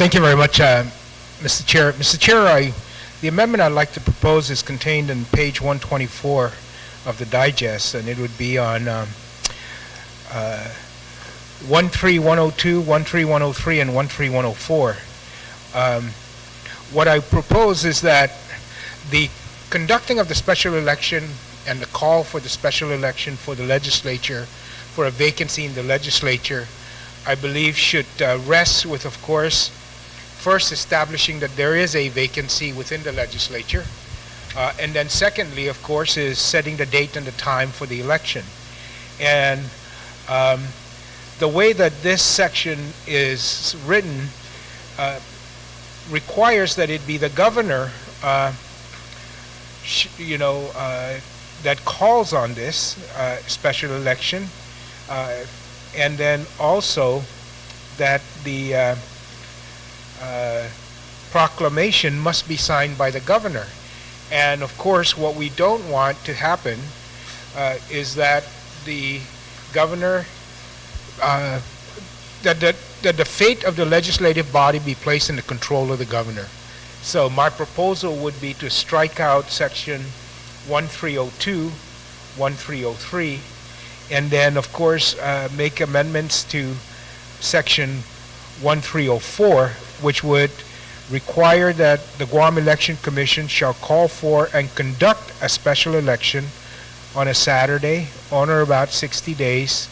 Thank you very much, Mr. Chair. Mr. Chair, the amendment I'd like to propose is contained in page 124 of the digest, and it would be on 13102, 13103, and 13104. What I propose is that the conducting of the special election and the call for the special election for the legislature, for a vacancy in the legislature, I believe should rest with, of course, first establishing that there is a vacancy within the legislature, and then secondly, of course, is setting the date and the time for the election. And the way that this section is written requires that it be the governor that calls on this special election, and then also that the proclamation must be signed by the governor. And of course, what we don't want to happen is that the governor, that the fate of the legislative body be placed in the control of the governor. So my proposal would be to strike out section 1302, 1303, and then of course make amendments to section 1304, which would require that the Guam Election Commission shall call for and conduct a special election on a Saturday on or about 60 days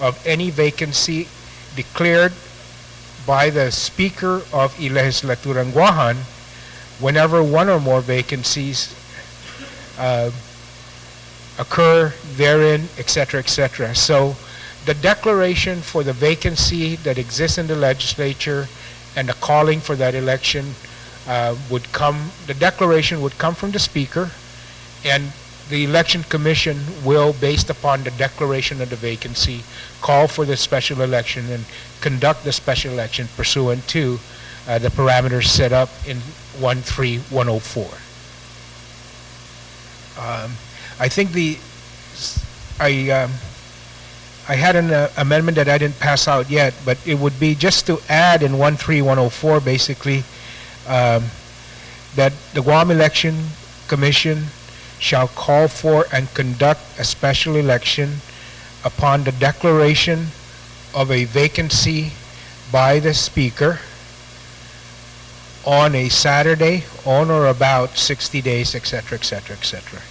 of any vacancy declared by the Speaker of the Legislature in Guam whenever one or more vacancies occur therein, etc., etc. So the declaration for the vacancy that exists in the legislature and the calling for that election the declaration would come from the Speaker, and the Election Commission will, based upon the declaration of the vacancy, call for the special election and conduct the special election pursuant to the parameters set up in 13104. I think I had an amendment that I didn't pass out yet, but it would be just to add in 13104 basically that the Guam Election Commission shall call for and conduct a special election upon the declaration of a vacancy by the Speaker on a Saturday on or about 60 days, etc., etc., etc.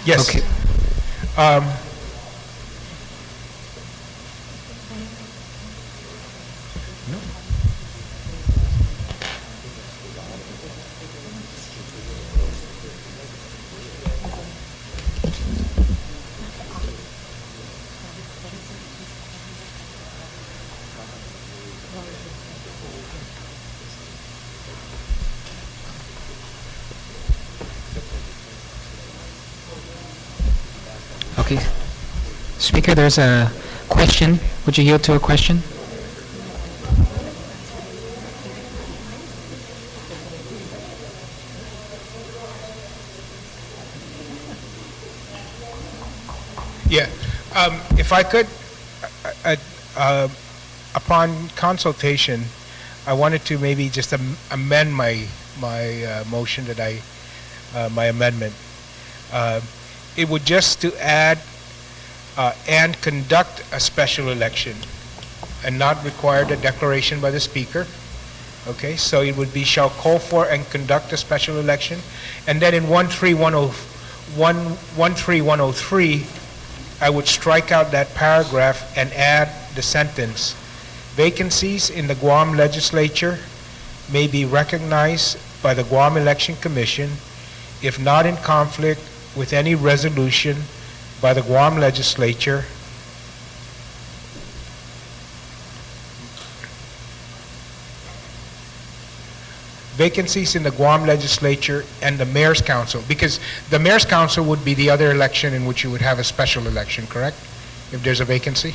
Yes. Okay. Okay. Speaker, there's a question. Would you yield to a question? Yeah. If I could, upon consultation, I wanted to maybe just amend my motion that my amendment. It would just to add and conduct a special election and not require the declaration by the Speaker. Okay, so it would be shall call for and conduct a special election. And then in 13103, I would strike out that paragraph and add the sentence, vacancies in the Guam Legislature may be recognized by the Guam Election Commission if not in conflict with any resolution by the Guam Legislature vacancies in the Guam Legislature and the Mayor's Council, because the Mayor's Council would be the other election in which you would have a special election, correct? If there's a vacancy?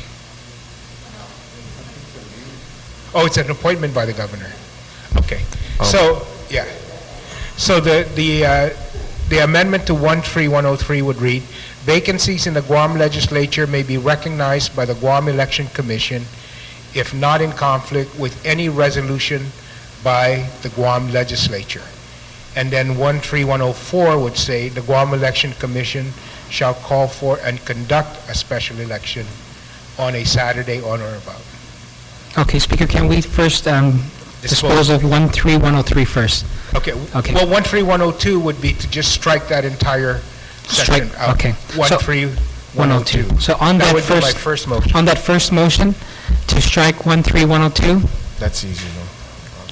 Oh, it's an appointment by the governor. Okay. So, yeah. So the amendment to 13103 would read, vacancies in the Guam Legislature may be recognized by the Guam Election Commission if not in conflict with any resolution by the Guam Legislature. And then 13104 would say the Guam Election Commission shall call for and conduct a special election on a Saturday on or about. Okay, Speaker, can we first dispose of 13103 first? Okay. Okay. Well, 13102 would be to just strike that entire section Strike, out. okay. So, 13102. So on that would be my first, first motion. on that first motion, to strike 13102, That's easy,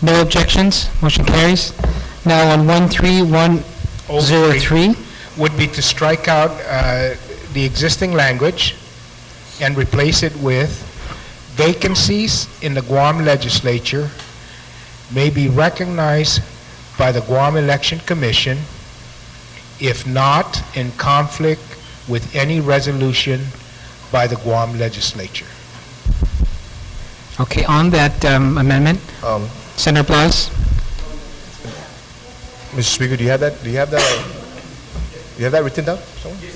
no? no objections, motion carries. Now on 13103, Would be to strike out the existing language and replace it with vacancies in the Guam Legislature may be recognized by the Guam Election Commission if not in conflict with any resolution by the Guam Legislature. okay, on that amendment, Senator Blas? Mr. Speaker, do you have that, do you have that written down somewhere?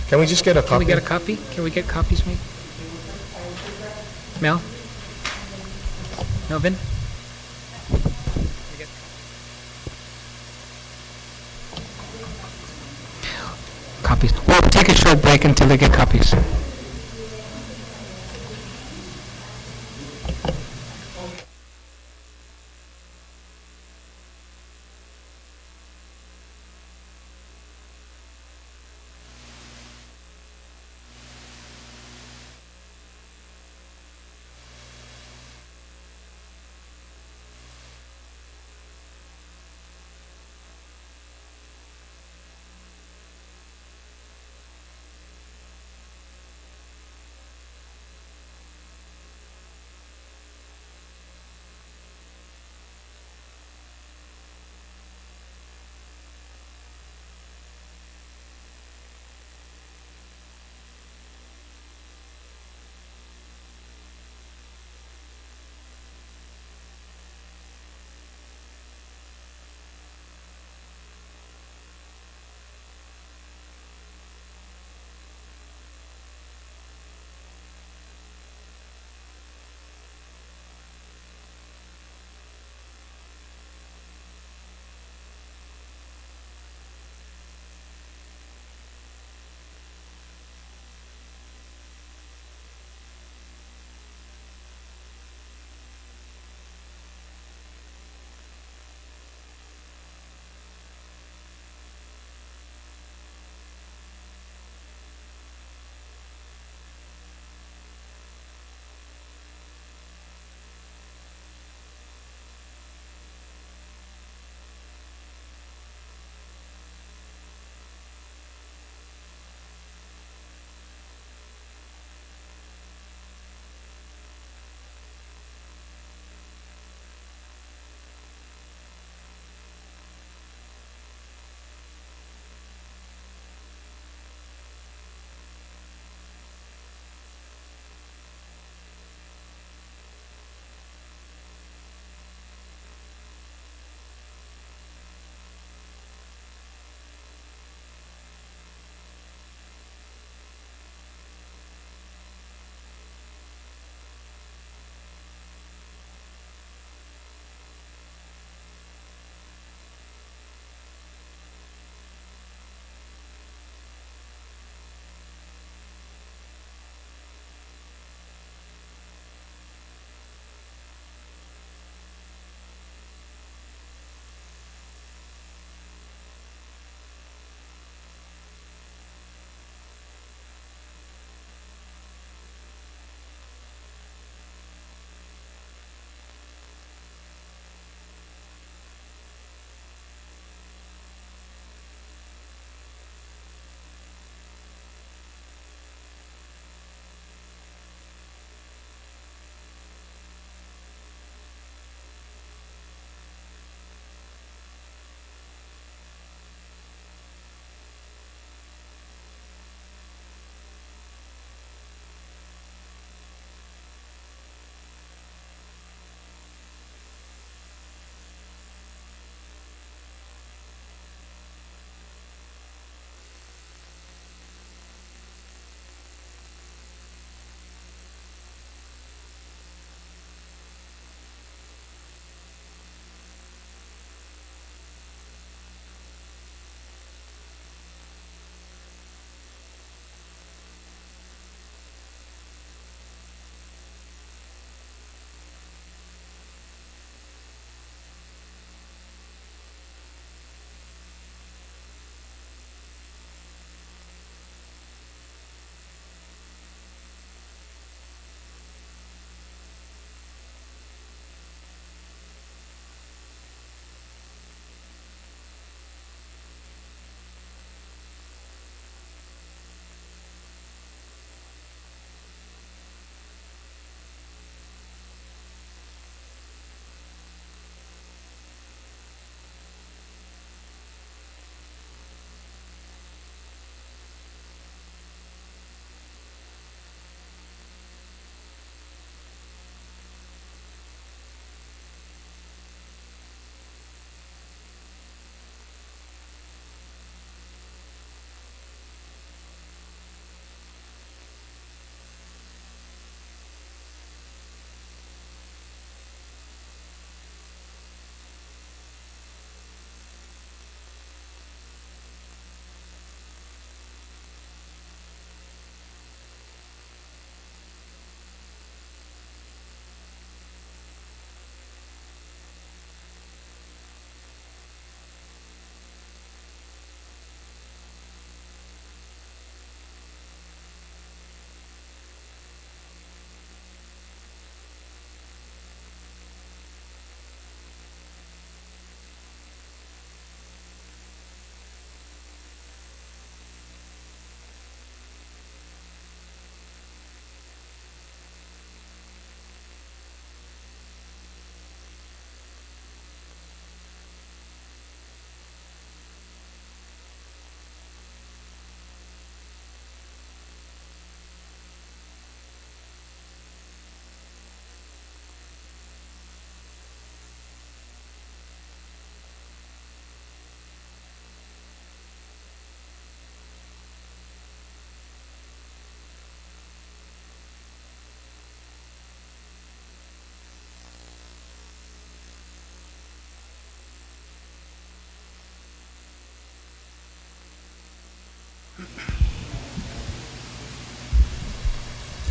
Can we just get a Can copy? we get a copy? Can we get copies, maybe? Mel? Melvin? Copies. We'll take a short break until they get copies.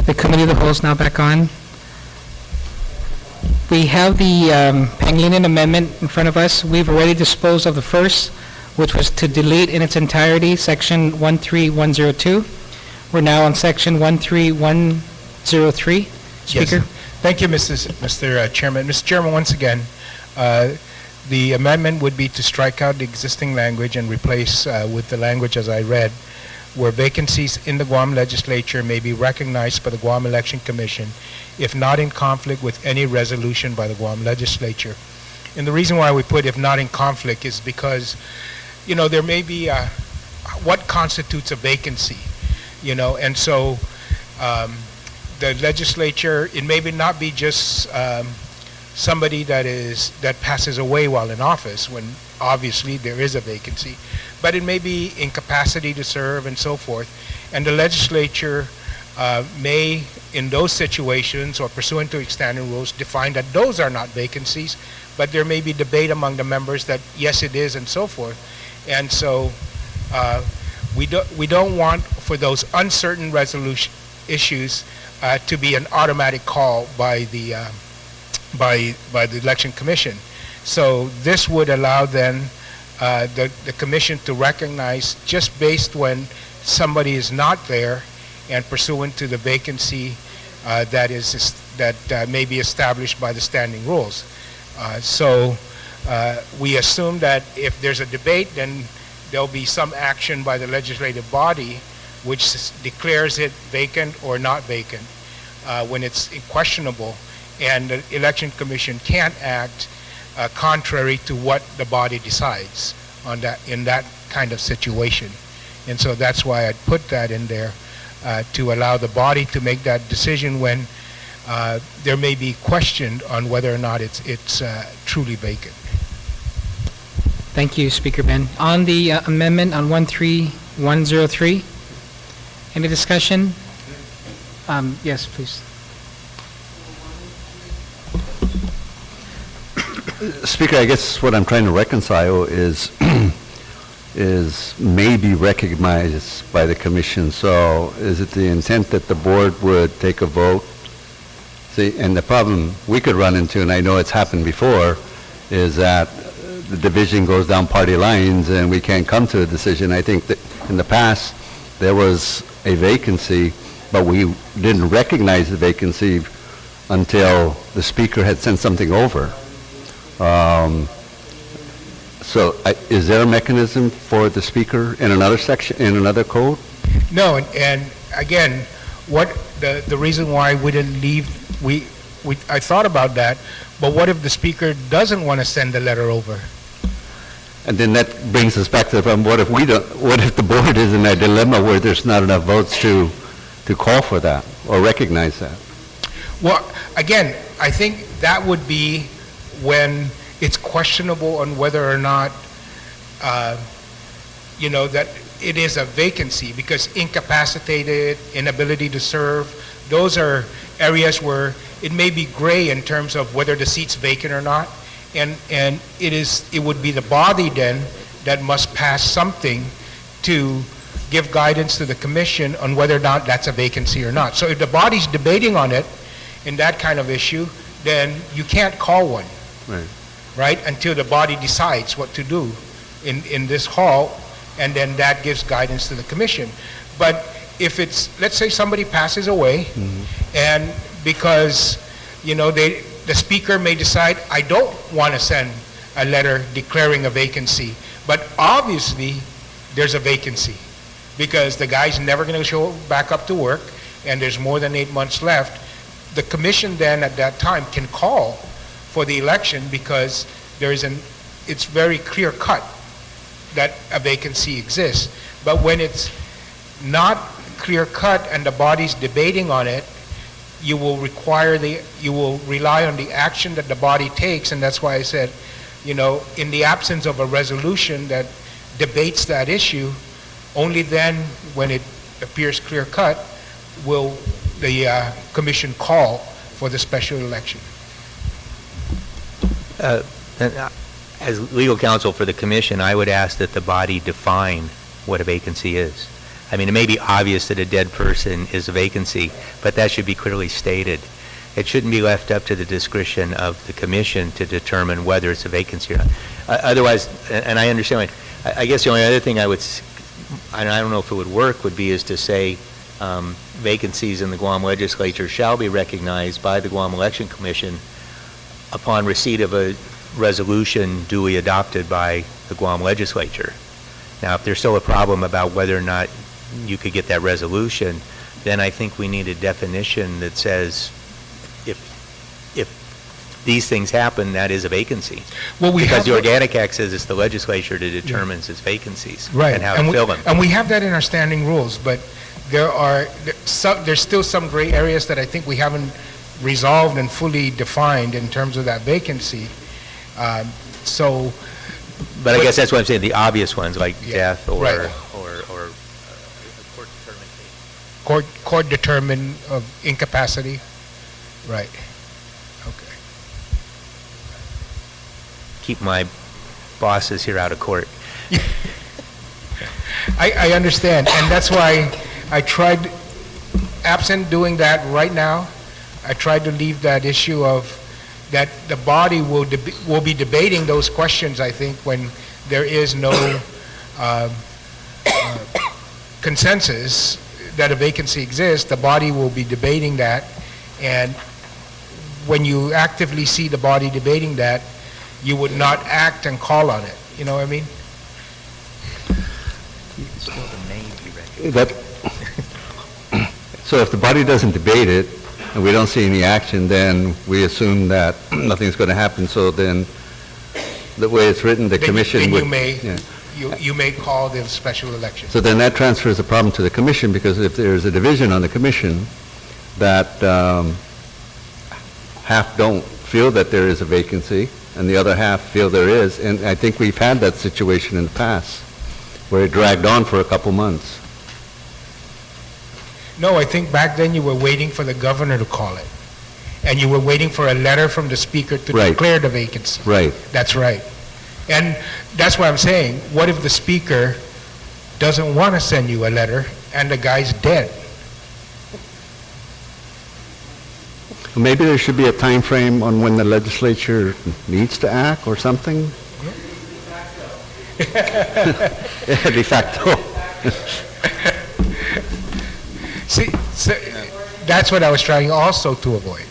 The committee of the whole is now back on. We have the Pangilinan amendment in front of us. We've already disposed of the first, which was to delete in its entirety section 13102. We're now on section 13103. Speaker? Yes. Thank you, Mr. Chairman. Mr. Chairman, once again, the amendment would be to strike out the existing language and replace with the language as I read, where vacancies in the Guam Legislature may be recognized by the Guam Election Commission if not in conflict with any resolution by the Guam Legislature. And the reason why we put if not in conflict is because, you know, there may be what constitutes a vacancy, you know, and so the legislature, it may not be just somebody that passes away while in office, when obviously there is a vacancy, but it may be incapacity to serve and so forth. And the legislature may, in those situations or pursuant to standing rules, define that those are not vacancies, but there may be debate among the members that yes, it is, and so forth. And so we don't want for those uncertain resolution issues to be an automatic call by the Election Commission. So this would allow then the commission to recognize just based when somebody is not there and pursuant to the vacancy that may be established by the standing rules. So we assume that if there's a debate, then there'll be some action by the legislative body which declares it vacant or not vacant when it's questionable, and the Election Commission can't act contrary to what the body decides on that in that kind of situation. And so that's why I put that in there to allow the body to make that decision when there may be questioned on whether or not it's truly vacant. Thank you, Speaker Ben. On the amendment on 13103, any discussion? Yes, please. Speaker, I guess what I'm trying to reconcile is may be recognized by the commission. So is it the intent that the board would take a vote? See, and the problem we could run into, and I know it's happened before, is that the division goes down party lines and we can't come to a decision. I think that in the past there was a vacancy, but we didn't recognize the vacancy until the speaker had sent something over. So is there a mechanism for the speaker in another section, in another code? No, and again, what the reason why we didn't leave, I thought about that, but what if the speaker doesn't want to send the letter over? And then that brings us back to the problem, what if the board is in a dilemma where there's not enough votes to call for that or recognize that? Well, again, I think that would be when it's questionable on whether or not, that it is a vacancy, because incapacitated, inability to serve, those are areas where it may be gray in terms of whether the seat's vacant or not, and it would be the body then that must pass something to give guidance to the commission on whether or not that's a vacancy or not. So if the body's debating on it in that kind of issue, then you can't call one. Right, until the body decides what to do in this hall, and then that gives guidance to the commission. But if it's, let's say somebody passes away, and because, the speaker may decide, I don't want to send a letter declaring a vacancy, but obviously there's a vacancy because the guy's never going to show back up to work, and there's more than 8 months left. The commission then at that time can call for the election because it's very clear cut that a vacancy exists. But when it's not clear cut and the body's debating on it, you will rely on the action that the body takes, and that's why I said, in the absence of a resolution that debates that issue, only then when it appears clear cut will the commission call for the special election. As legal counsel for the commission, I would ask that the body define what a vacancy is. I mean, it may be obvious that a dead person is a vacancy, but that should be clearly stated. It shouldn't be left up to the discretion of the commission to determine whether it's a vacancy or not. Otherwise, and I understand, I guess the only other thing I would, I don't know if it would work, would be is to say vacancies in the Guam Legislature shall be recognized by the Guam Election Commission upon receipt of a resolution duly adopted by the Guam Legislature. Now, if there's still a problem about whether or not you could get that resolution, then I think we need a definition that says if these things happen, that is a vacancy. Well, we Because have the Organic Act says it's the legislature that determines its vacancies Right. and how to fill them. And we have that in our standing rules, but there's still some gray areas that I think we haven't resolved and fully defined in terms of that vacancy. So, But I guess that's what I'm saying, the obvious ones like Yeah, death or right. a court determined case. court determined of incapacity, right, okay. Keep my bosses here out of court. I understand, and that's why I tried, absent doing that right now, I tried to leave that issue of, that the body will be debating those questions, I think, when there is no consensus that a vacancy exists, the body will be debating that, and when you actively see the body debating that, you would not act and call on it, you know what I mean? Still the may be recognized. That, so if the body doesn't debate it, and we don't see any action, then we assume that nothing's going to happen, so then, the way it's written, the commission Then would... you may, Yeah. you may call the special election. So then that transfers the problem to the commission, because if there's a division on the commission that half don't feel that there is a vacancy, and the other half feel there is, and I think we've had that situation in the past, where it dragged on for a couple months. No, I think back then you were waiting for the governor to call it. And you were waiting for a letter from the speaker to Right. declare the vacancy. Right. That's right. And that's why I'm saying, what if the speaker doesn't want to send you a letter and the guy's dead? Maybe there should be a time frame on when the legislature needs to act or something? Yeah, de facto. See, so that's what I was trying also to avoid.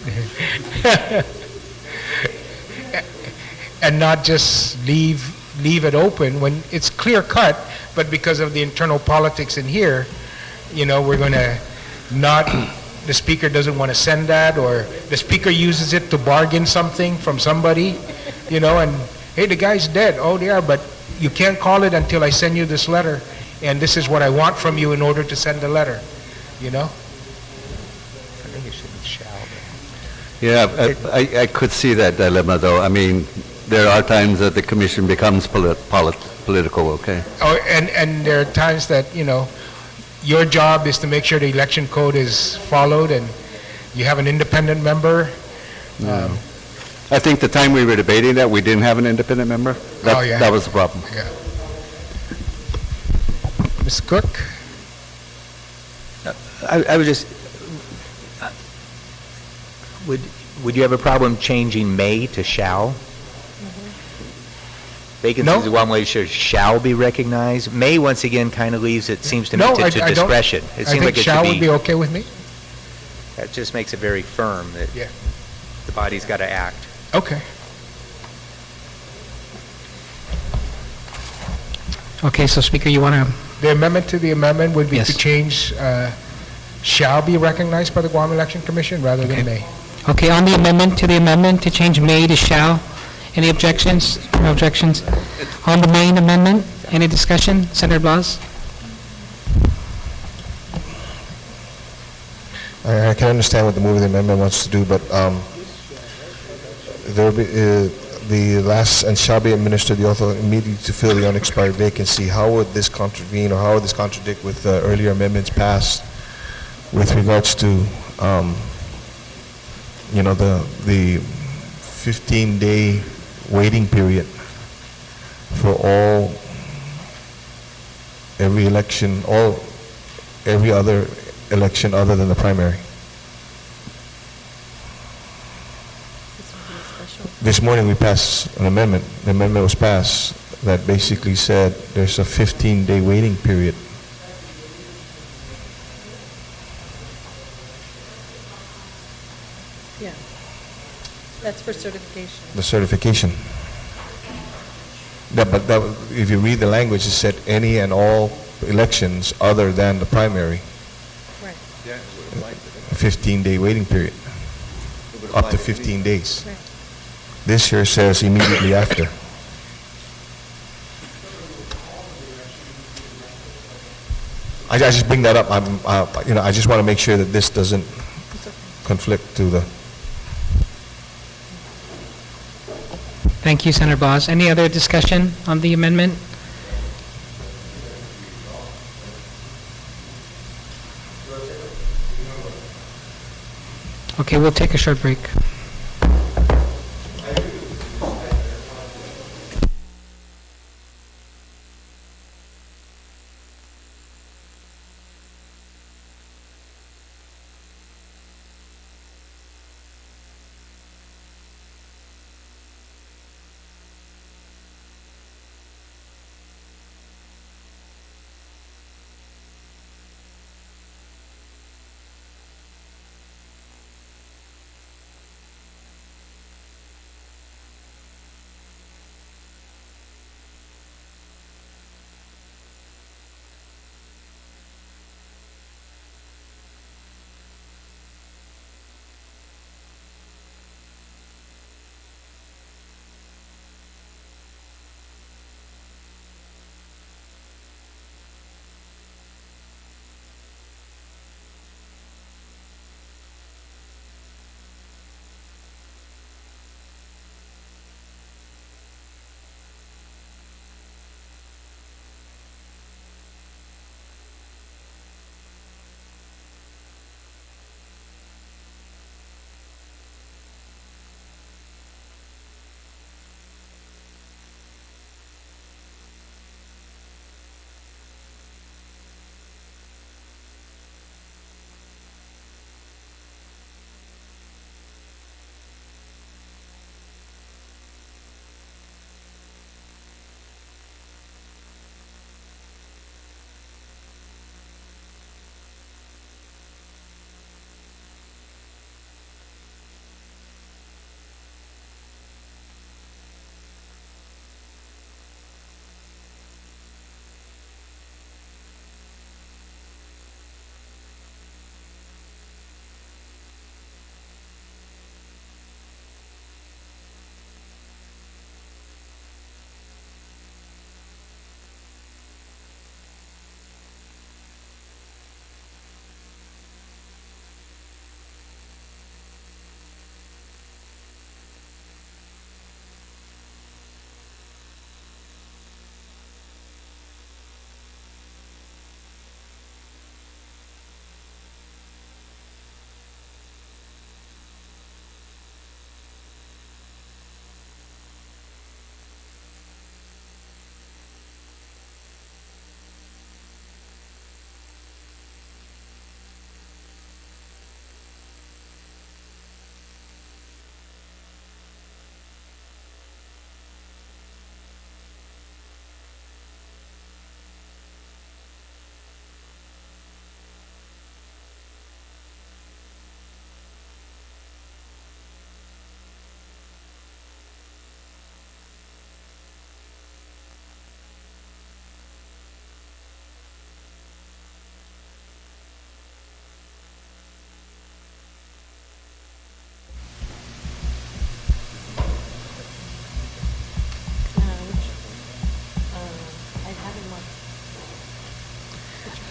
And not just leave it open when it's clear cut, but because of the internal politics in here, you know, we're going to not, the speaker doesn't want to send that, or the speaker uses it to bargain something from somebody, you know, and, hey, the guy's dead. Oh, yeah, but you can't call it until I send you this letter, and this is what I want from you in order to send the letter, you know? I think it should be shall. Yeah, I could see that dilemma, though. I mean, there are times that the commission becomes political, okay? Oh, and there are times that, you know, your job is to make sure the election code is followed, and you have an independent member. I think the time we were debating that, we didn't have an independent member. Oh, yeah. That was the problem. Yeah. Ms. Cook? I would just, would you have a problem changing may to shall? Vacancies of Guam Legislature shall be recognized. May, once again, kind of leaves, it seems to me, No, to I don't. discretion. It I seems think like it shall would should be be, okay with me. that just makes it very firm that Yeah. the body's got to act. Okay. Okay, so Speaker, you want to, The amendment to the amendment would be to Yes. change shall be recognized by the Guam Election Commission rather than may. okay, on the amendment to change may to shall, any objections? No objections? On the main amendment, any discussion? Senator Blas? I can understand what the mover of the amendment wants to do, but there will be, the last, and shall be administered the oath immediately to fill the unexpired vacancy. How would this contravene, or how would this contradict with earlier amendments passed with regards to, you know, the 15-day waiting period for every election, every other election other than the primary. This would be a special. This morning, we passed an amendment. The amendment was passed that basically said there's a 15-day waiting period. Yeah. That's for certification. The certification. But if you read the language, it said any and all elections other than the primary, Right, a 15-day waiting period, up to 15 days. right. This here says immediately after. I just bring that up. I just want to make sure that this doesn't It's okay. conflict to the. Thank you, Senator Bos. Any other discussion on the amendment? Okay, we'll take a short break.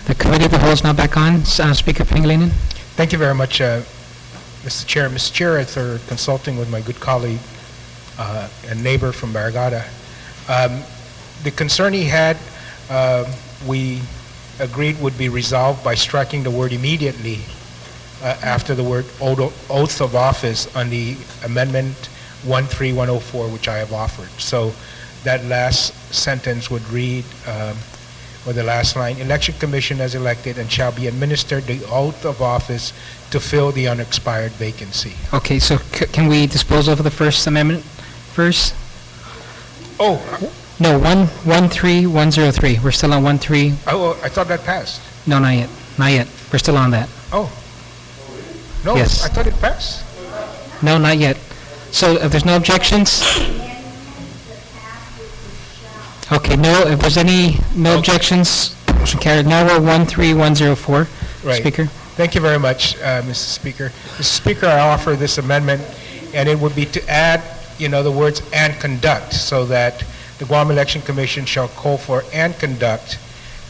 The committee of the whole is now back on. Speaker Pangilinan. Thank you very much, Mr. Chair. Mr. Chair, after consulting with my good colleague and neighbor from Barragata, the concern he had, we agreed would be resolved by striking the word immediately after the word oath of office on the amendment 13104, which I have offered. So that last sentence would read, or the last line, Election Commission as elected and shall be administered the oath of office to fill the unexpired vacancy. Okay, so can we dispose of the First Amendment first? Oh, No, 13103. We're still on 13. I thought that passed. No, not yet. Not yet. We're still on that. Oh. No, Yes. I thought it passed. No, not yet. So if there's no objections? Okay, no, if there's no Okay. objections, motion carried. Now we're 13104. Right. Speaker? Thank you very much, Mr. Speaker. Mr. Speaker, I offer this amendment, and it would be to add, the words "and conduct," so that the Guam Election Commission shall call for and conduct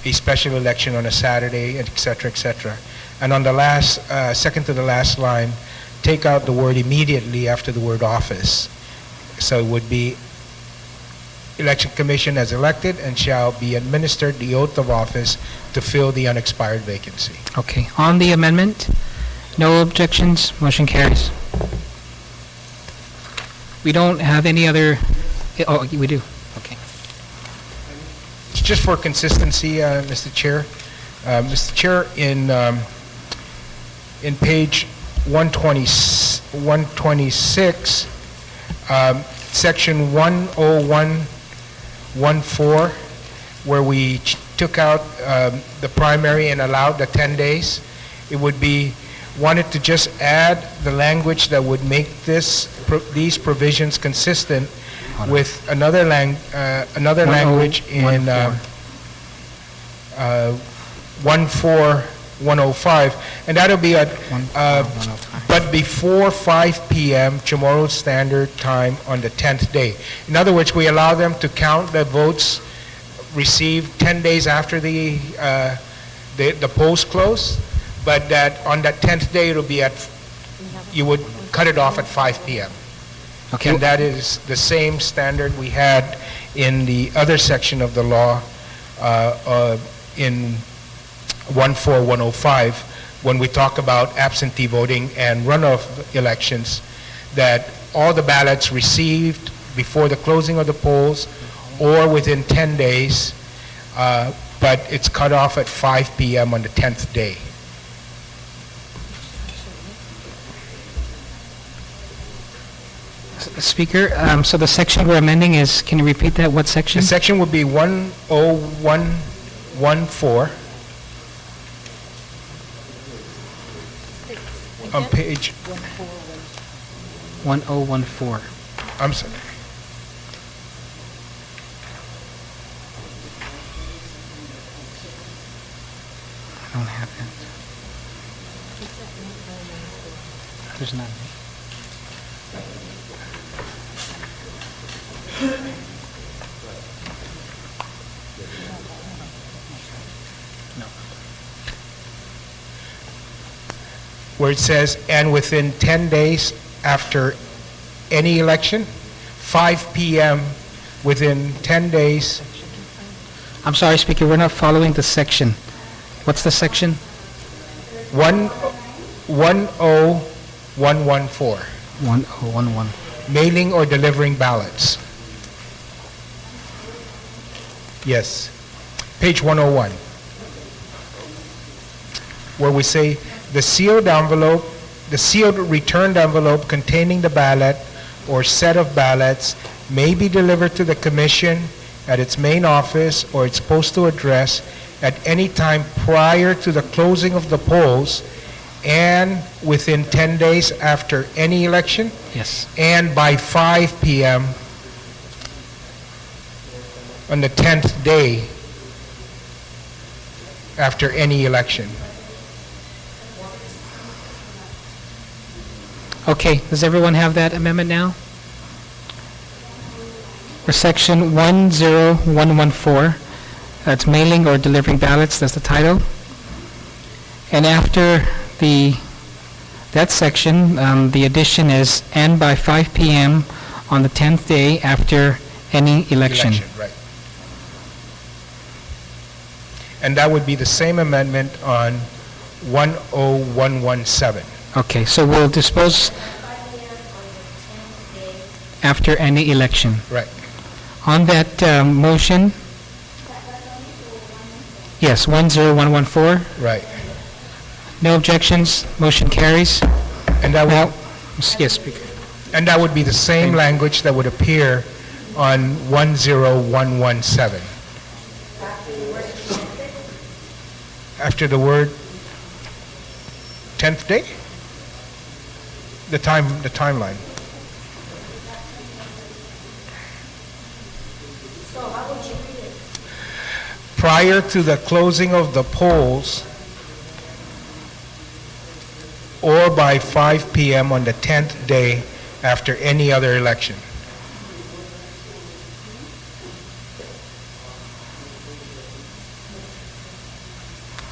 a special election on a Saturday, et cetera, et cetera. And on the last, second to the last line, take out the word immediately after the word office. So it would be Election Commission as elected and shall be administered the oath of office to fill the unexpired vacancy. Okay, on the amendment, no objections, motion carries. We don't have any other, oh, we do, okay. It's just for consistency, Mr. Chair. Mr. Chair, in page 126, section 10114, where we took out the primary and allowed the 10 days, it would be, wanted to just add the language that would make these provisions consistent with another language in 14105, and that'll be but before 5 p.m. tomorrow's standard time on the 10th day. In other words, we allow them to count the votes received 10 days after the polls close, but that on that 10th day it'll be you would cut it off at 5 p.m. Okay, And that is the same standard we had in the other section of the law in 14105, when we talk about absentee voting and runoff elections, that all the ballots received before the closing of the polls or within 10 days, but it's cut off at 5 p.m. on the 10th day. Speaker, so the section we're amending is, can you repeat that, what section? The section would be 10114 on page, 1014. I'm sorry. I don't have that. There's none. Where it says, and within 10 days after any election, 5 p.m. within 10 days, I'm sorry, Speaker, we're not following the section. What's the section? 10114, 1011. mailing or delivering ballots. Yes, page 101, where we say, the sealed returned envelope containing the ballot or set of ballots may be delivered to the commission at its main office or its postal address at any time prior to the closing of the polls and within 10 days after any election, Yes. and by 5 p.m. on the 10th day after any election. Okay, does everyone have that amendment now? For section 10114, that's mailing or delivering ballots, that's the title. And after that section, the addition is, and by 5 p.m. on the 10th day after any election. Right. And that would be the same amendment on 10117. Okay, so we'll dispose after any election. Right. On that motion, Yes, 10114. Right. No objections, motion carries. And that Now, would, yes, Speaker. and that would be the same language that would appear on 10117. After the word 10th day? The timeline. Prior to the closing of the polls or by 5 p.m. on the 10th day after any other election.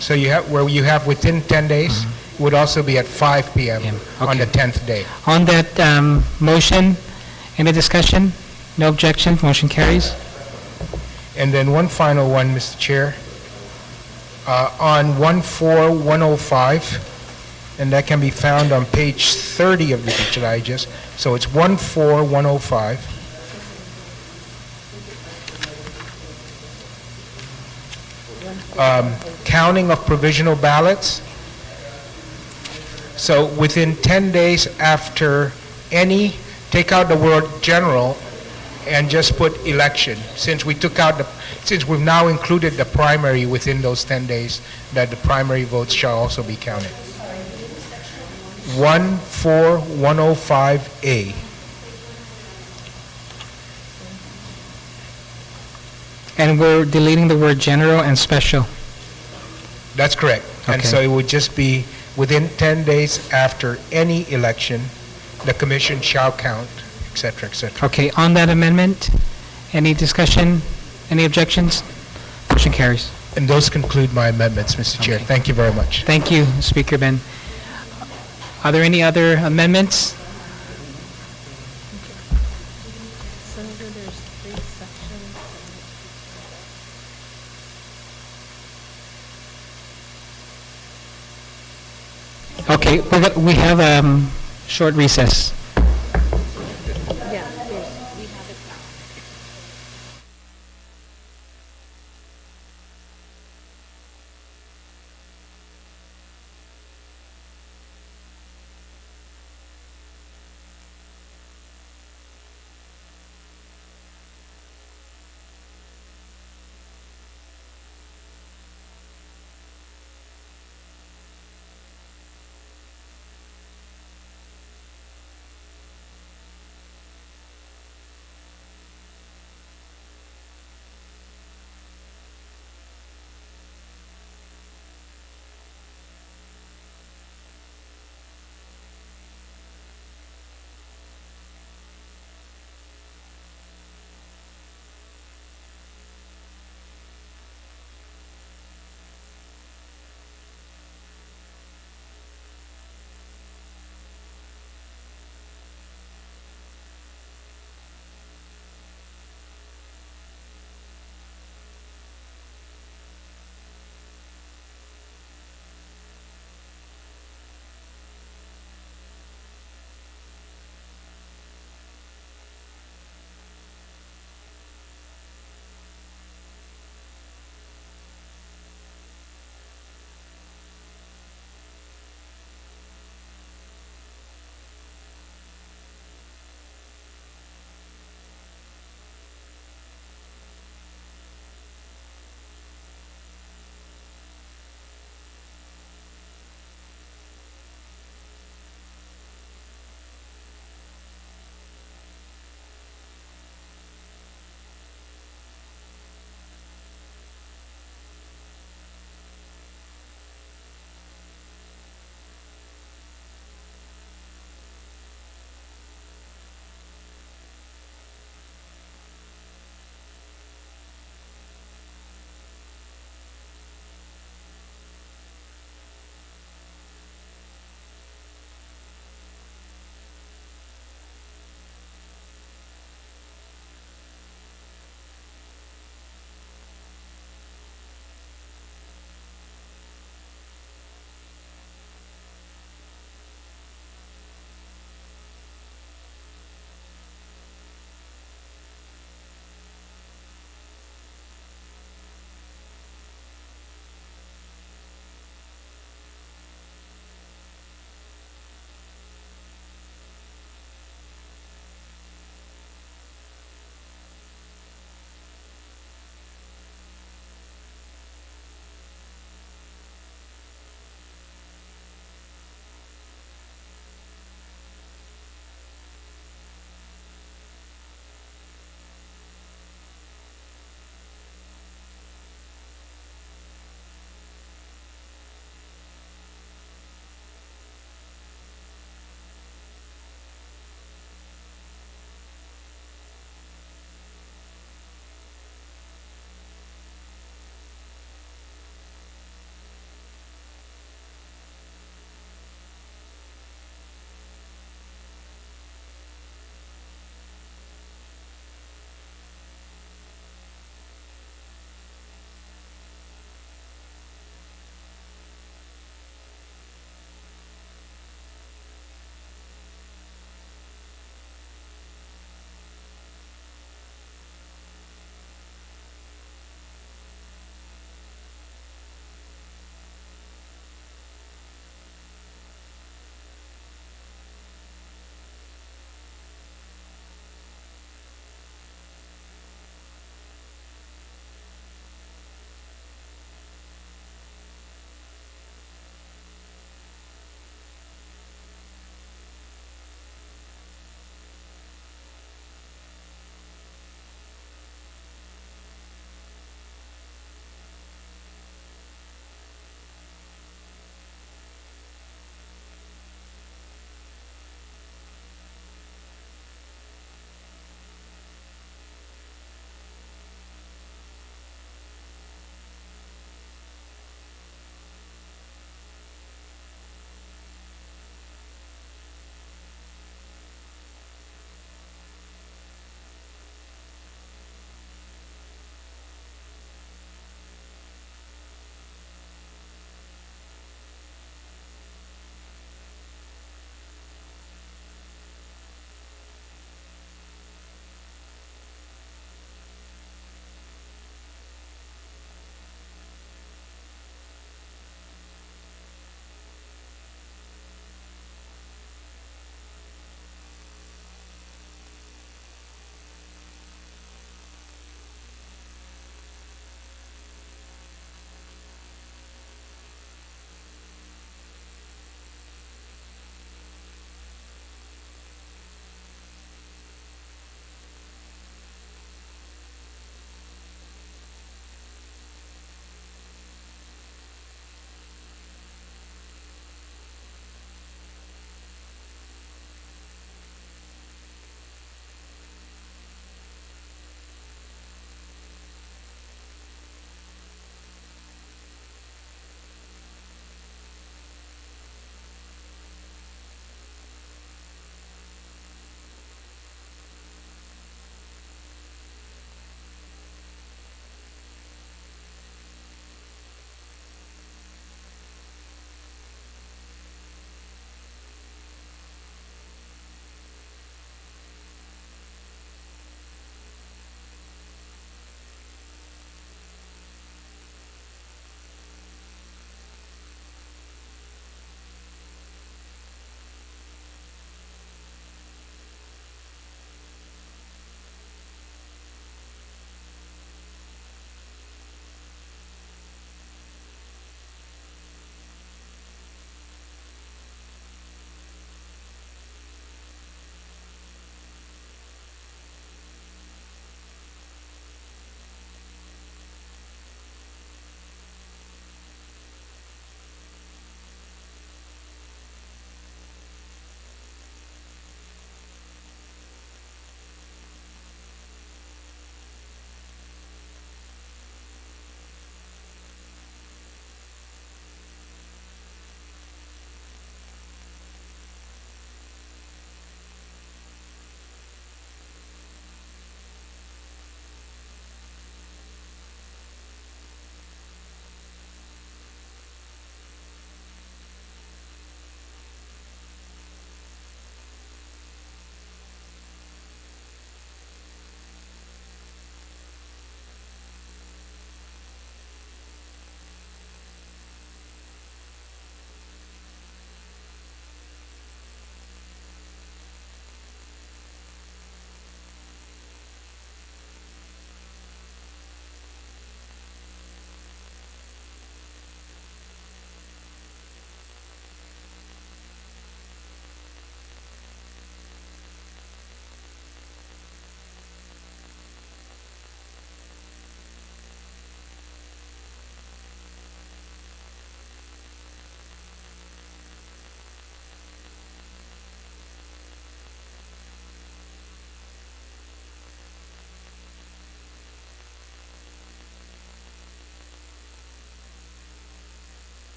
So you have, where you have within 10 days, would also be at 5 p.m. on the Okay. 10th day. On that motion, any discussion? No objection, motion carries. And then one final one, Mr. Chair. On 14105, and that can be found on page 30 of the digest. So it's 14105. Counting of provisional ballots. So within 10 days after any, take out the word general and just put election. Since we took out the, since we've now included the primary within those 10 days, that the primary votes shall also be counted. 14105A. And we're deleting the word general and special. That's correct. And Okay. so it would just be within 10 days after any election, the commission shall count, et cetera, et cetera. Okay, on that amendment, any discussion, any objections? Motion carries. And those conclude my amendments, Mr. Chair. Okay. Thank you very much. Thank you, Speaker Ben. Are there any other amendments? Senator, there's 3 sections. Okay, we have short recess. Yeah, we have it.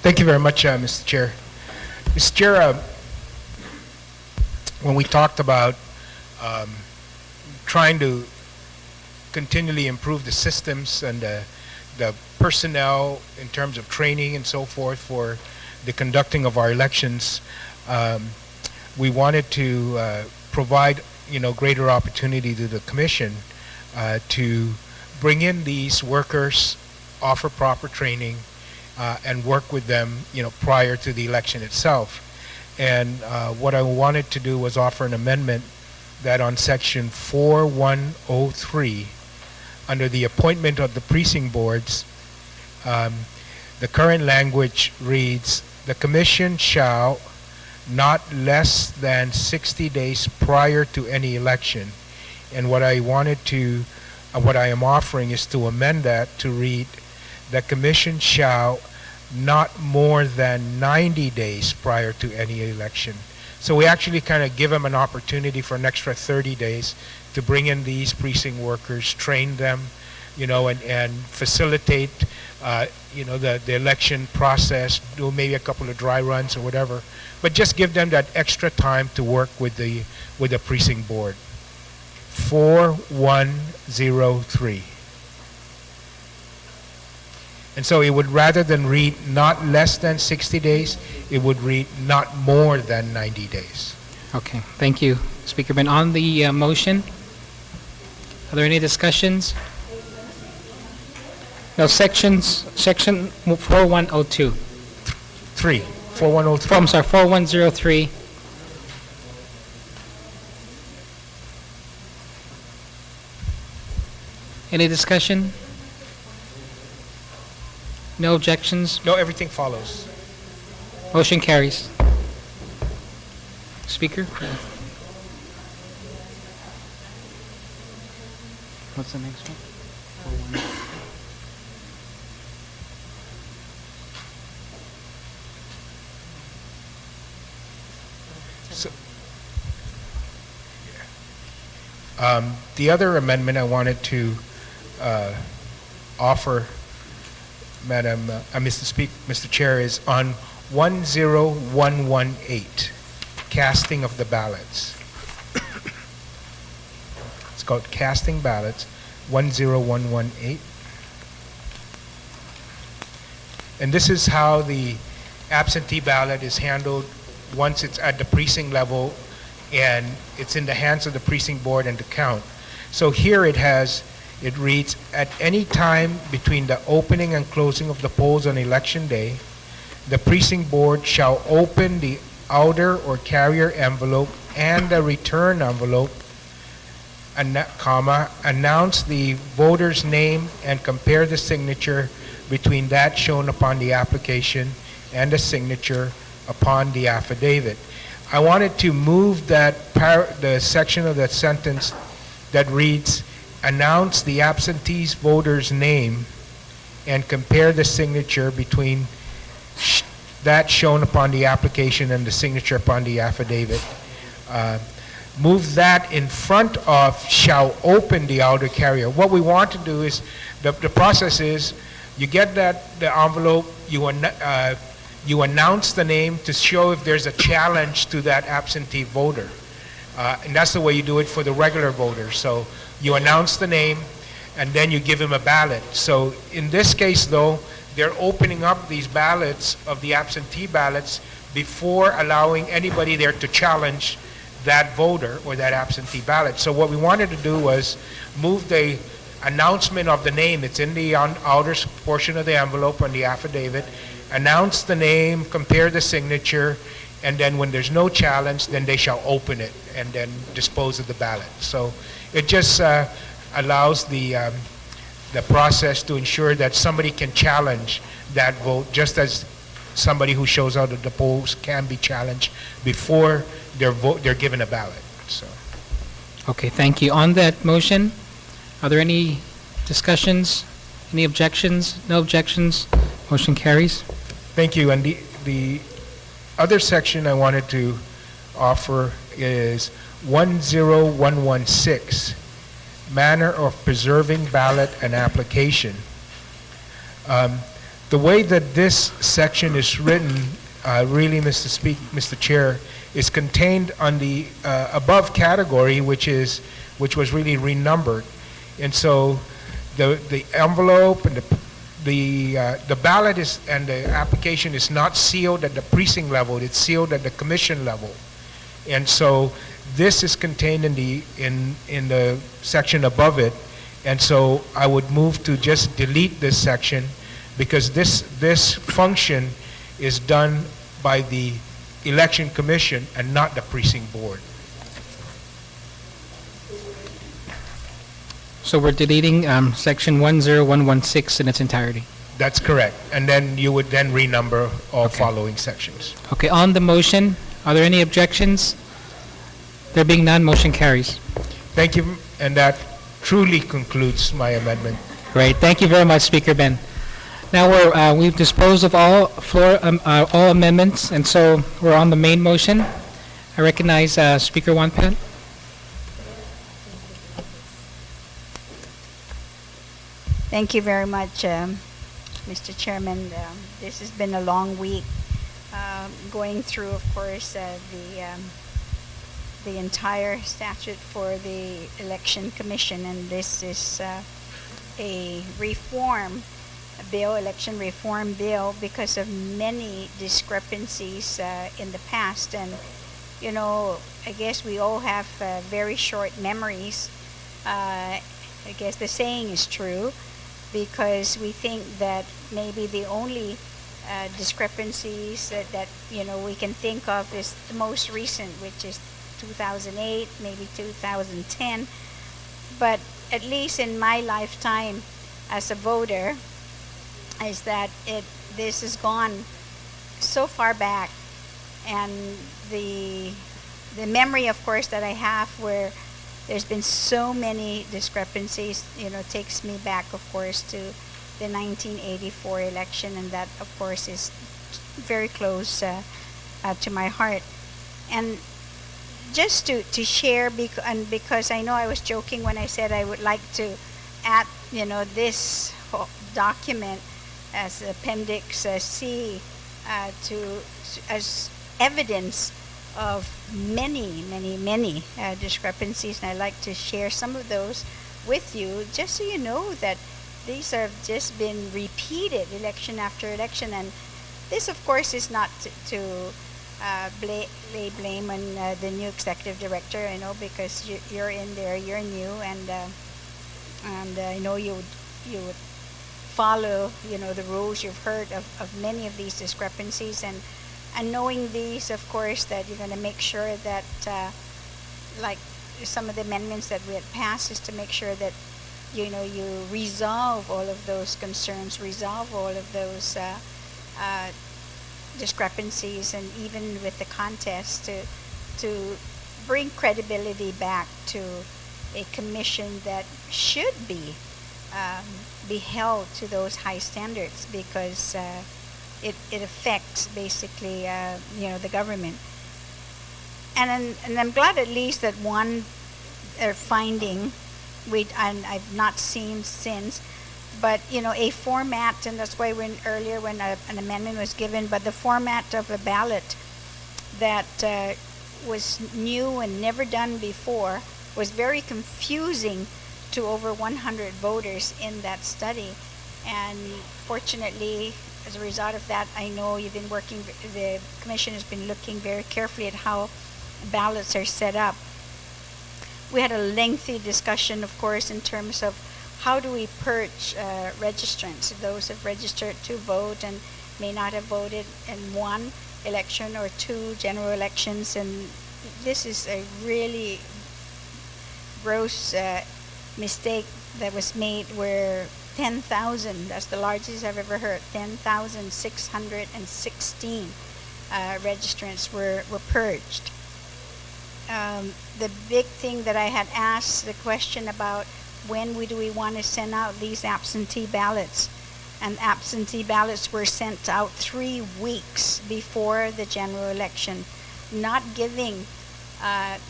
Thank you very much, Mr. Chair. Mr. Chair, when we talked about trying to continually improve the systems and the personnel in terms of training and so forth for the conducting of our elections, we wanted to provide, greater opportunity to the commission to bring in these workers, offer proper training, and work with them, prior to the election itself. And what I wanted to do was offer an amendment that on section 4103, under the appointment of the precinct boards, the current language reads, "The commission shall, not less than 60 days prior to any election." And what I am offering is to amend that to read, "The commission shall, not more than 90 days prior to any election." So we actually kind of give them an opportunity for an extra 30 days to bring in these precinct workers, train them, and facilitate, the election process, do maybe a couple of dry runs or whatever, but just give them that extra time to work with the precinct board. 4103. And so it would, rather than read not less than 60 days, it would read not more than 90 days. Okay, thank you, Speaker Ben. On the motion, are there any discussions? No, section 4102. 4103. I'm sorry, 4103. Any discussion? No objections? No, everything follows. Motion carries. Speaker? What's the next one? So, the other amendment I wanted to offer, Mr. Chair, is on 10118, casting of the ballots. It's called casting ballots, 10118. And this is how the absentee ballot is handled once it's at the precinct level and it's in the hands of the precinct board and the count. So here it reads, "At any time between the opening and closing of the polls on election day, the precinct board shall open the outer or carrier envelope and the return envelope, announce the voter's name and compare the signature between that shown upon the application and the signature upon the affidavit." I wanted to move the section of that sentence that reads, "Announce the absentee voter's name and compare the signature between that shown upon the application and the signature upon the affidavit." Move that in front of "shall open the outer carrier." What we want to do is, the process is, you get the envelope, you announce the name to show if there's a challenge to that absentee voter. And that's the way you do it for the regular voters. So you announce the name, and then you give him a ballot. So in this case, though, they're opening up these ballots of the absentee ballots before allowing anybody there to challenge that voter or that absentee ballot. So what we wanted to do was move the announcement of the name. It's in the outer portion of the envelope on the affidavit. Announce the name, compare the signature, and then when there's no challenge, then they shall open it and then dispose of the ballot. So it just allows the process to ensure that somebody can challenge that vote, just as somebody who shows out at the polls can be challenged before they're given a ballot. So. Okay, thank you. On that motion, are there any discussions? Any objections? No objections? Motion carries. Thank you. And the other section I wanted to offer is 10116, manner of preserving ballot and application. The way that this section is written, really, Mr. Chair, is contained on the above category, which was really renumbered. And so the envelope and the ballot is, and the application is not sealed at the precinct level, it's sealed at the commission level. And so this is contained in the section above it. And so I would move to just delete this section, because this function is done by the election commission and not the precinct board. So we're deleting section 10116 in its entirety. That's correct. And then you would then renumber all following sections. Okay, on the motion, are there any objections? There being none, motion carries. Thank you, and that truly concludes my amendment. Great, thank you very much, Speaker Ben. Now we've disposed of all all amendments, and so we're on the main motion. I recognize Speaker Wanpan. Thank you very much, Mr. Chairman. This has been a long week, going through, of course, the entire statute for the Election Commission, and this is a reform bill, election reform bill, because of many discrepancies in the past. And, you know, I guess we all have very short memories. I guess the saying is true, because we think that maybe the only discrepancies that you know we can think of is the most recent, which is 2008, maybe 2010. But at least in my lifetime as a voter, is that this has gone so far back, and the memory, of course, that I have where there's been so many discrepancies, you know, takes me back, of course, to the 1984 election, and that, of course, is very close to my heart. And just to share, because I know I was joking when I said I would like to add, you know, this document as Appendix C as evidence of many discrepancies, and I'd like to share some of those with you, just so you know that these have just been repeated election after election. And this, of course, is not to lay blame on the new executive director, I know, because you're in there, you're new, and I know you would follow, you know, the rules. You've heard of many of these discrepancies, and knowing these, of course, that you're going to make sure that, like some of the amendments that we had passed, is to make sure that, you know, you resolve all of those concerns, resolve all of those discrepancies, and even with the contest, to bring credibility back to a commission that should be held to those high standards, because it affects basically you know, the government. And I'm glad at least that one finding and I've not seen since, but you know, a format, and that's why when an amendment was given, but the format of a ballot that was new and never done before was very confusing to over 100 voters in that study. And fortunately, as a result of that, I know you've been working, the commission has been looking very carefully at how ballots are set up. We had a lengthy discussion, of course, in terms of how do we purge registrants, those who have registered to vote and may not have voted in one election or two general elections. And this is a really gross mistake that was made, where 10,000, that's the largest I've ever heard, 10,616 registrants were purged. The big thing that I had asked the question about, when do we want to send out these absentee ballots? And absentee ballots were sent out 3 weeks before the general election, not giving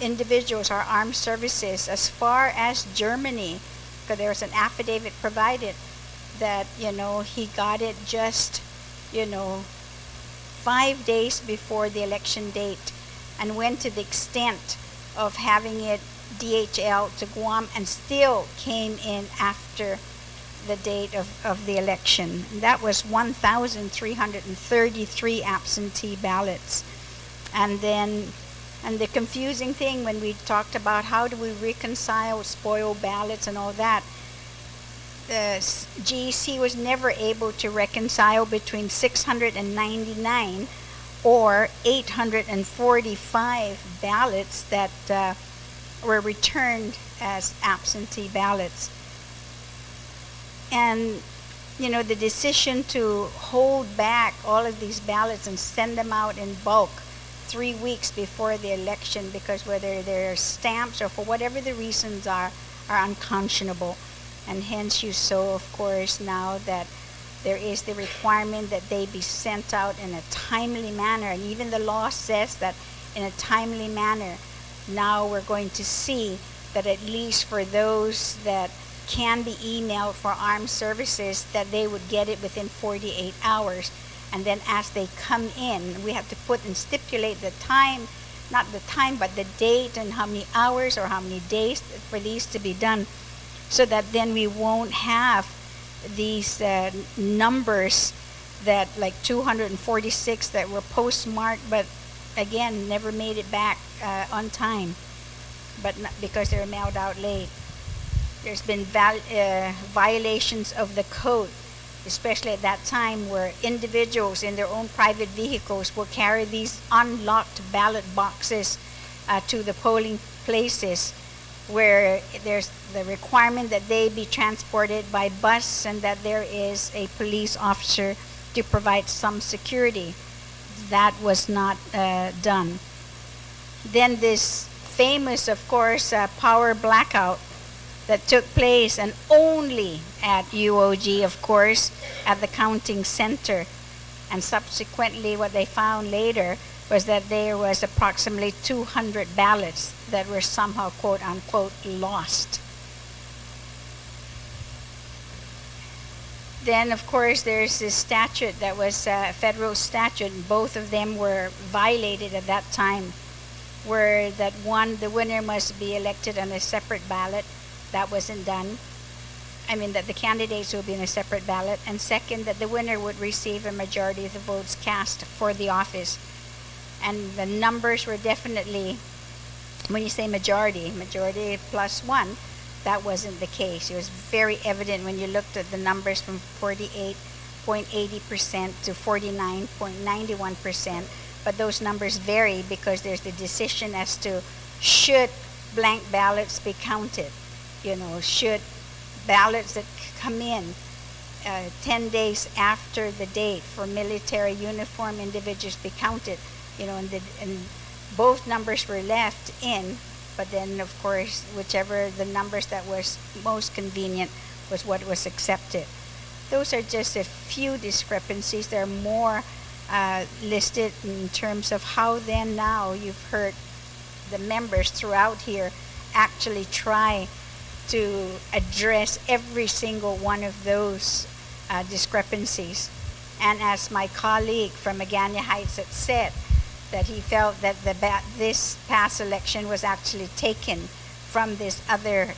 individuals or armed services as far as Germany, because there was an affidavit provided that, he got it just, 5 days before the election date, and went to the extent of having it DHL to Guam, and still came in after the date of the election. And that was 1,333 absentee ballots. And the confusing thing when we talked about how do we reconcile spoiled ballots and all that, the GEC was never able to reconcile between 699 or 845 ballots that were returned as absentee ballots. And, the decision to hold back all of these ballots and send them out in bulk 3 weeks before the election, because whether they're stamps or for whatever the reasons are unconscionable. And hence you saw, of course, now that there is the requirement that they be sent out in a timely manner. And even the law says that in a timely manner. Now we're going to see that at least for those that can be emailed for armed services, that they would get it within 48 hours. And then as they come in, we have to put and stipulate the time, not the time, but the date and how many hours or how many days for these to be done, so that then we won't have these numbers that like 246 that were postmarked, but again, never made it back on time, but not because they were mailed out late. There's been violations of the code, especially at that time, where individuals in their own private vehicles will carry these unlocked ballot boxes to the polling places, where there's the requirement that they be transported by bus and that there is a police officer to provide some security. That was not done. Then this famous, of course, power blackout that took place, and only at UOG, of course, at the counting center. And subsequently, what they found later was that there was approximately 200 ballots that were somehow, quote unquote, lost. Then, of course, there's this statute that was a federal statute, and both of them were violated at that time, where that one, the winner must be elected on a separate ballot. That wasn't done. I mean, that the candidates will be in a separate ballot. And second, that the winner would receive a majority of the votes cast for the office. And the numbers were definitely, when you say majority plus one, that wasn't the case. It was very evident when you looked at the numbers from 48.80% to 49.91%. But those numbers vary because there's the decision as to should blank ballots be counted. Should ballots that come in 10 days after the date for military uniform individuals be counted, and both numbers were left in, but then, of course, whichever the numbers that was most convenient was what was accepted. Those are just a few discrepancies. There are more listed in terms of how then now you've heard the members throughout here actually try to address every single one of those discrepancies. And as my colleague from Magana Heights had said, that he felt that this past election was actually taken from this other,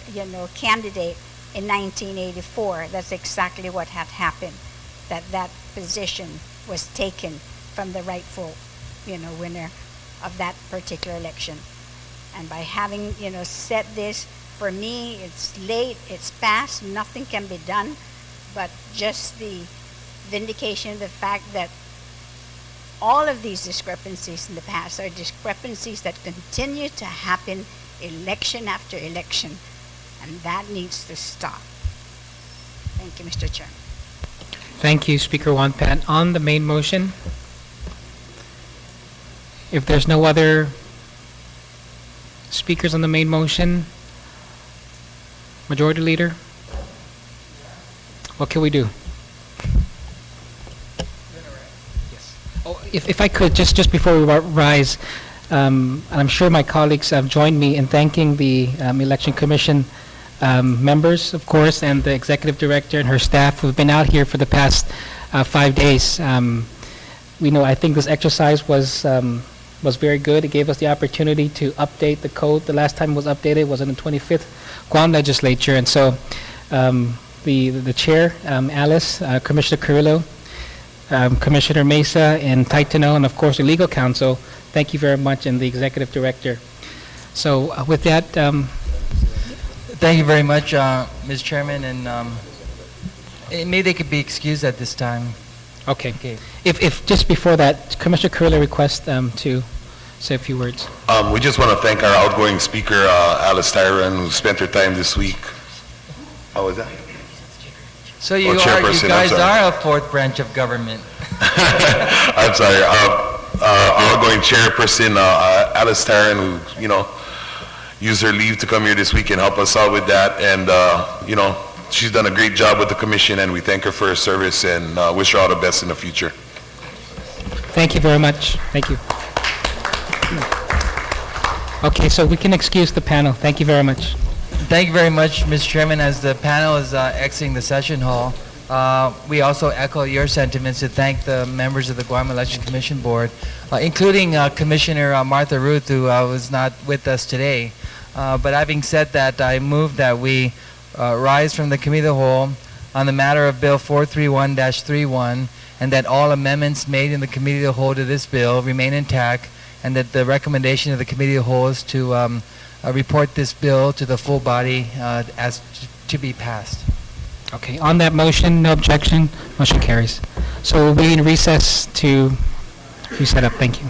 candidate in 1984. That's exactly what had happened, that position was taken from the rightful, winner of that particular election. And by having, said this, for me, it's late, it's past, nothing can be done, but just the vindication of the fact that all of these discrepancies in the past are discrepancies that continue to happen election after election, and that needs to stop. Thank you, Mr. Chairman. Thank you, Speaker Wonpat. On the main motion, if there's no other speakers on the main motion, Majority Leader, what can we do? Yes. Oh, if I could, just before we rise, and I'm sure my colleagues have joined me in thanking the Election Commission members, of course, and the executive director and her staff who've been out here for the past 5 days. I think this exercise was very good. It gave us the opportunity to update the code. The last time it was updated was in the 25th Guam Legislature, and so the chair, Alice, Commissioner Carrillo, Commissioner Mesa, and Taitano, and of course the legal counsel, thank you very much, and the executive director. So with that, Thank you very much, Ms. Chairman, and maybe they could be excused at this time. okay. Okay. If just before that, Commissioner Carrillo requests to say a few words. We just want to thank our outgoing speaker, Alice Tyron, who spent her time this week. How was that? So you Chairperson, I'm guys sorry. are a fourth branch of government. I'm sorry. Our outgoing chairperson, Alice Tyron, who, used her leave to come here this week and help us out with that. And, she's done a great job with the commission, and we thank her for her service and wish her all the best in the future. Thank you very much. Thank you. Okay, so we can excuse the panel. Thank you very much. Thank you very much, Ms. Chairman. As the panel is exiting the session hall, we also echo your sentiments to thank the members of the Guam Election Commission Board, including Commissioner Martha Ruth, who was not with us today. But having said that, I move that we rise from the Committee of the Whole on the matter of Bill 431-31, and that all amendments made in the Committee of the Whole to this bill remain intact, and that the recommendation of the Committee of the Whole is to report this bill to the full body as to be passed. Okay, on that motion, no objection, motion carries. So we'll be in recess to reset up. Thank you.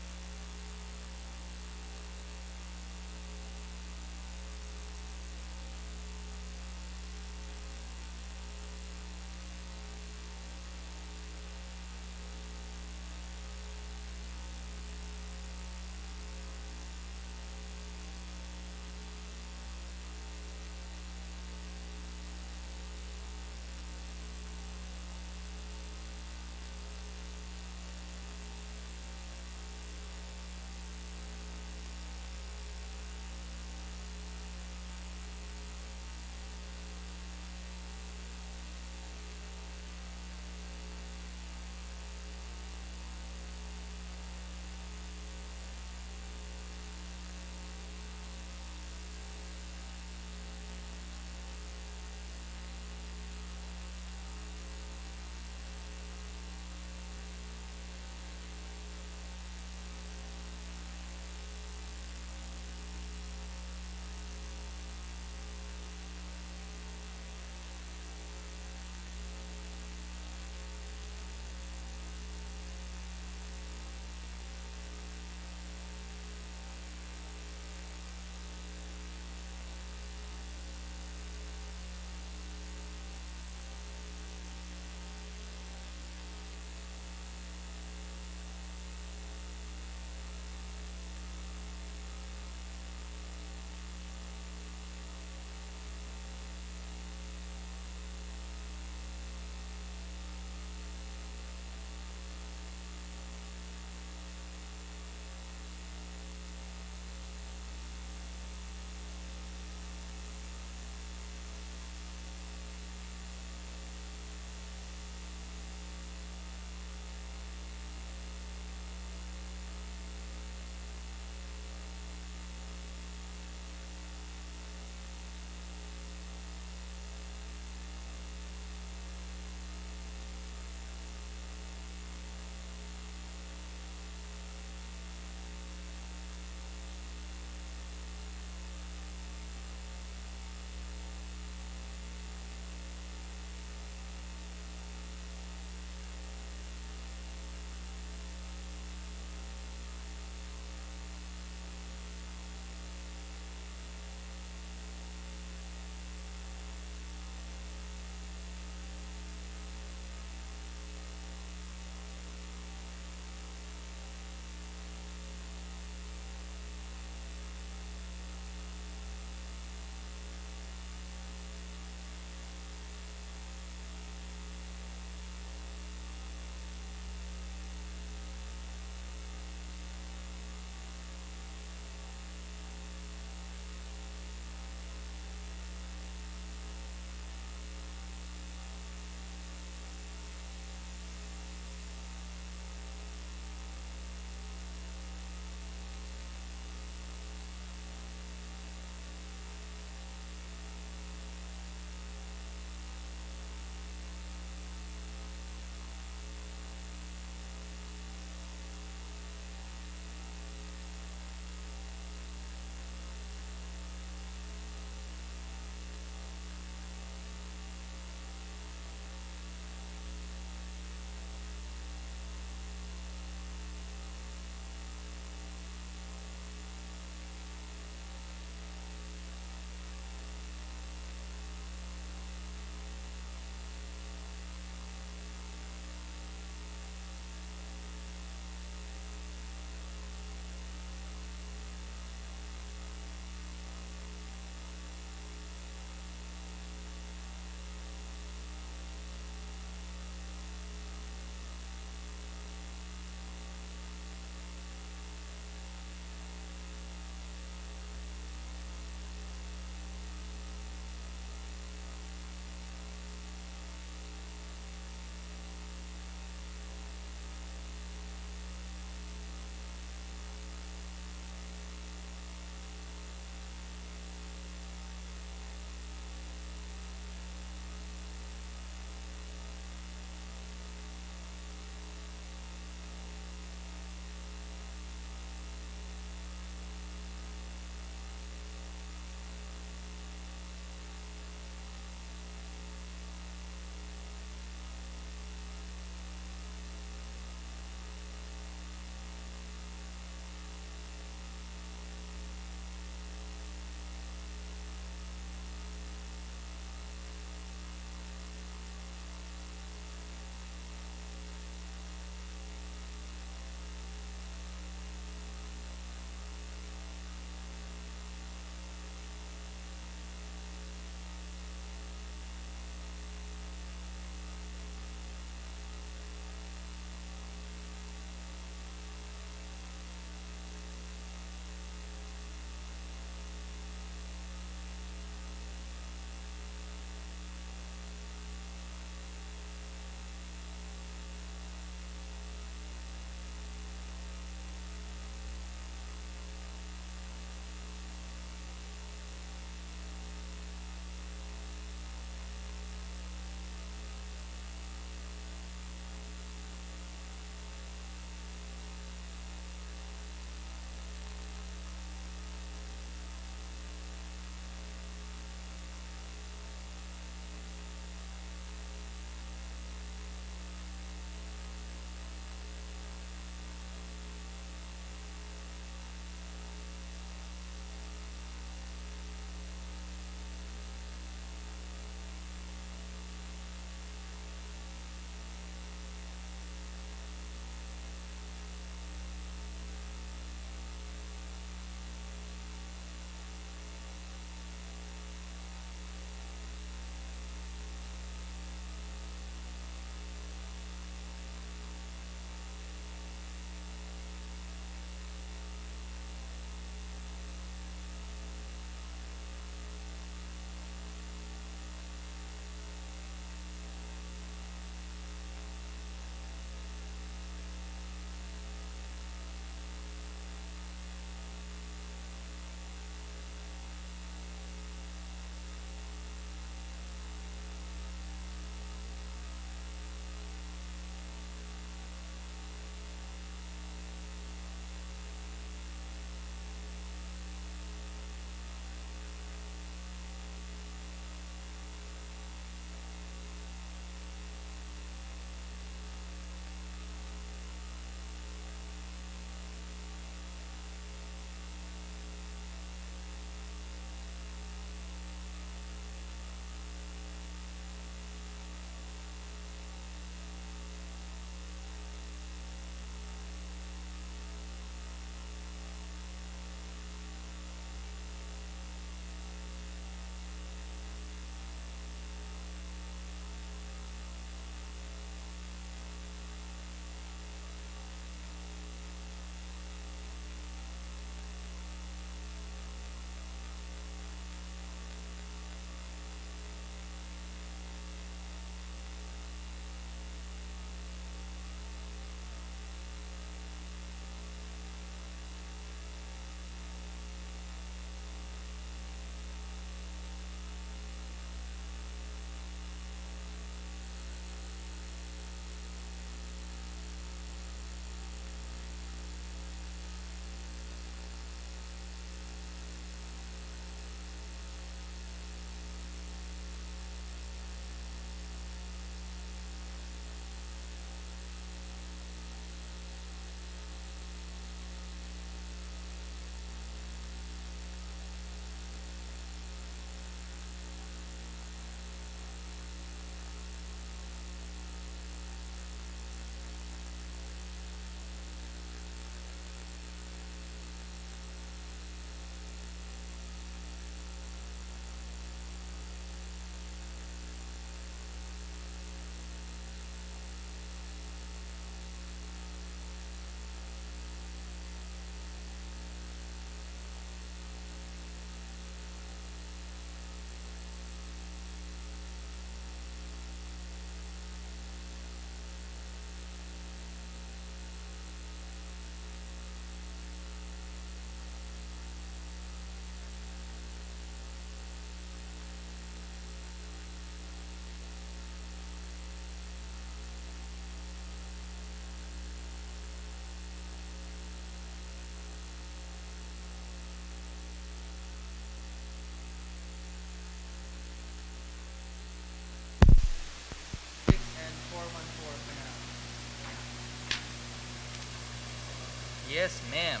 Yes, ma'am.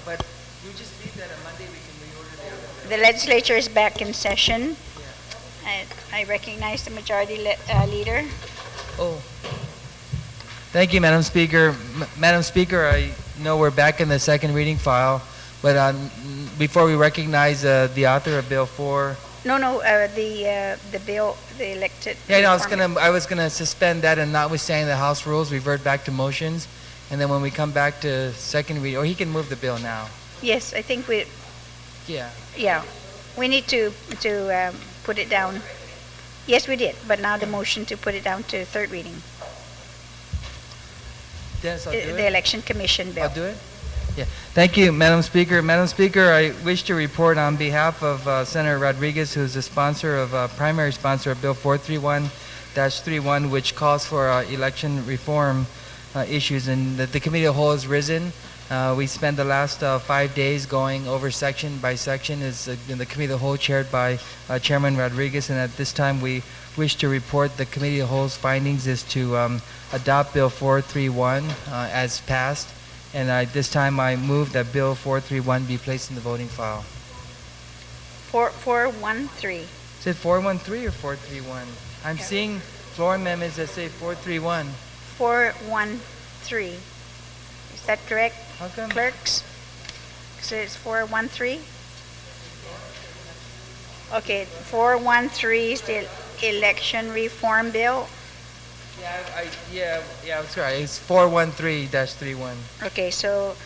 But we just leave that on Monday, we can reorder the other bill. The legislature is back in session. I recognize the majority leader. Oh. Thank you, Madam Speaker. Madam Speaker, I know we're back in the second reading file, but before we recognize the author of Bill 4. No, the bill, the elected. Yeah, no, reform. I was gonna suspend that and notwithstanding the House rules, revert back to motions. And then when we come back to second reading, or he can move the bill now. Yes, I think Yeah. we need to put it down. Yes, we did, but now the motion to put it down to third reading. Dennis, I'll do The it. Election Commission bill. I'll do it. Yeah. Thank you, Madam Speaker. Madam Speaker, I wish to report on behalf of Senator Rodriguez, who is the primary sponsor of Bill 431-31, which calls for election reform issues, and the Committee of the Whole has risen. We spent the last 5 days going over section by section. Is in the Committee of the Whole chaired by Chairman Rodriguez, and at this time we wish to report the Committee of the Whole's findings is to adopt Bill 431 as passed, and this time I move that Bill 431 be placed in the voting file. 413. Is it 413 or 431? I'm seeing floor amendments that say 431. 413. Is that correct, How come? clerks? So it's 413? Okay, 413 is the election reform bill. Yeah, I'm sorry. It's 413-31. Okay, so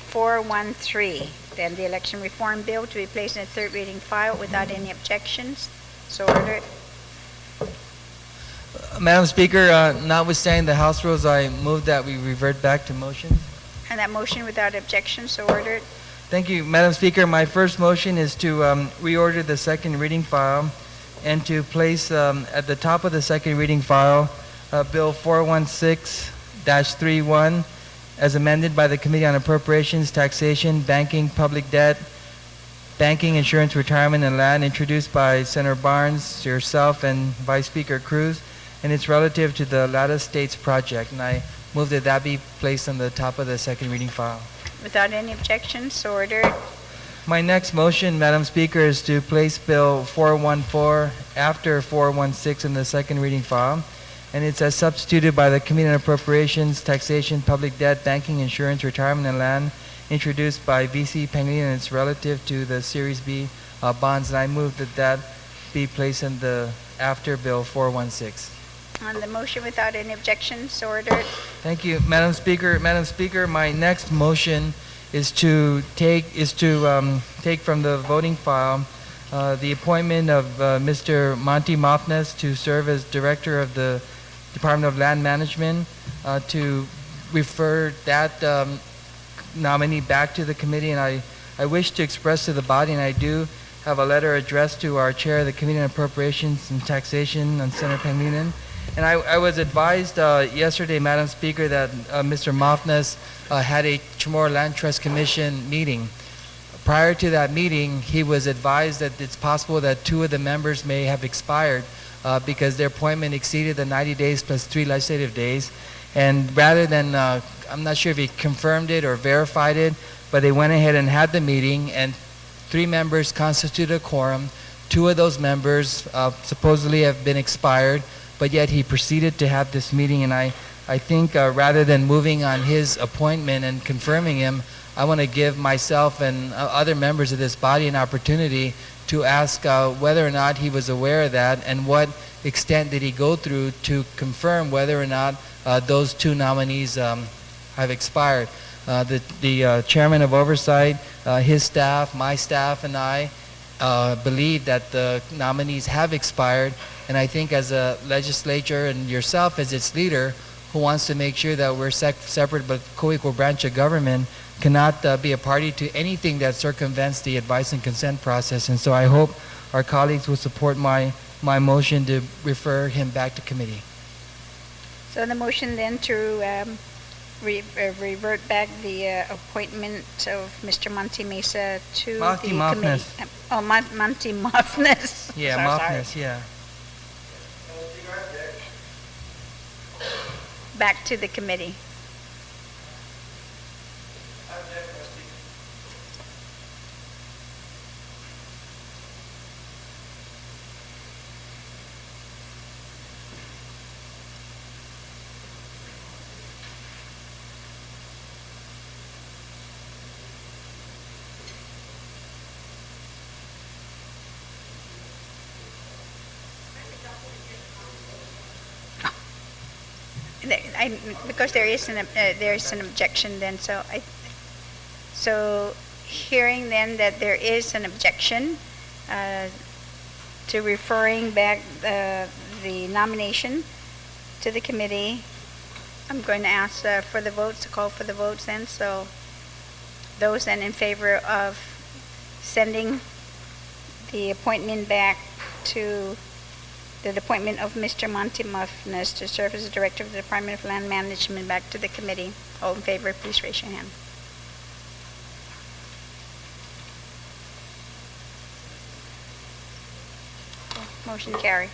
413, then the election reform bill to be placed in the third reading file without any objections. So ordered. Madam Speaker, notwithstanding the House rules, I move that we revert back to motion. And that motion without objection, so ordered. Thank you, Madam Speaker. My first motion is to reorder the second reading file and to place at the top of the second reading file Bill 416-31 as amended by the Committee on Appropriations, Taxation, Banking, Public Debt, Banking, Insurance, Retirement, and Land, introduced by Senator Barnes, yourself, and Vice Speaker Cruz, and it's relative to the Latta States project. And I move that that be placed on the top of the second reading file. Without any objections, so ordered. My next motion, Madam Speaker, is to place Bill 414 after 416 in the second reading file, and it's as substituted by the Committee on Appropriations, Taxation, Public Debt, Banking, Insurance, Retirement, and Land, introduced by V.C. Pangilinan, and it's relative to the Series B bonds, and I move that that be placed in the after Bill 416. On the motion without any objections, so ordered. Thank you, Madam Speaker. Madam Speaker, my next motion is to take from the voting file the appointment of Mr. Monty Mofnes to serve as Director of the Department of Land Management, to refer that nominee back to the committee, and I wish to express to the body, and I do have a letter addressed to our Chair of the Committee on Appropriations and Taxation, and Senator Pangilinan. And I was advised yesterday, Madam Speaker, that Mr. Mofnes had a Chamorro Land Trust Commission meeting. Prior to that meeting, he was advised that it's possible that 2 of the members may have expired because their appointment exceeded the 90 days plus 3 legislative days. And rather than, I'm not sure if he confirmed it or verified it, but they went ahead and had the meeting, and 3 members constituted a quorum. 2 of those members supposedly have been expired, but yet he proceeded to have this meeting, and I think rather than moving on his appointment and confirming him, I want to give myself and other members of this body an opportunity to ask whether or not he was aware of that, and what extent did he go through to confirm whether or not those 2 nominees have expired. The Chairman of Oversight, his staff, my staff, and I believe that the nominees have expired, and I think as a legislature and yourself as its leader, who wants to make sure that we're separate but co-equal branch of government, cannot be a party to anything that circumvents the advice and consent process. And so I hope our colleagues will support my motion to refer him back to committee. So the motion then to revert back the appointment of Mr. Monty Mesa to Monty the Mofnes. committee. Oh, Monty Mofnes. Yeah, Mofnes, yeah. Back to the committee. because there is an objection then, so hearing then that there is an objection to referring back the nomination to the committee, I'm going to ask for the votes, to call for the votes then. So those then in favor of sending the appointment back to the appointment of Mr. Monty Muffness to serve as the Director of the Department of Land Management back to the committee. All in favor, please raise your hand. Motion carries.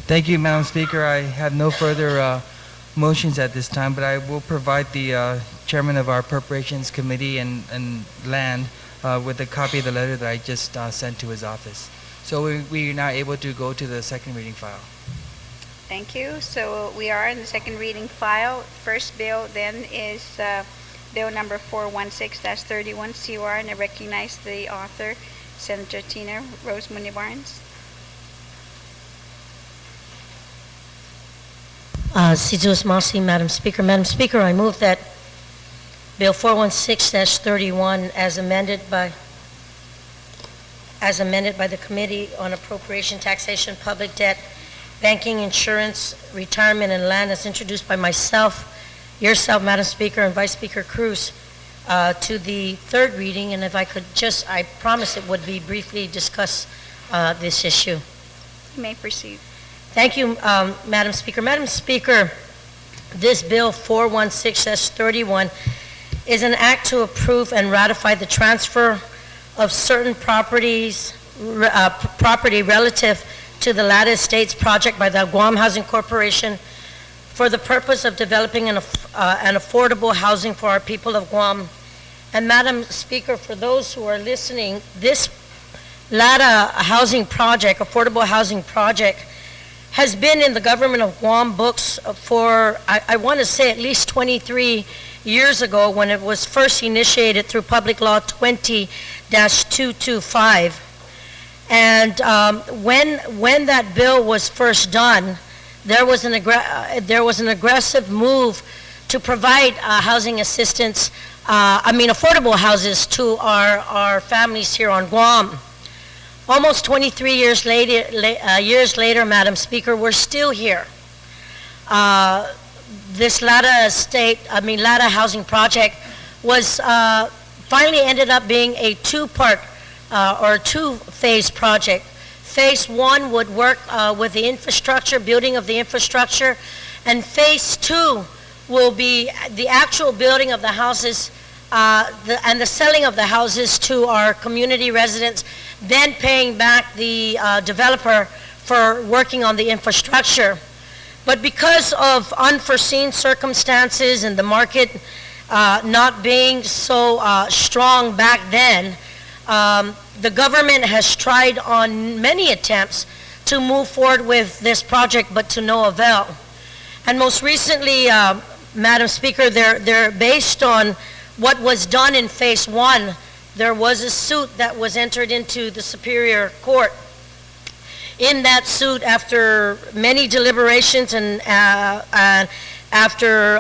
Thank you, Madam Speaker. I have no further motions at this time, but I will provide the chairman of our Appropriations Committee and Land with a copy of the letter that I just sent to his office. So we are now able to go to the second reading file. Thank you. So we are in the second reading file. First bill then is Bill number 416-31 COR, and I recognize the author, Senator Tina Rose Mooney Barnes. Sidus Masi, Madam Speaker. Madam Speaker, I move that Bill 416-31 as amended by the Committee on Appropriation, Taxation, Public Debt, Banking, Insurance, Retirement, and Land, as introduced by myself, yourself, Madam Speaker, and Vice Speaker Cruz, to the third reading. And if I could just, I promise it would be briefly discuss this issue. You may proceed. Thank you, Madam Speaker. Madam Speaker, this Bill 416-31 is an act to approve and ratify the transfer of certain property relative to the Latta Estates project by the Guam Housing Corporation for the purpose of developing an affordable housing for our people of Guam. And Madam Speaker, for those who are listening, this Latta housing project, affordable housing project, has been in the government of Guam books for, I want to say, at least 23 years ago, when it was first initiated through Public Law 20-225. And when that bill was first done, there was an aggressive move to provide housing assistance, affordable houses to our families here on Guam. Almost 23 years later, Madam Speaker, we're still here. This Latta housing project was finally ended up being a two-part or two-phase project. Phase one would work with the infrastructure, building of the infrastructure, and phase two will be the actual building of the houses and the selling of the houses to our community residents, then paying back the developer for working on the infrastructure. But because of unforeseen circumstances and the market not being so strong back then, the government has tried on many attempts to move forward with this project, but to no avail. And most recently, Madam Speaker, they're based on what was done in phase one. There was a suit that was entered into the Superior Court. In that suit, after many deliberations and after,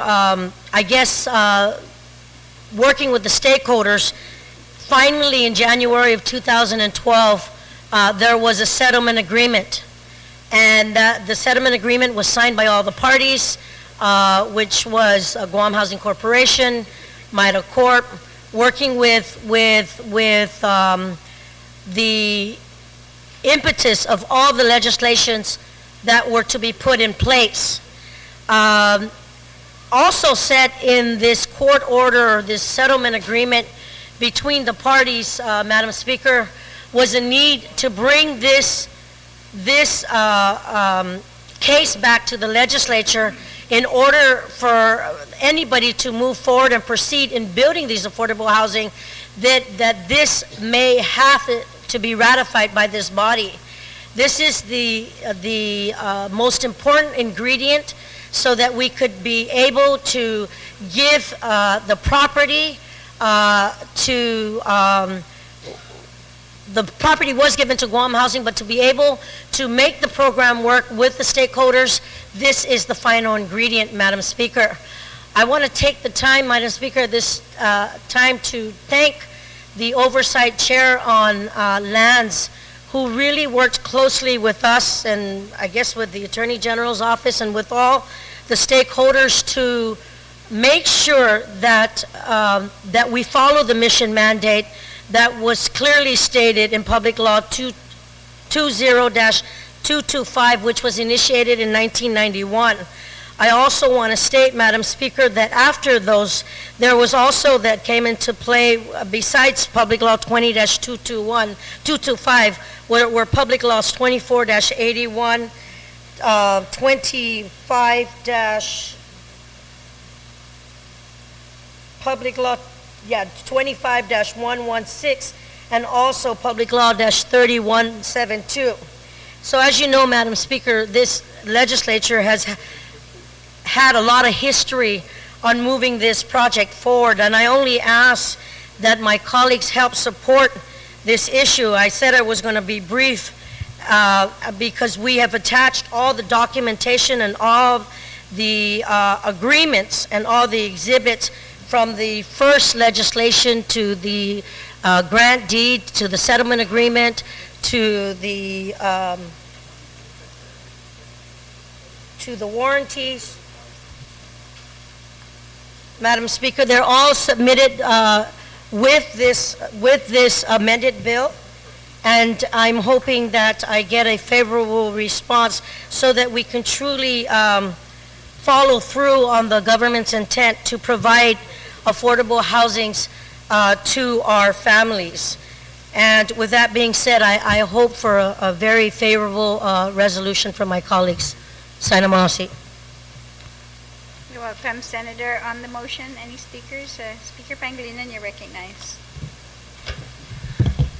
working with the stakeholders, finally in January of 2012, there was a settlement agreement. And the settlement agreement was signed by all the parties, which was Guam Housing Corporation, MIDA Corp., working with the impetus of all the legislations that were to be put in place. Also set in this court order, this settlement agreement between the parties, Madam Speaker, was a need to bring this case back to the legislature in order for anybody to move forward and proceed in building these affordable housing, that this may have to be ratified by this body. This is the most important ingredient so that we could be able to give the property was given to Guam Housing, but to be able to make the program work with the stakeholders, this is the final ingredient, Madam Speaker. I want to take the time, Madam Speaker, this time to thank the Oversight Chair on Lands, who really worked closely with us and I guess with the Attorney General's office and with all the stakeholders to make sure that, that we follow the mission mandate that was clearly stated in Public Law 220-225, which was initiated in 1991. I also want to state, Madam Speaker, that after those, there was also that came into play, besides Public Law 225, were Public Laws 24-81, 25-116, and also Public Law -3172. So as you know, Madam Speaker, this legislature has had a lot of history on moving this project forward, and I only ask that my colleagues help support this issue. I said I was going to be brief because we have attached all the documentation and all the agreements and all the exhibits from the first legislation to the grant deed, to the settlement agreement, to the warranties. Madam Speaker, they're all submitted with this amended bill, and I'm hoping that I get a favorable response so that we can truly follow through on the government's intent to provide affordable housings to our families. And with that being said, I hope for a very favorable resolution from my colleagues. Sana Mausi. You're welcome, Senator. On the motion, any speakers? Speaker Pangilinan, you're recognized.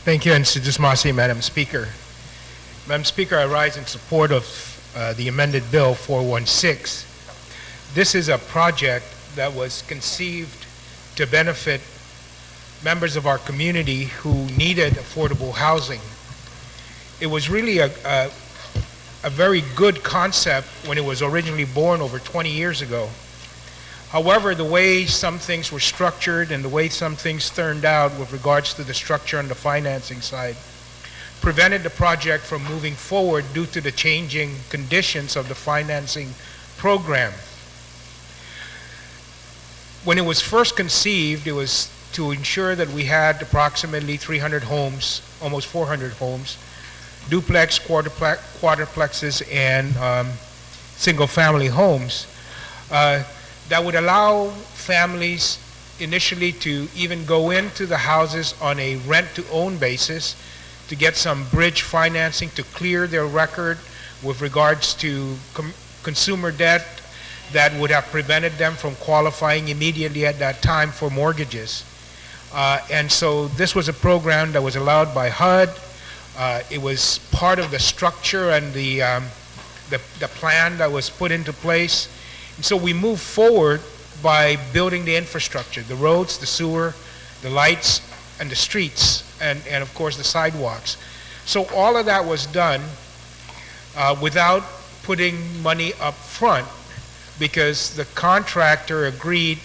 Thank you, and Sijusmasi, Madam Speaker. Madam Speaker, I rise in support of the amended Bill 416. This is a project that was conceived to benefit members of our community who needed affordable housing. It was really a very good concept when it was originally born over 20 years ago. However, the way some things were structured and the way some things turned out with regards to the structure on the financing side prevented the project from moving forward due to the changing conditions of the financing program. When it was first conceived, it was to ensure that we had approximately 300 homes, almost 400 homes, duplex, quadruplexes, and single-family homes that would allow families initially to even go into the houses on a rent-to-own basis to get some bridge financing to clear their record with regards to consumer debt that would have prevented them from qualifying immediately at that time for mortgages. And so this was a program that was allowed by HUD. It was part of the structure and the plan that was put into place. And so we moved forward by building the infrastructure, the roads, the sewer, the lights, and the streets, and of course the sidewalks. So all of that was done without putting money up front, because the contractor agreed,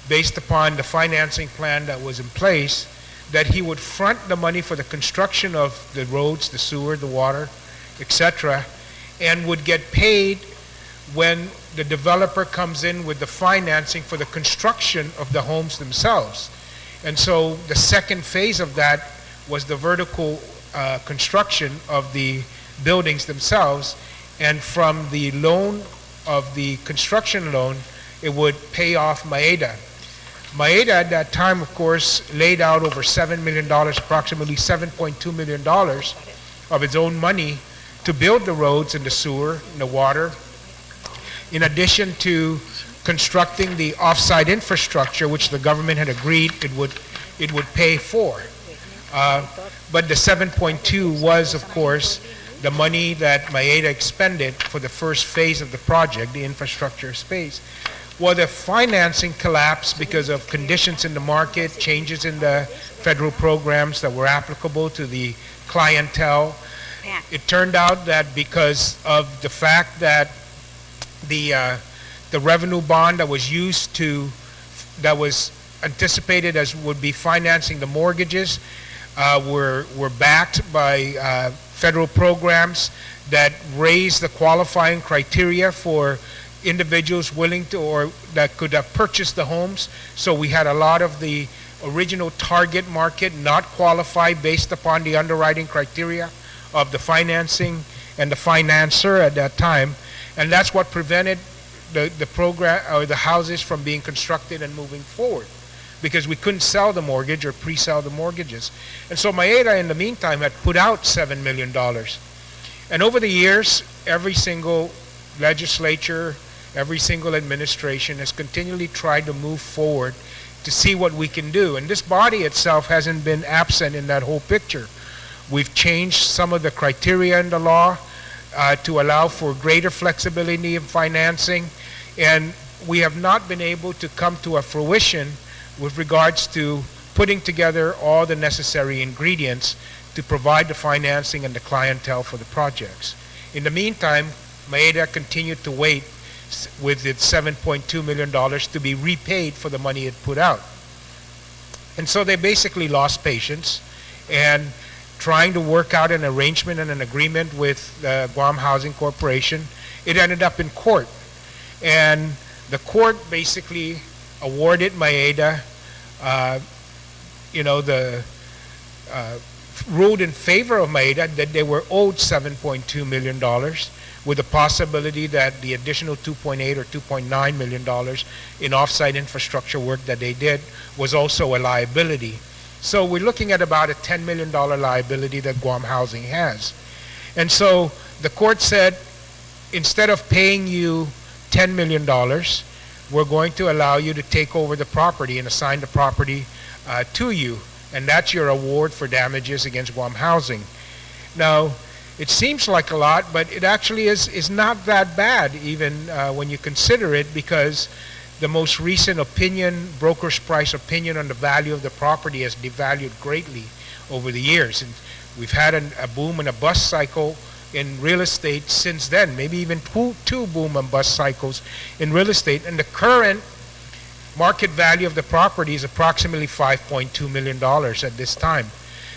based upon the financing plan that was in place, that he would front the money for the construction of the roads, the sewer, the water, etc., and would get paid when the developer comes in with the financing for the construction of the homes themselves. And so the second phase of that was the vertical construction of the buildings themselves, and from the loan of the construction loan, it would pay off Maeda. Maeda at that time, of course, laid out over $7 million, approximately $7.2 million of its own money to build the roads and the sewer and the water, in addition to constructing the off-site infrastructure, which the government had agreed it would pay for. But the 7.2 was, of course, the money that Maeda expended for the first phase of the project, the infrastructure space. Well, the financing collapsed because of conditions in the market, changes in the federal programs that were applicable to the clientele. It turned out that because of the fact that the revenue bond that was used to, that was anticipated as would be financing the mortgages, were backed by federal programs that raised the qualifying criteria for individuals willing to, or that could have purchased the homes. So we had a lot of the original target market not qualify based upon the underwriting criteria of the financing and the financer at that time. And that's what prevented the program or the houses from being constructed and moving forward, because we couldn't sell the mortgage or pre-sell the mortgages. And so Maeda, in the meantime, had put out $7 million. And over the years, every single legislature, every single administration has continually tried to move forward to see what we can do. And this body itself hasn't been absent in that whole picture. We've changed some of the criteria in the law to allow for greater flexibility in financing, and we have not been able to come to a fruition with regards to putting together all the necessary ingredients to provide the financing and the clientele for the projects. In the meantime, Maeda continued to wait with its $7.2 million to be repaid for the money it put out. And so they basically lost patience, and trying to work out an arrangement and an agreement with the Guam Housing Corporation, it ended up in court. And the court basically awarded Maeda, ruled in favor of Maeda that they were owed $7.2 million, with the possibility that the additional $2.8 or $2.9 million in off-site infrastructure work that they did was also a liability. So we're looking at about a $10 million liability that Guam Housing has. And so the court said, instead of paying you $10 million, we're going to allow you to take over the property and assign the property to you. And that's your award for damages against Guam Housing. Now, it seems like a lot, but it actually is not that bad, even when you consider it, because the most recent opinion, broker's price opinion on the value of the property has devalued greatly over the years. And we've had a boom and a bust cycle in real estate since then, maybe even two boom and bust cycles in real estate. And the current market value of the property is approximately $5.2 million at this time.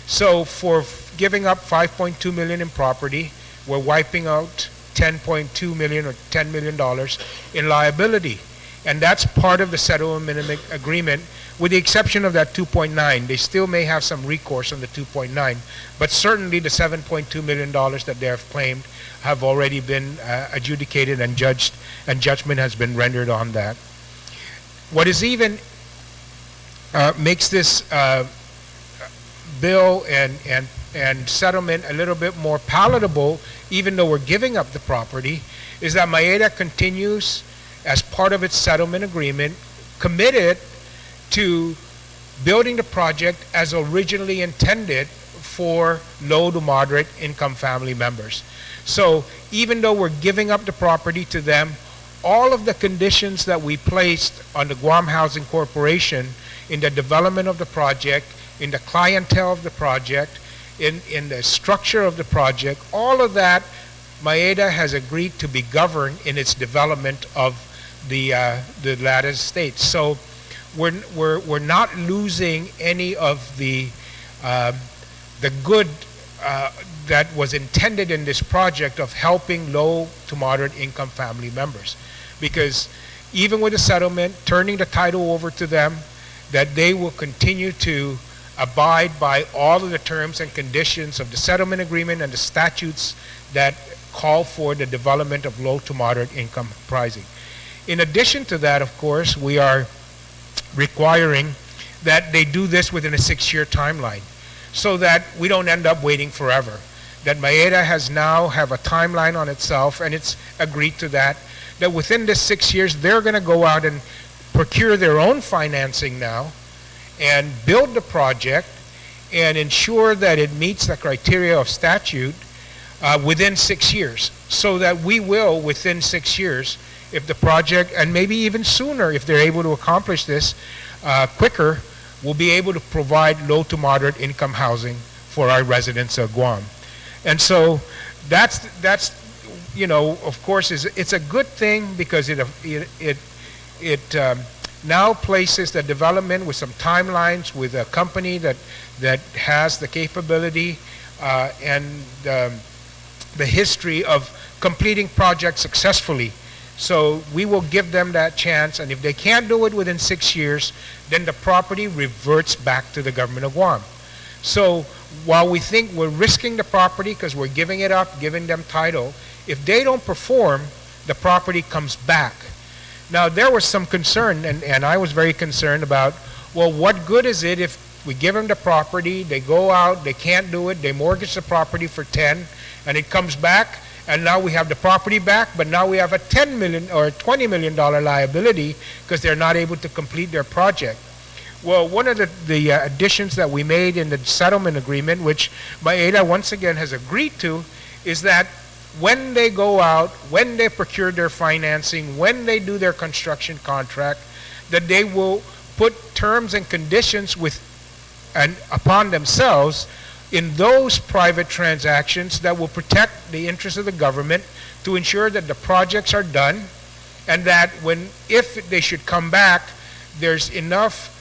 So for giving up $5.2 million in property, we're wiping out $10.2 million or $10 million in liability. And that's part of the settlement agreement, with the exception of that 2.9. They still may have some recourse on the 2.9, but certainly the $7.2 million that they have claimed have already been adjudicated and judged, and judgment has been rendered on that. What is even makes this bill and settlement a little bit more palatable, even though we're giving up the property, is that Maeda continues, as part of its settlement agreement, committed to building the project as originally intended for low to moderate income family members. So even though we're giving up the property to them, all of the conditions that we placed on the Guam Housing Corporation in the development of the project, in the clientele of the project, in the structure of the project, all of that, Maeda has agreed to be governed in its development of the latter states. So we're not losing any of the good that was intended in this project of helping low to moderate income family members, because even with the settlement, turning the title over to them, that they will continue to abide by all of the terms and conditions of the settlement agreement and the statutes that call for the development of low to moderate income pricing. In addition to that, of course, we are requiring that they do this within a 6-year timeline, so that we don't end up waiting forever. That Maeda has now have a timeline on itself, and it's agreed to that, that within this 6 years, they're going to go out and procure their own financing now and build the project and ensure that it meets the criteria of statute within 6 years, so that we will, within 6 years, if the project, and maybe even sooner if they're able to accomplish this quicker, we'll be able to provide low to moderate income housing for our residents of Guam. And so that's of course, it's a good thing because it now places the development with some timelines, with a company that has the capability and the history of completing projects successfully. So we will give them that chance, and if they can't do it within 6 years, then the property reverts back to the government of Guam. So while we think we're risking the property because we're giving it up, giving them title, if they don't perform, the property comes back. Now, there was some concern, and I was very concerned about, well, what good is it if we give them the property, they go out, they can't do it, they mortgage the property for 10, and it comes back, and now we have the property back, but now we have a $10 million or $20 million liability because they're not able to complete their project. Well, one of the additions that we made in the settlement agreement, which Maeda once again has agreed to, is that when they go out, when they procure their financing, when they do their construction contract, that they will put terms and conditions upon themselves in those private transactions that will protect the interests of the government to ensure that the projects are done, and that if they should come back, there's enough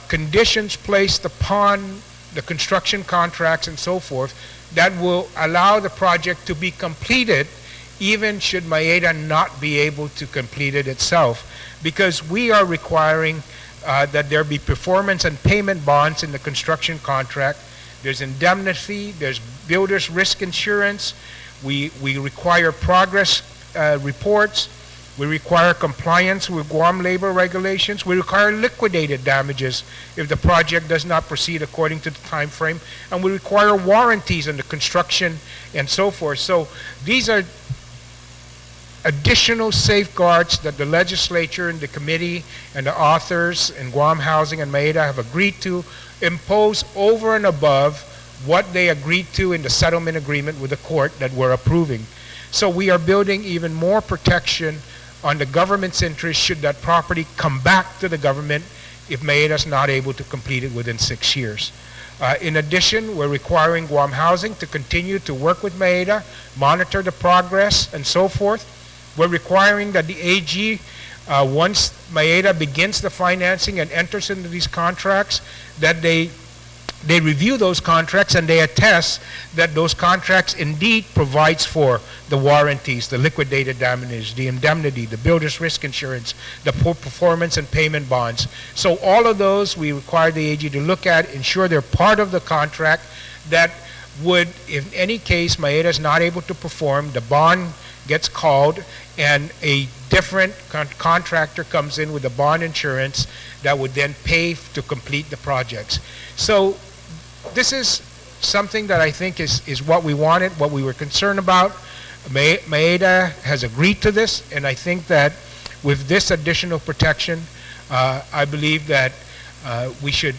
conditions placed upon the construction contracts and so forth that will allow the project to be completed even should Maeda not be able to complete it itself, because we are requiring that there be performance and payment bonds in the construction contract. There's indemnity, there's builder's risk insurance, we require progress reports, we require compliance with Guam labor regulations, we require liquidated damages if the project does not proceed according to the time frame, and we require warranties on the construction and so forth. So these are additional safeguards that the legislature and the committee and the authors in Guam Housing and Maeda have agreed to impose over and above what they agreed to in the settlement agreement with the court that we're approving. So we are building even more protection on the government's interest should that property come back to the government if Maeda's not able to complete it within 6 years. In addition, we're requiring Guam Housing to continue to work with Maeda, monitor the progress, and so forth. We're requiring that the AG, once Maeda begins the financing and enters into these contracts, that they review those contracts and they attest that those contracts indeed provides for the warranties, the liquidated damages, the indemnity, the builder's risk insurance, the performance and payment bonds. So all of those we require the AG to look at, ensure they're part of the contract that would, in any case Maeda is not able to perform, the bond gets called and a different contractor comes in with the bond insurance that would then pay to complete the projects. So this is something that I think is what we wanted, what we were concerned about. Maeda has agreed to this, and I think that with this additional protection, I believe that we should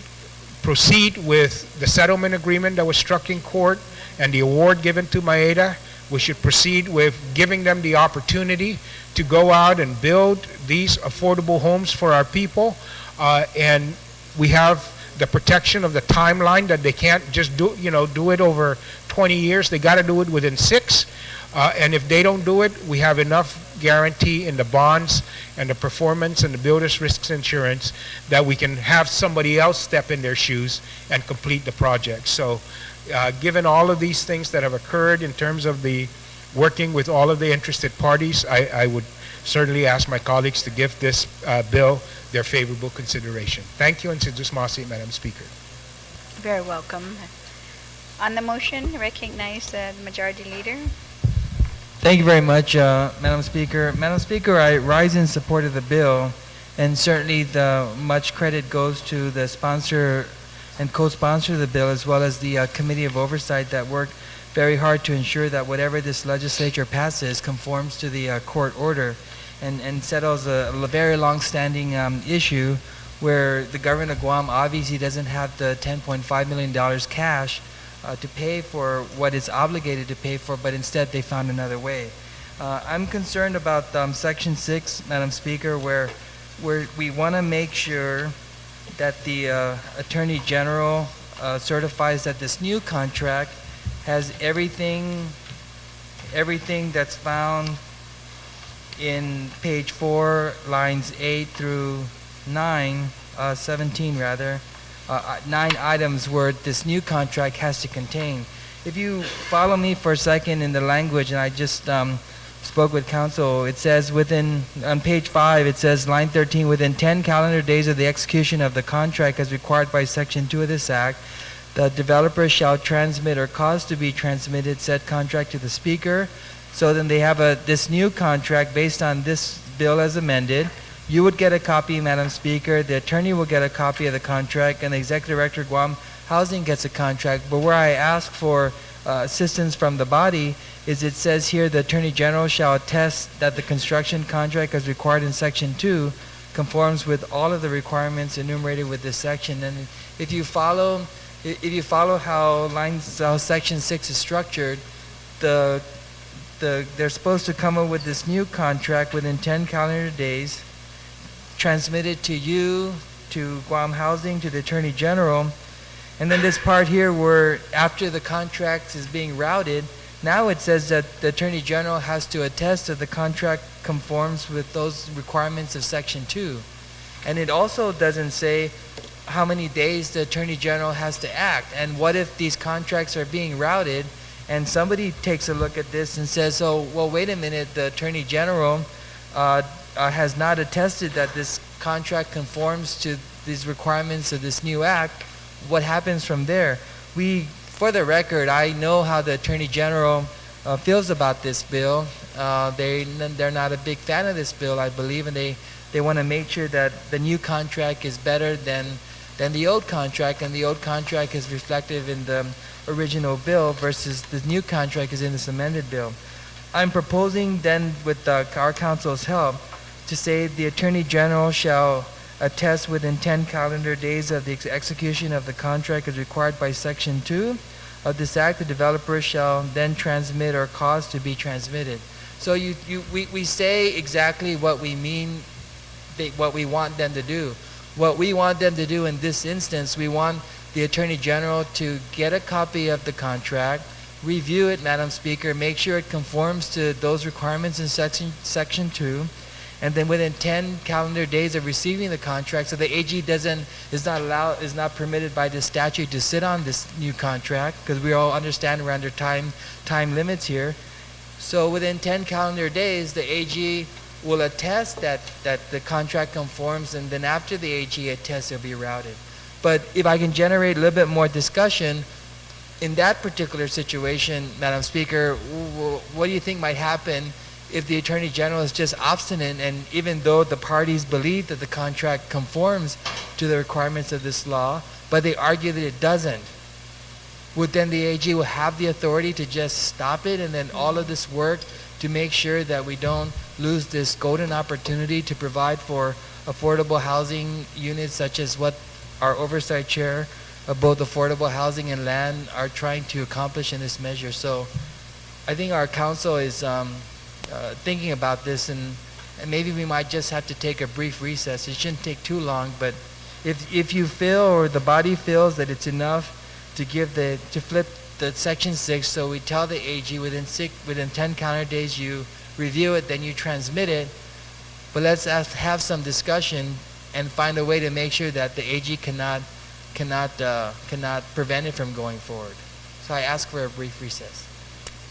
proceed with the settlement agreement that was struck in court and the award given to Maeda. We should proceed with giving them the opportunity to go out and build these affordable homes for our people, and we have the protection of the timeline that they can't just do it over 20 years. They got to do it within 6, and if they don't do it, we have enough guarantee in the bonds and the performance and the builder's risks insurance that we can have somebody else step in their shoes and complete the project. So given all of these things that have occurred in terms of the working with all of the interested parties, I would certainly ask my colleagues to give this bill their favorable consideration. Thank you, and Sidusmasi, Madam Speaker. Very welcome. On the motion, recognize the Majority Leader. Thank you very much, Madam Speaker. Madam Speaker, I rise in support of the bill, and certainly the much credit goes to the sponsor and co-sponsor of the bill, as well as the Committee of Oversight that worked very hard to ensure that whatever this legislature passes conforms to the court order and settles a very long-standing issue where the government of Guam obviously doesn't have the $10.5 million cash to pay for what it's obligated to pay for, but instead they found another way. I'm concerned about Section 6, Madam Speaker, where we want to make sure that the Attorney General certifies that this new contract has everything that's found in page 4, lines 8 through 17 rather, 9 items where this new contract has to contain. If you follow me for a second in the language, and I just spoke with counsel, it says on page 5, it says line 13, within 10 calendar days of the execution of the contract as required by Section 2 of this Act, the developer shall transmit or cause to be transmitted said contract to the Speaker. So then they have this new contract based on this bill as amended. You would get a copy, Madam Speaker. The attorney will get a copy of the contract, and the Executive Director of Guam Housing gets a contract. But where I ask for assistance from the body is it says here the Attorney General shall attest that the construction contract as required in Section 2 conforms with all of the requirements enumerated with this section. And if you follow how Section 6 is structured, they're supposed to come up with this new contract within 10 calendar days, transmit it to you, to Guam Housing, to the Attorney General, and then this part here where after the contract is being routed, now it says that the Attorney General has to attest that the contract conforms with those requirements of Section 2. And it also doesn't say how many days the Attorney General has to act. And what if these contracts are being routed and somebody takes a look at this and says, oh, well, wait a minute, the Attorney General has not attested that this contract conforms to these requirements of this new act. What happens from there? For the record, I know how the Attorney General feels about this bill. They're not a big fan of this bill, I believe, and they want to make sure that the new contract is better than the old contract, and the old contract is reflective in the original bill versus the new contract is in this amended bill. I'm proposing then, with our council's help, to say the Attorney General shall attest within 10 calendar days of the execution of the contract as required by Section 2 of this Act. The developer shall then transmit or cause to be transmitted. So we say exactly what we mean, what we want them to do. What we want them to do in this instance, we want the Attorney General to get a copy of the contract, review it, Madam Speaker, make sure it conforms to those requirements in Section 2, and then within 10 calendar days of receiving the contract, so the AG is not permitted by the statute to sit on this new contract, because we all understand we're under time limits here. So within 10 calendar days, the AG will attest that the contract conforms, and then after the AG attests, it'll be routed. But if I can generate a little bit more discussion, in that particular situation, Madam Speaker, what do you think might happen if the Attorney General is just obstinate, and even though the parties believe that the contract conforms to the requirements of this law, but they argue that it doesn't? Would then the AG will have the authority to just stop it, and then all of this work to make sure that we don't lose this golden opportunity to provide for affordable housing units, such as what our oversight chair of both affordable housing and land are trying to accomplish in this measure? So I think our council is thinking about this, and maybe we might just have to take a brief recess. It shouldn't take too long, but if you feel, or the body feels, that it's enough to flip the Section 6, so we tell the AG within 10 calendar days you review it, then you transmit it, but let's have some discussion and find a way to make sure that the AG cannot prevent it from going forward. So I ask for a brief recess.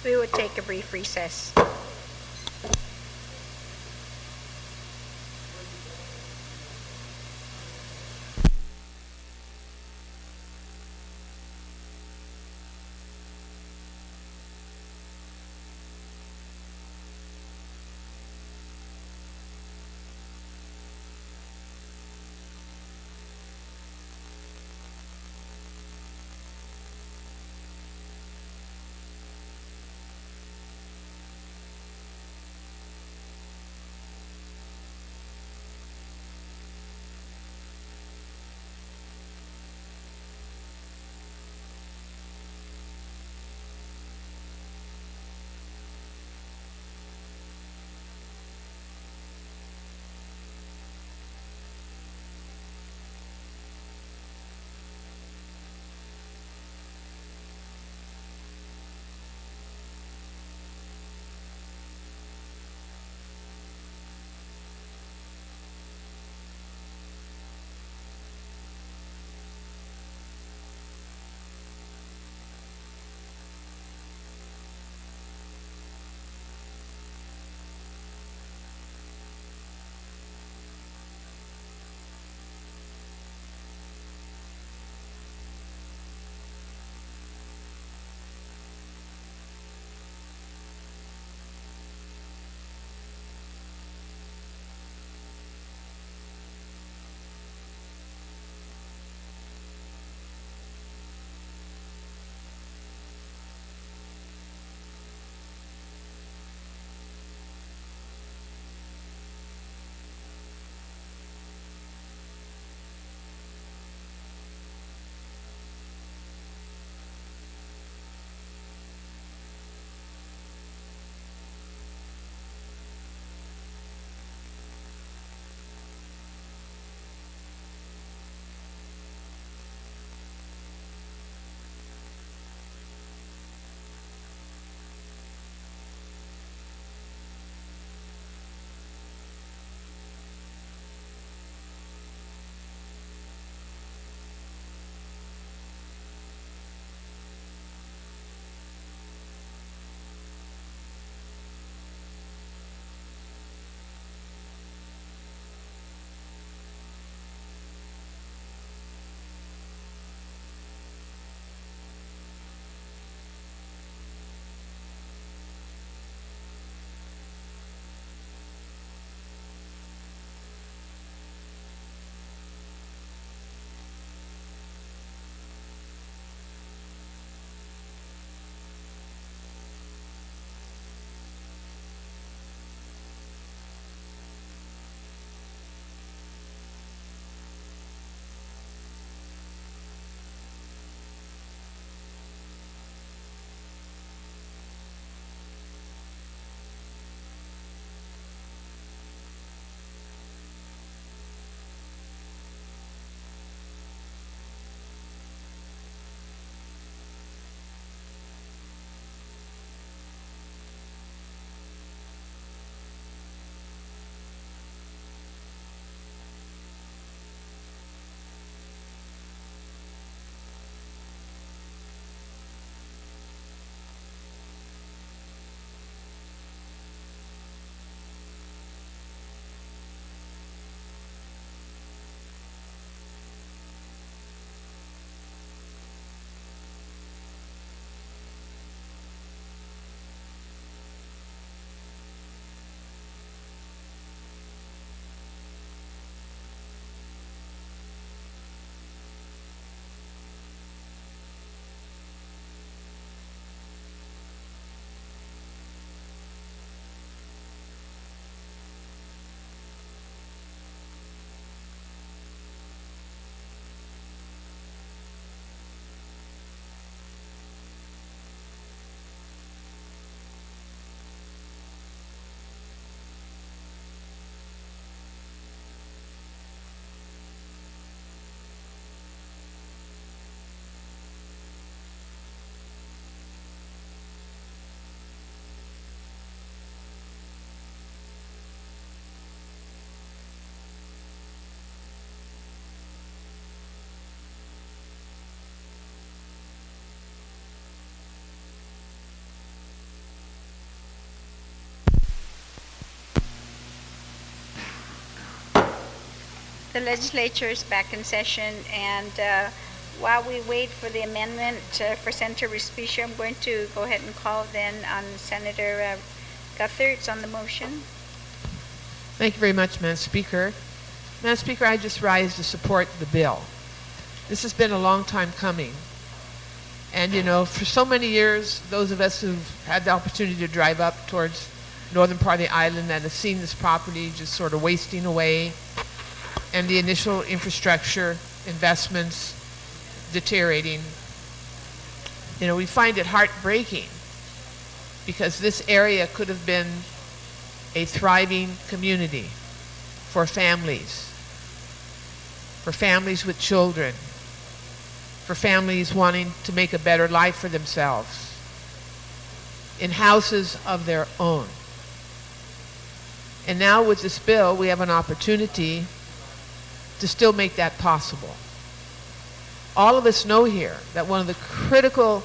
We would take a brief recess. The legislature is back in session, and while we wait for the amendment for Senator Respicio, I'm going to go ahead and call then on Senator Guthers on the motion. Thank you very much, Madam Speaker. Madam Speaker, I just rise to support the bill. This has been a long time coming. And, you know, for so many years, those of us who've had the opportunity to drive up towards northern part of the island that have seen this property just sort of wasting away, and the initial infrastructure investments deteriorating, you know, we find it heartbreaking because this area could have been a thriving community for families with children, for families wanting to make a better life for themselves, in houses of their own. And now with this bill, we have an opportunity to still make that possible. All of us know here that one of the critical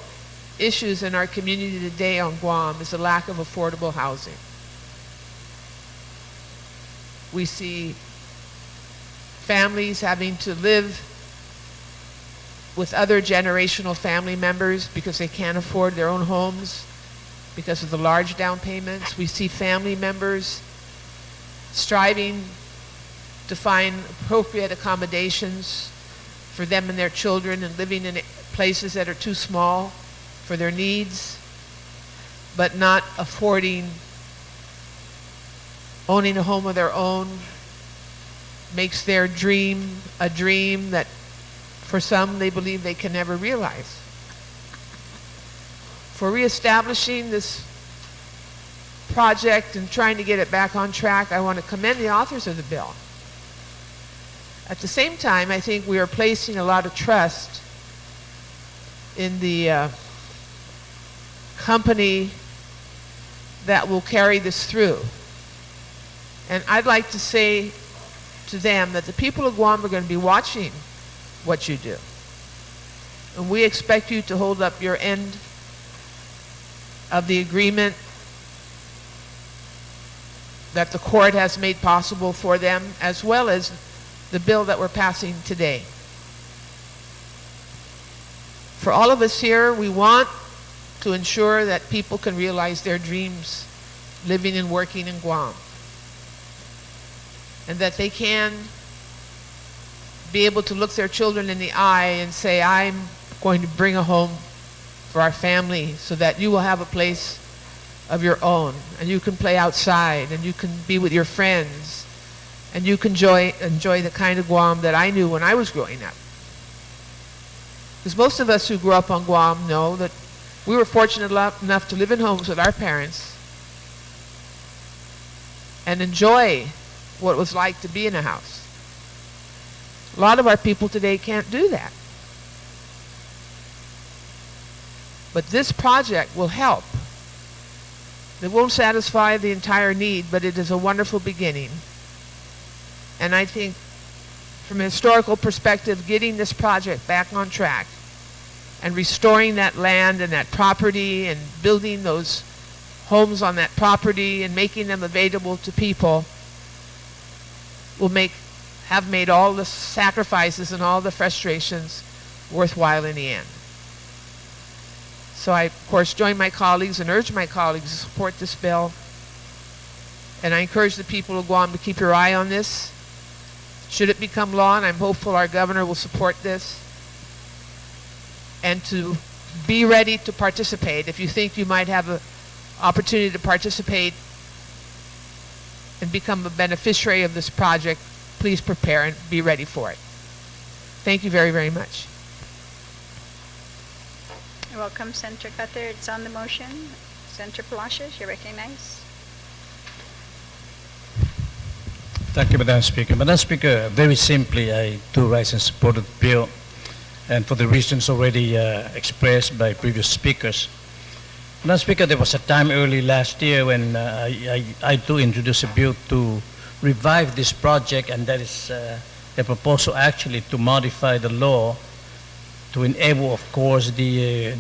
issues in our community today on Guam is the lack of affordable housing. We see families having to live with other generational family members because they can't afford their own homes because of the large down payments. We see family members striving to find appropriate accommodations for them and their children and living in places that are too small for their needs, but not affording owning a home of their own makes their dream a dream that for some they believe they can never realize. For reestablishing this project and trying to get it back on track, I want to commend the authors of the bill. At the same time, I think we are placing a lot of trust in the company that will carry this through. And I'd like to say to them that the people of Guam are going to be watching what you do. And we expect you to hold up your end of the agreement that the court has made possible for them, as well as the bill that we're passing today. For all of us here, we want to ensure that people can realize their dreams living and working in Guam, and that they can be able to look their children in the eye and say, I'm going to bring a home for our family so that you will have a place of your own, and you can play outside, and you can be with your friends, and you can enjoy the kind of Guam that I knew when I was growing up. Because most of us who grew up on Guam know that we were fortunate enough to live in homes with our parents and enjoy what it was like to be in a house. A lot of our people today can't do that. But this project will help. It won't satisfy the entire need, but it is a wonderful beginning. And I think from a historical perspective, getting this project back on track and restoring that land and that property and building those homes on that property and making them available to people will have made all the sacrifices and all the frustrations worthwhile in the end. So I, of course, join my colleagues and urge my colleagues to support this bill. And I encourage the people of Guam to keep your eye on this. Should it become law, and I'm hopeful our governor will support this, and to be ready to participate. If you think you might have an opportunity to participate and become a beneficiary of this project, please prepare and be ready for it. Thank you very, very much. You're welcome, Senator Cuthbert. It's on the motion. Senator Palacios, you're recognized. Thank you, Madam Speaker. Madam Speaker, very simply, I do rise in support of the bill, and for the reasons already expressed by previous speakers. Madam Speaker, there was a time early last year when I too introduced a bill to revive this project, and that is a proposal actually to modify the law to enable, of course, the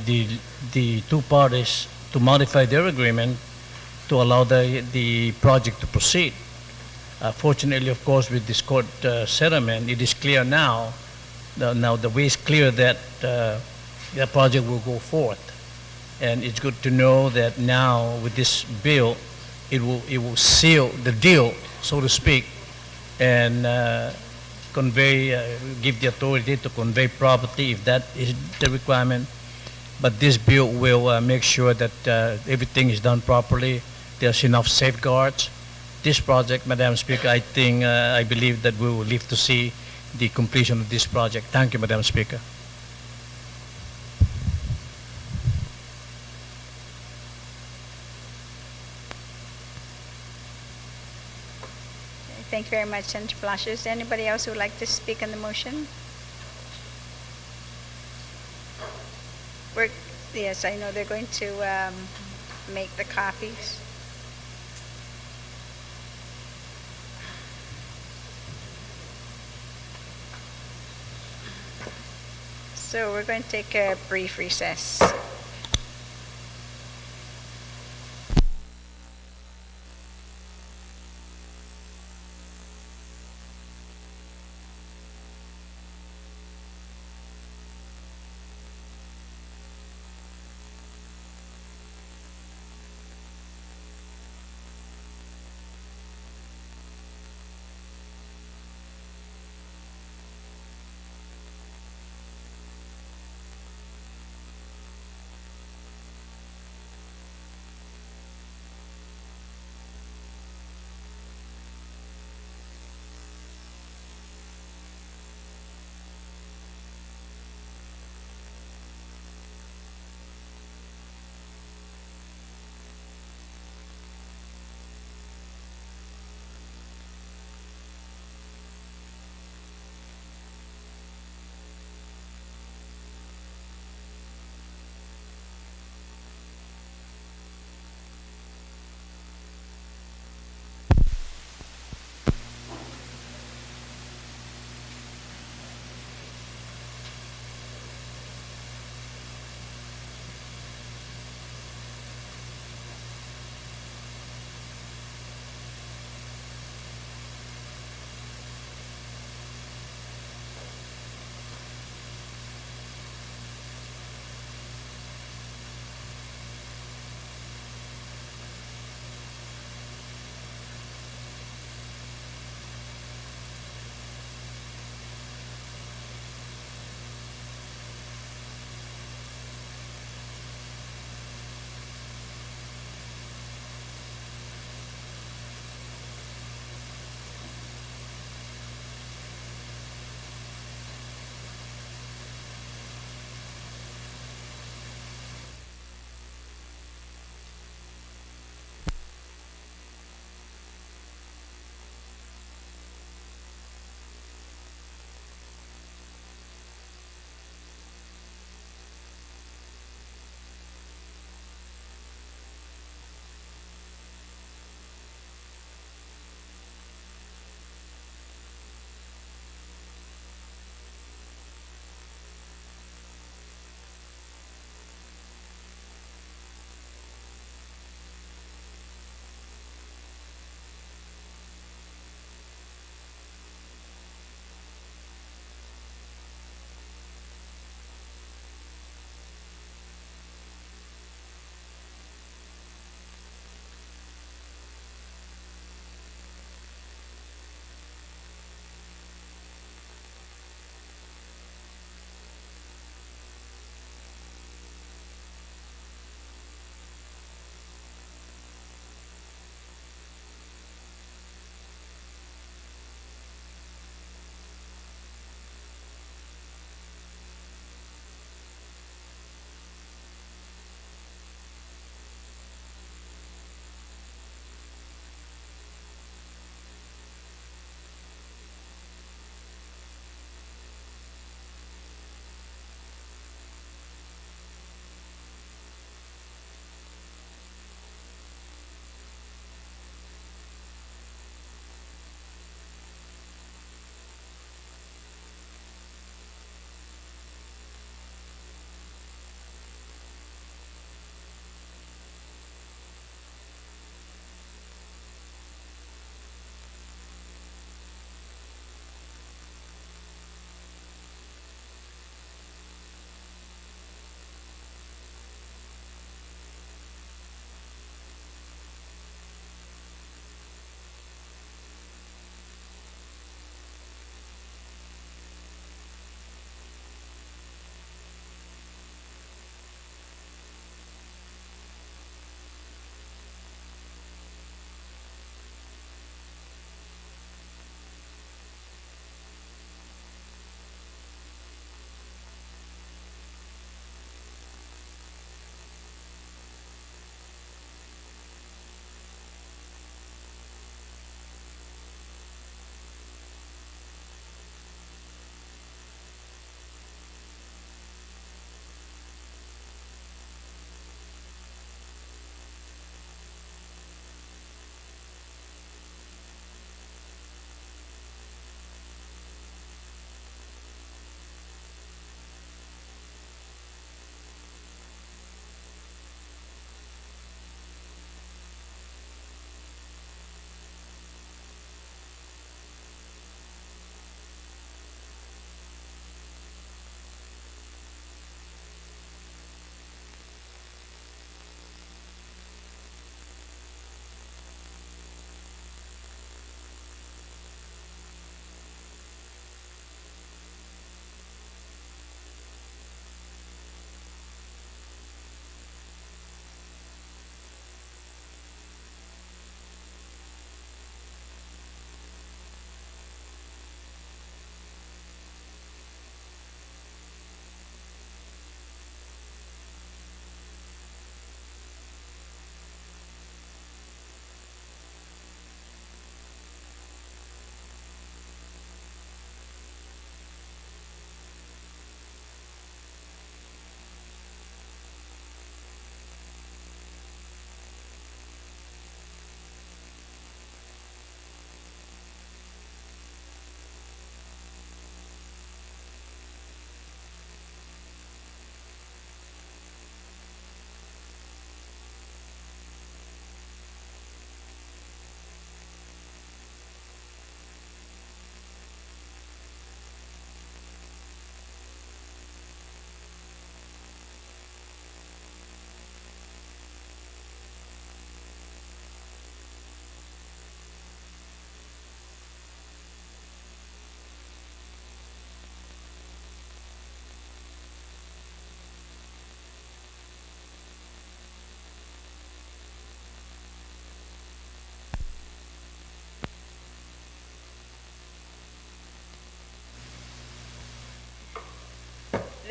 two parties to modify their agreement to allow the project to proceed. Fortunately, of course, with this court settlement, it is clear now, now the way is clear that the project will go forth. And it's good to know that now with this bill, it will seal the deal, so to speak, and give the authority to convey property if that is the requirement. But this bill will make sure that everything is done properly. There's enough safeguards. This project, Madam Speaker, I believe that we will live to see the completion of this project. Thank you, Madam Speaker. Thank you very much, Senator Palacios. Anybody else who would like to speak on the motion? Yes, I know they're going to make the copies. So we're going to take a brief recess.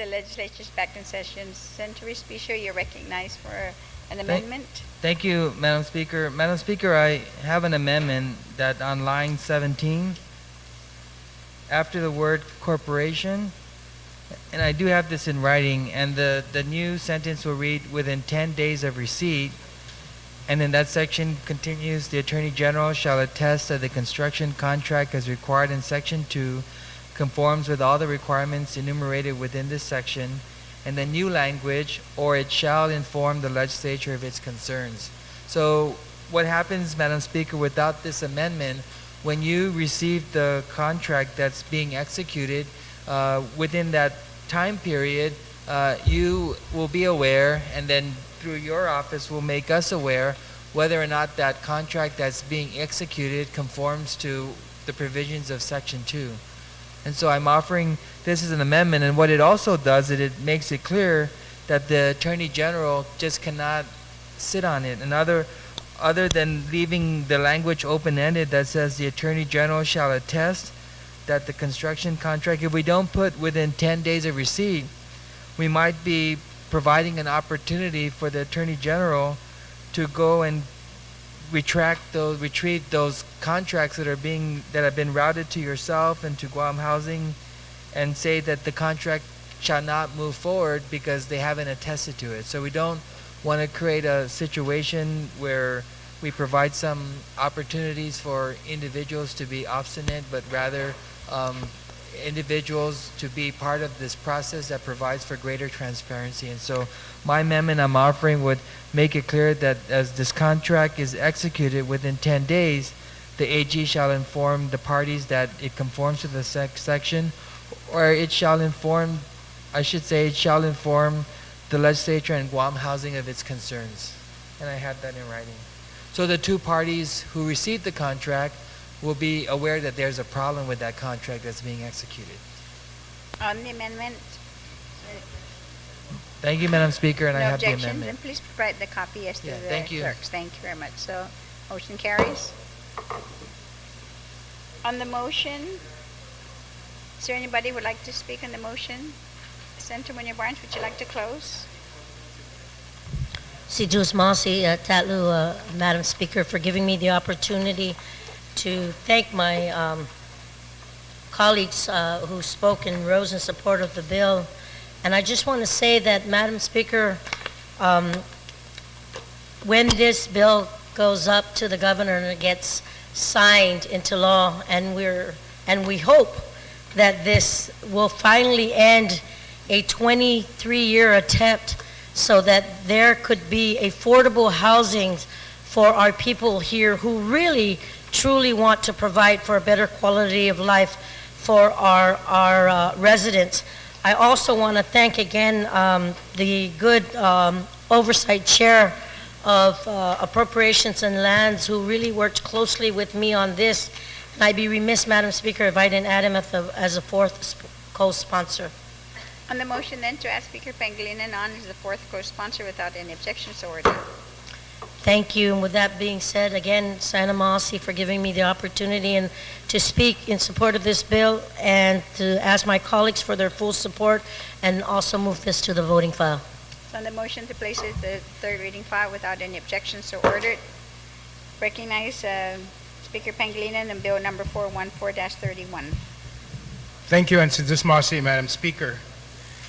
the legislature is back in session. Senator Respicio, you're recognized for an amendment. Thank you, Madam Speaker. Madam Speaker, I have an amendment that on line 17, after the word corporation, and I do have this in writing, and the new sentence will read, within 10 days of receipt, and then that section continues, the Attorney General shall attest that the construction contract as required in Section 2 conforms with all the requirements enumerated within this section, and the new language, or it shall inform the legislature of its concerns. So what happens, Madam Speaker, without this amendment, when you receive the contract that's being executed, within that time period, you will be aware, and then through your office will make us aware whether or not that contract that's being executed conforms to the provisions of Section 2. And so I'm offering this as an amendment, and what it also does is it makes it clear that the Attorney General just cannot sit on it. And other than leaving the language open-ended that says the Attorney General shall attest that the construction contract, if we don't put within 10 days of receipt, we might be providing an opportunity for the Attorney General to go and retrieve those contracts that have been routed to yourself and to Guam Housing, and say that the contract shall not move forward because they haven't attested to it. So we don't want to create a situation where we provide some opportunities for individuals to be obstinate, but rather individuals to be part of this process that provides for greater transparency. And so my amendment I'm offering would make it clear that as this contract is executed within 10 days, the AG shall inform the parties that it conforms to the section, or it shall inform, it shall inform the legislature and Guam Housing of its concerns. And I have that in writing. So the two parties who received the contract will be aware that there's a problem with that contract that's being executed. On the amendment, Thank you, Madam Speaker, and I no have the objections, amendment. then please provide the copy as to Yeah, the thank you. clerks. Thank you very much. So, motion carries. On the motion, is there anybody who would like to speak on the motion? Senator Munya Barnes, would you like to close? Si Dus Masi, Tatlu, Madam Speaker, for giving me the opportunity to thank my colleagues who spoke and rose in support of the bill. And I just want to say that, Madam Speaker, when this bill goes up to the governor and it gets signed into law, and we hope that this will finally end a 23-year attempt so that there could be affordable housing for our people here who really, truly want to provide for a better quality of life for our residents. I also want to thank again the good oversight chair of Appropriations and Lands who really worked closely with me on this. And I'd be remiss, Madam Speaker, if I didn't add him as a fourth co-sponsor. On the motion then to add Speaker Pangilinan on as the fourth co-sponsor without any objections, so ordered. Thank you. And with that being said, again, Sana Masi for giving me the opportunity and to speak in support of this bill, and to ask my colleagues for their full support, and also move this to the voting file. So on the motion to place it the third reading file without any objections, so ordered. Recognize Speaker Pangilinan on Bill number 414-31. Thank you, and Sidus Masi, Madam Speaker.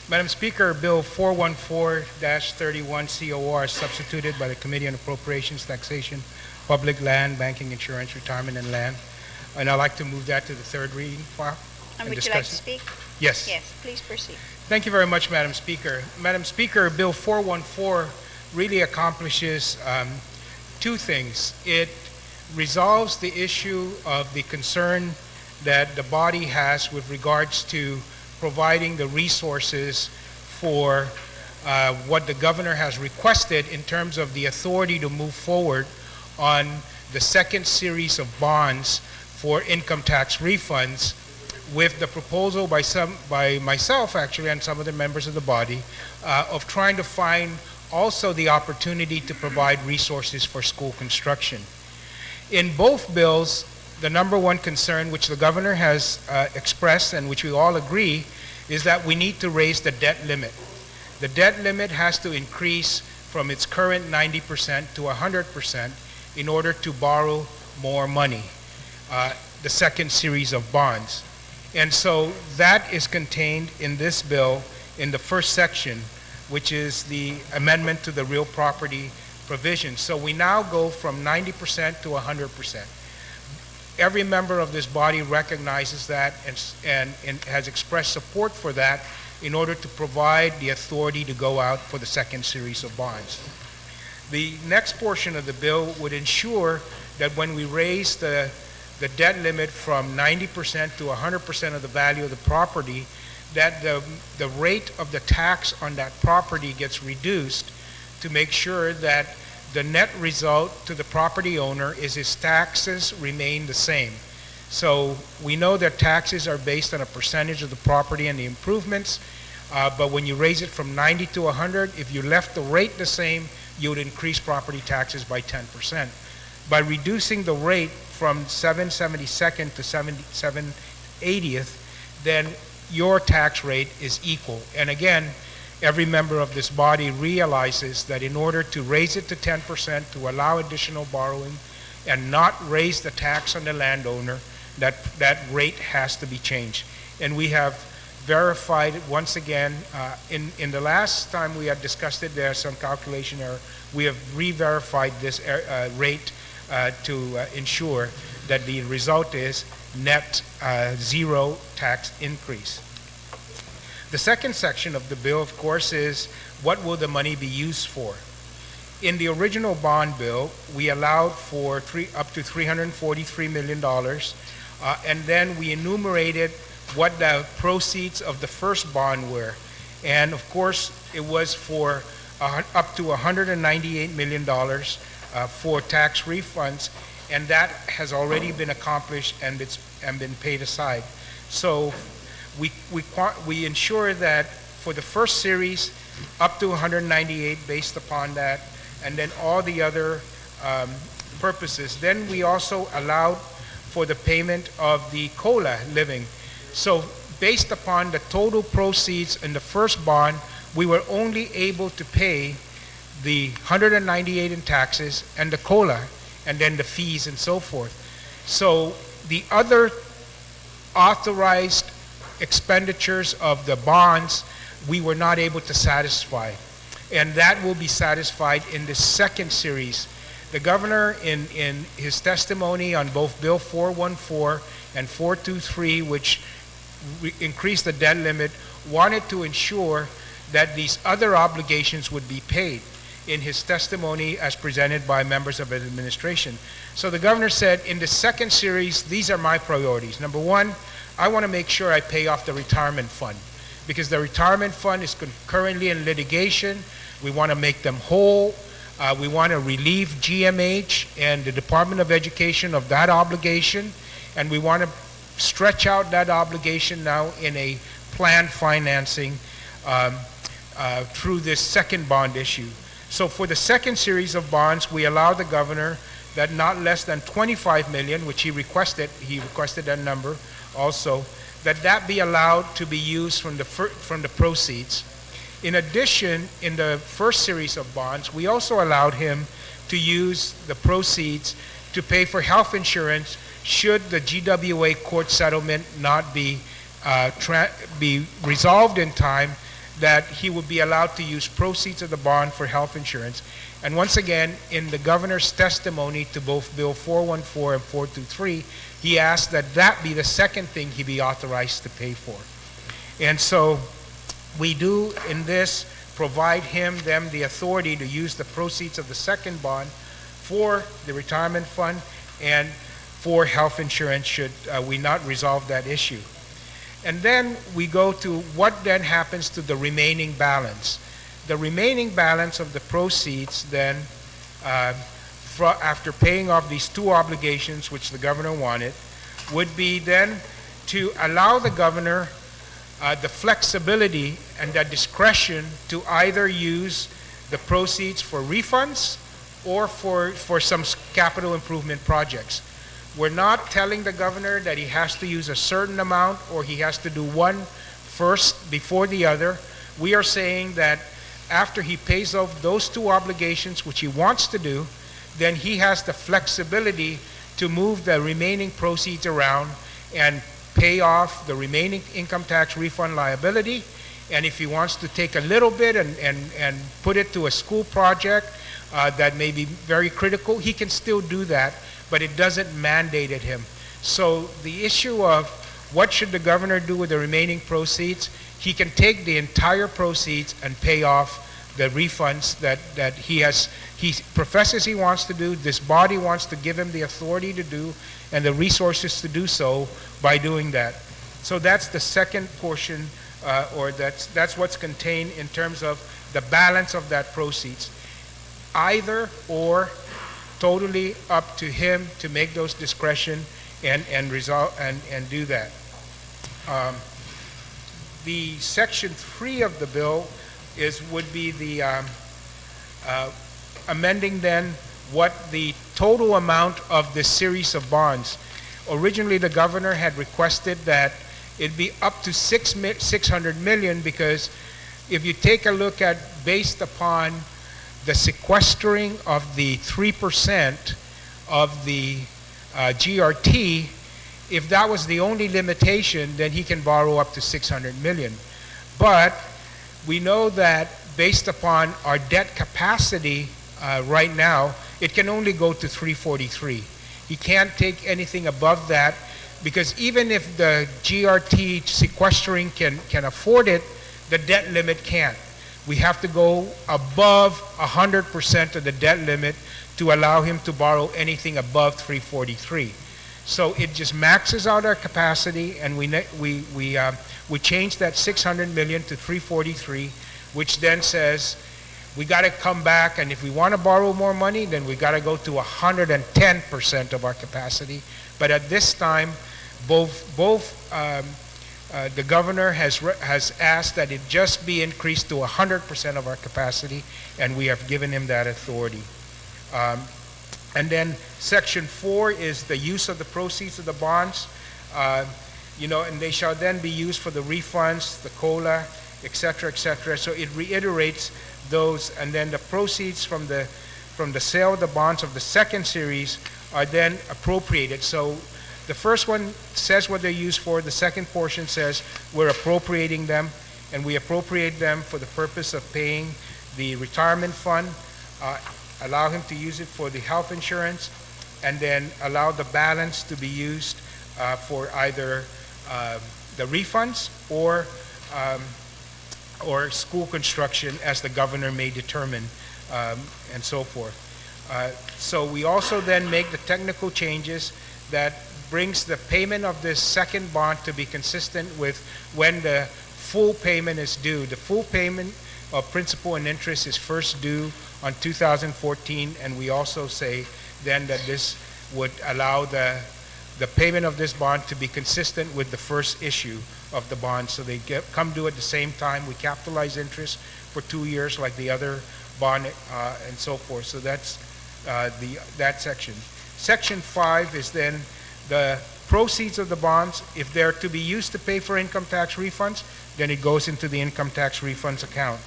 Madam Speaker, Bill 414-31 COR substituted by the Committee on Appropriations, Taxation, Public Land, Banking, Insurance, Retirement, and Land. And I'd like to move that to the third reading file. And would you like to speak? Yes. Yes, please proceed. Thank you very much, Madam Speaker. Madam Speaker, Bill 414 really accomplishes two things. It resolves the issue of the concern that the body has with regards to providing the resources for what the governor has requested in terms of the authority to move forward on the second series of bonds for income tax refunds, with the proposal by myself actually and some of the members of the body of trying to find also the opportunity to provide resources for school construction. In both bills, the number one concern which the governor has expressed and which we all agree is that we need to raise the debt limit. The debt limit has to increase from its current 90% to 100% in order to borrow more money, the second series of bonds. And so that is contained in this bill in the first section, which is the amendment to the real property provision. So we now go from 90% to 100%. Every member of this body recognizes that and has expressed support for that in order to provide the authority to go out for the second series of bonds. The next portion of the bill would ensure that when we raise the debt limit from 90% to 100% of the value of the property, that the rate of the tax on that property gets reduced to make sure that the net result to the property owner is his taxes remain the same. So we know that taxes are based on a percentage of the property and the improvements, but when you raise it from 90 to 100, if you left the rate the same, you would increase property taxes by 10%. By reducing the rate from 7/72 to 7/80, then your tax rate is equal. And again, every member of this body realizes that in order to raise it to 10%, to allow additional borrowing and not raise the tax on the landowner, that rate has to be changed. And we have verified once again, in the last time we had discussed it, there's some calculation error. We have re-verified this rate to ensure that the result is net zero tax increase. The second section of the bill, of course, is what will the money be used for? In the original bond bill, we allowed for up to $343 million, and then we enumerated what the proceeds of the first bond were. And of course, it was for up to $198 million for tax refunds, and that has already been accomplished and been paid aside. So we ensure that for the first series, up to 198 based upon that, and then all the other purposes. Then we also allowed for the payment of the COLA living. So based upon the total proceeds in the first bond, we were only able to pay the 198 in taxes and the COLA, and then the fees and so forth. So the other authorized expenditures of the bonds, we were not able to satisfy. And that will be satisfied in the second series. The governor, in his testimony on both Bill 414 and 423, which increased the debt limit, wanted to ensure that these other obligations would be paid in his testimony as presented by members of his administration. So the governor said, in the second series, these are my priorities. Number one, I want to make sure I pay off the retirement fund, because the retirement fund is currently in litigation. We want to make them whole. We want to relieve GMH and the Department of Education of that obligation, and we want to stretch out that obligation now in a planned financing through this second bond issue. So for the second series of bonds, we allow the governor that not less than 25 million, which he requested that number also, that be allowed to be used from the proceeds. In addition, in the first series of bonds, we also allowed him to use the proceeds to pay for health insurance should the GWA court settlement not be resolved in time, that he would be allowed to use proceeds of the bond for health insurance. And once again, in the governor's testimony to both Bill 414 and 423, he asked that be the second thing he be authorized to pay for. And so we do in this provide them the authority to use the proceeds of the second bond for the retirement fund and for health insurance should we not resolve that issue. And then we go to what then happens to the remaining balance. The remaining balance of the proceeds then, after paying off these two obligations which the governor wanted, would be then to allow the governor the flexibility and the discretion to either use the proceeds for refunds or for some capital improvement projects. We're not telling the governor that he has to use a certain amount or he has to do one first before the other. We are saying that after he pays off those two obligations, which he wants to do, then he has the flexibility to move the remaining proceeds around and pay off the remaining income tax refund liability. And if he wants to take a little bit and put it to a school project that may be very critical, he can still do that, but it doesn't mandate it him. So the issue of what should the governor do with the remaining proceeds, he can take the entire proceeds and pay off the refunds that he professes he wants to do. This body wants to give him the authority to do and the resources to do so by doing that. So that's the second portion, or that's what's contained in terms of the balance of that proceeds. Either or, totally up to him to make those discretion and resolve and do that. The section 3 of the bill would be the amending then what the total amount of this series of bonds. Originally, the governor had requested that it be up to 600 million, because if you take a look at, based upon the sequestering of the 3% of the GRT, if that was the only limitation, then he can borrow up to 600 million. But we know that based upon our debt capacity right now, it can only go to 343. He can't take anything above that, because even if the GRT sequestering can afford it, the debt limit can't. We have to go above 100% of the debt limit to allow him to borrow anything above 343. So it just maxes out our capacity, and we change that 600 million to 343, which then says we got to come back, and if we want to borrow more money, then we got to go to 110% of our capacity. But at this time, the governor has asked that it just be increased to 100% of our capacity, and we have given him that authority. And then section 4 is the use of the proceeds of the bonds, and they shall then be used for the refunds, the COLA, et cetera, et cetera. So it reiterates those, and then the proceeds from the sale of the bonds of the second series are then appropriated. So the first one says what they're used for. The second portion says we're appropriating them, and we appropriate them for the purpose of paying the retirement fund, allow him to use it for the health insurance, and then allow the balance to be used for either the refunds or school construction, as the governor may determine, and so forth. So we also then make the technical changes that brings the payment of this second bond to be consistent with when the full payment is due. The full payment of principal and interest is first due on 2014, and we also say then that this would allow the payment of this bond to be consistent with the first issue of the bond, so they come due at the same time. We capitalize interest for 2 years like the other bond, and so forth. So that's that section. Section 5 is then the proceeds of the bonds. If they're to be used to pay for income tax refunds, then it goes into the income tax refunds account.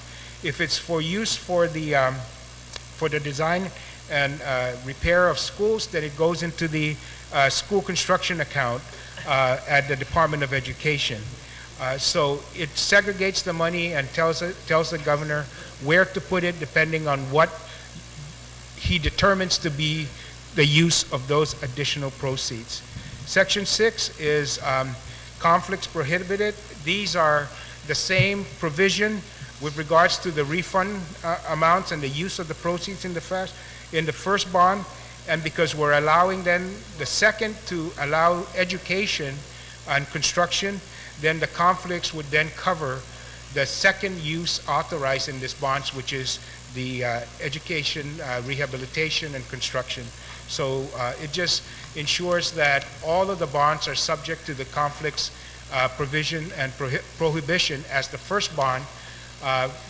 If it's for use for the design and repair of schools, then it goes into the school construction account at the Department of Education. So it segregates the money and tells the governor where to put it depending on what he determines to be the use of those additional proceeds. Section 6 is conflicts prohibited. These are the same provision with regards to the refund amounts and the use of the proceeds in the first bond, and because we're allowing then the second to allow education and construction, then the conflicts would then cover the second use authorized in this bonds, which is the education, rehabilitation, and construction. So it just ensures that all of the bonds are subject to the conflicts provision and prohibition as the first bond,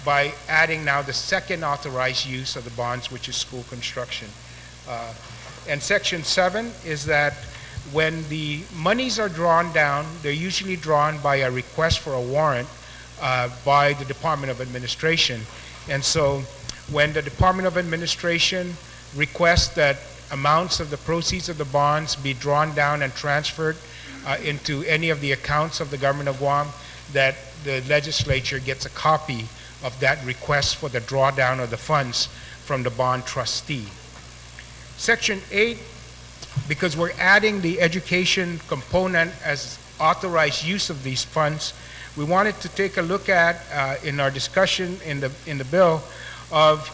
by adding now the second authorized use of the bonds, which is school construction. And section 7 is that when the monies are drawn down, they're usually drawn by a request for a warrant by the Department of Administration. And so when the Department of Administration requests that amounts of the proceeds of the bonds be drawn down and transferred into any of the accounts of the government of Guam, that the legislature gets a copy of that request for the drawdown of the funds from the bond trustee. Section 8, because we're adding the education component as authorized use of these funds, we wanted to take a look at, in our discussion in the bill, of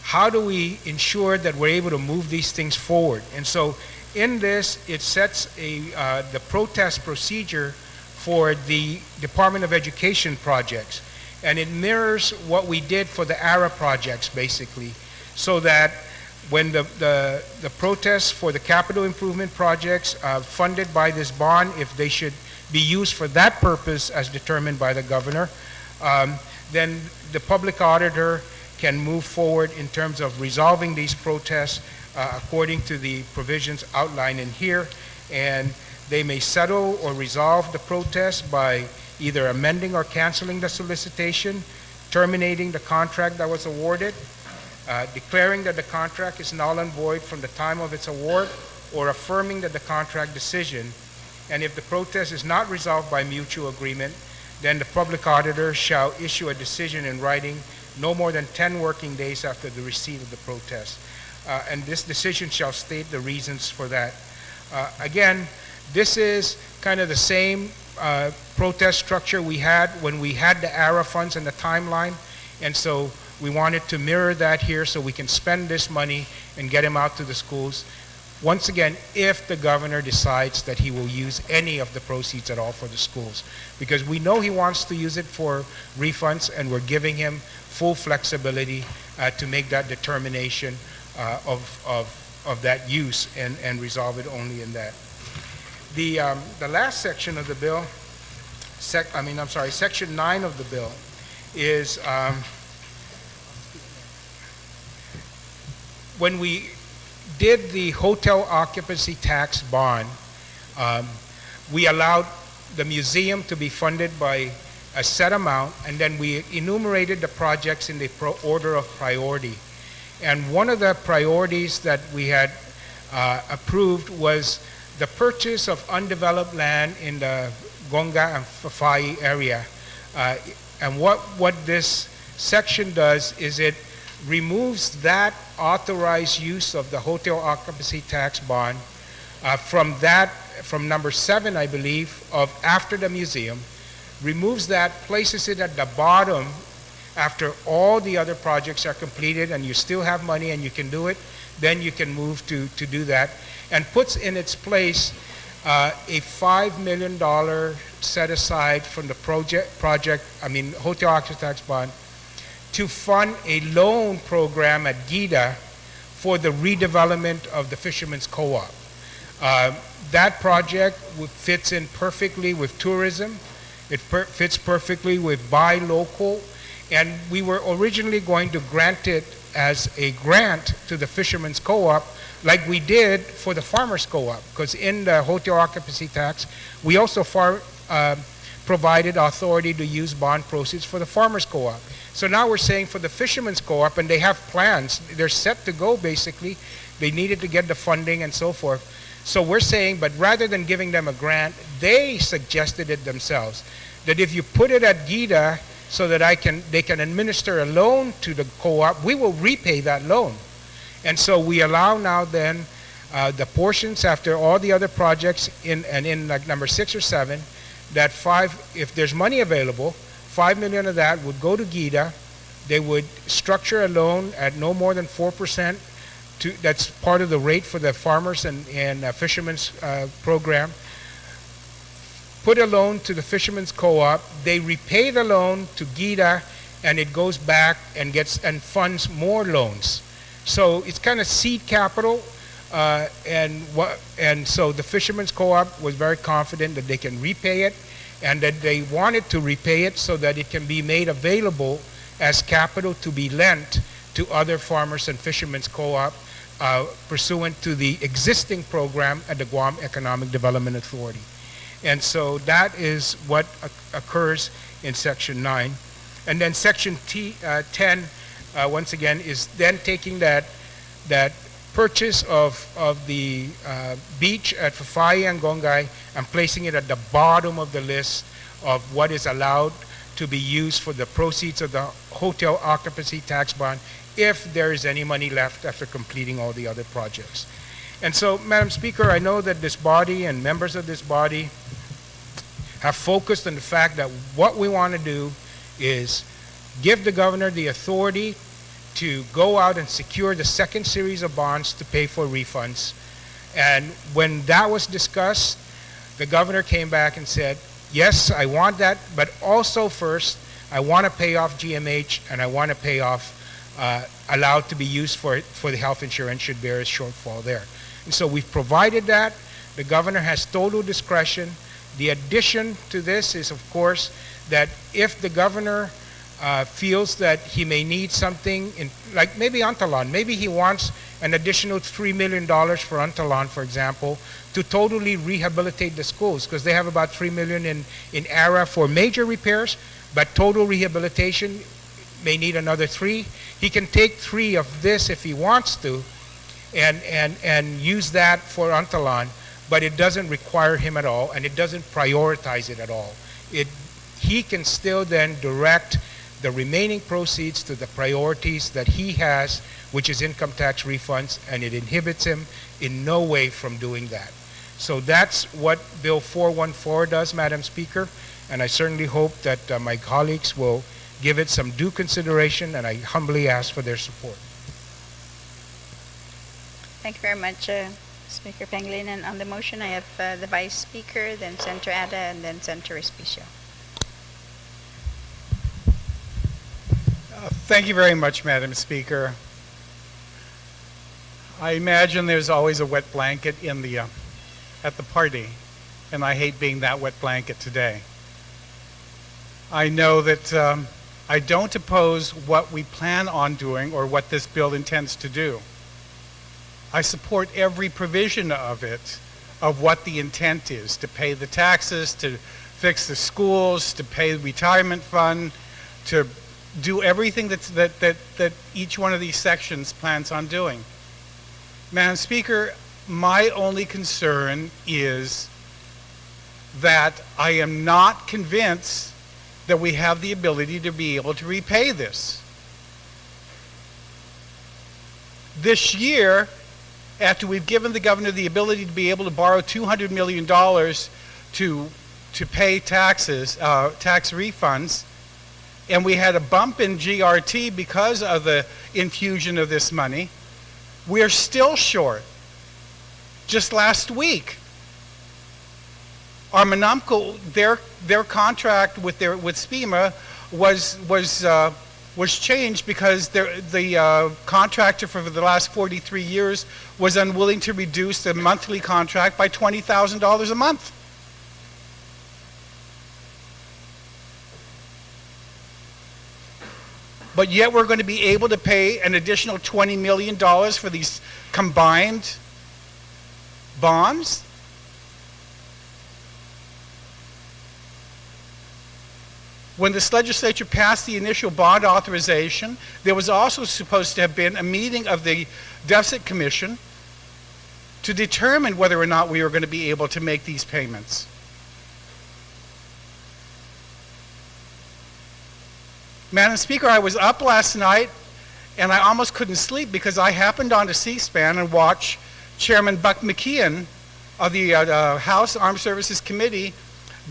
how do we ensure that we're able to move these things forward. And so in this, it sets the protest procedure for the Department of Education projects. And it mirrors what we did for the ARA projects, basically, so that when the protests for the capital improvement projects funded by this bond, if they should be used for that purpose as determined by the governor, then the public auditor can move forward in terms of resolving these protests according to the provisions outlined in here. And they may settle or resolve the protest by either amending or canceling the solicitation, terminating the contract that was awarded, declaring that the contract is null and void from the time of its award, or affirming that the contract decision. And if the protest is not resolved by mutual agreement, then the public auditor shall issue a decision in writing no more than 10 working days after the receipt of the protest. And this decision shall state the reasons for that. Again, this is kind of the same protest structure we had when we had the ARA funds and the timeline. And so we wanted to mirror that here so we can spend this money and get them out to the schools. Once again, if the governor decides that he will use any of the proceeds at all for the schools. Because we know he wants to use it for refunds, and we're giving him full flexibility to make that determination of that use and resolve it only in that. The last section of the bill, section 9 of the bill is when we did the hotel occupancy tax bond, we allowed the museum to be funded by a set amount, and then we enumerated the projects in the order of priority. And one of the priorities that we had approved was the purchase of undeveloped land in the Gonga and Fafai area. And what this section does is it removes that authorized use of the hotel occupancy tax bond from number 7, I believe, of after the museum, removes that, places it at the bottom after all the other projects are completed and you still have money and you can do it, then you can move to do that, and puts in its place a $5 million set aside from the hotel occupancy tax bond to fund a loan program at GIDA for the redevelopment of the Fishermen's Co-op. That project fits in perfectly with tourism. It fits perfectly with buy local, and we were originally going to grant it as a grant to the Fishermen's Co-op like we did for the Farmers Co-op, because in the hotel occupancy tax, we also provided authority to use bond proceeds for the Farmers Co-op. So now we're saying for the Fishermen's Co-op, and they have plans, they're set to go basically, they needed to get the funding and so forth. So we're saying, but rather than giving them a grant, they suggested it themselves, that if you put it at GIDA so that they can administer a loan to the co-op, we will repay that loan. And so we allow now then the portions after all the other projects in like number 6 or 7, that if there's money available, $5 million of that would go to GIDA. They would structure a loan at no more than 4%. That's part of the rate for the farmers and fishermen's program. Put a loan to the Fishermen's Co-op. They repay the loan to GIDA, and it goes back and funds more loans. So it's kind of seed capital, and so the Fishermen's Co-op was very confident that they can repay it, and that they wanted to repay it so that it can be made available as capital to be lent to other farmers and fishermen's co-op pursuant to the existing program at the Guam Economic Development Authority. And so that is what occurs in Section 9. And then Section 10, once again, is then taking that purchase of the beach at Fafaya and Gongay and placing it at the bottom of the list of what is allowed to be used for the proceeds of the hotel occupancy tax bond if there is any money left after completing all the other projects. And so, Madam Speaker, I know that this body and members of this body have focused on the fact that what we want to do is give the governor the authority to go out and secure the second series of bonds to pay for refunds. And when that was discussed, the governor came back and said, yes, I want that, but also first, I want to pay off GMH and I want to pay off allowed to be used for the health insurance should there is shortfall there. And so we've provided that. The governor has total discretion. The addition to this is, of course, that if the governor feels that he may need something, like maybe Antalon, maybe he wants an additional $3 million for Antalon, for example, to totally rehabilitate the schools, because they have about $3 million in ARA for major repairs, but total rehabilitation may need another $3 million. He can take $3 million of this if he wants to and use that for Antalon, but it doesn't require him at all, and it doesn't prioritize it at all. He can still then direct the remaining proceeds to the priorities that he has, which is income tax refunds, and it inhibits him in no way from doing that. So that's what Bill 414 does, Madam Speaker, and I certainly hope that my colleagues will give it some due consideration, and I humbly ask for their support. Thank you very much, Speaker Pangilinan. On the motion, I have the Vice Speaker, then Senator Ada, and then Senator Respicio. Thank you very much, Madam Speaker. I imagine there's always a wet blanket in the at the party, and I hate being that wet blanket today. I know that I don't oppose what we plan on doing or what this bill intends to do. I support every provision of it, of what the intent is, to pay the taxes, to fix the schools, to pay the retirement fund, to do everything that each one of these sections plans on doing. Madam Speaker, my only concern is that I am not convinced that we have the ability to be able to repay this. This year, after we've given the governor the ability to be able to borrow $200 million to pay taxes, tax refunds, and we had a bump in GRT because of the infusion of this money, we're still short. Just last week, our Manamco, their contract with SPEMA was changed because the contractor for the last 43 years was unwilling to reduce the monthly contract by $20,000 a month. But yet we're going to be able to pay an additional $20 million for these combined bonds? When this legislature passed the initial bond authorization, there was also supposed to have been a meeting of the Deficit Commission to determine whether or not we were going to be able to make these payments. Madam Speaker, I was up last night and I almost couldn't sleep because I happened on to C-SPAN and watch Chairman Buck McKeon of the House Armed Services Committee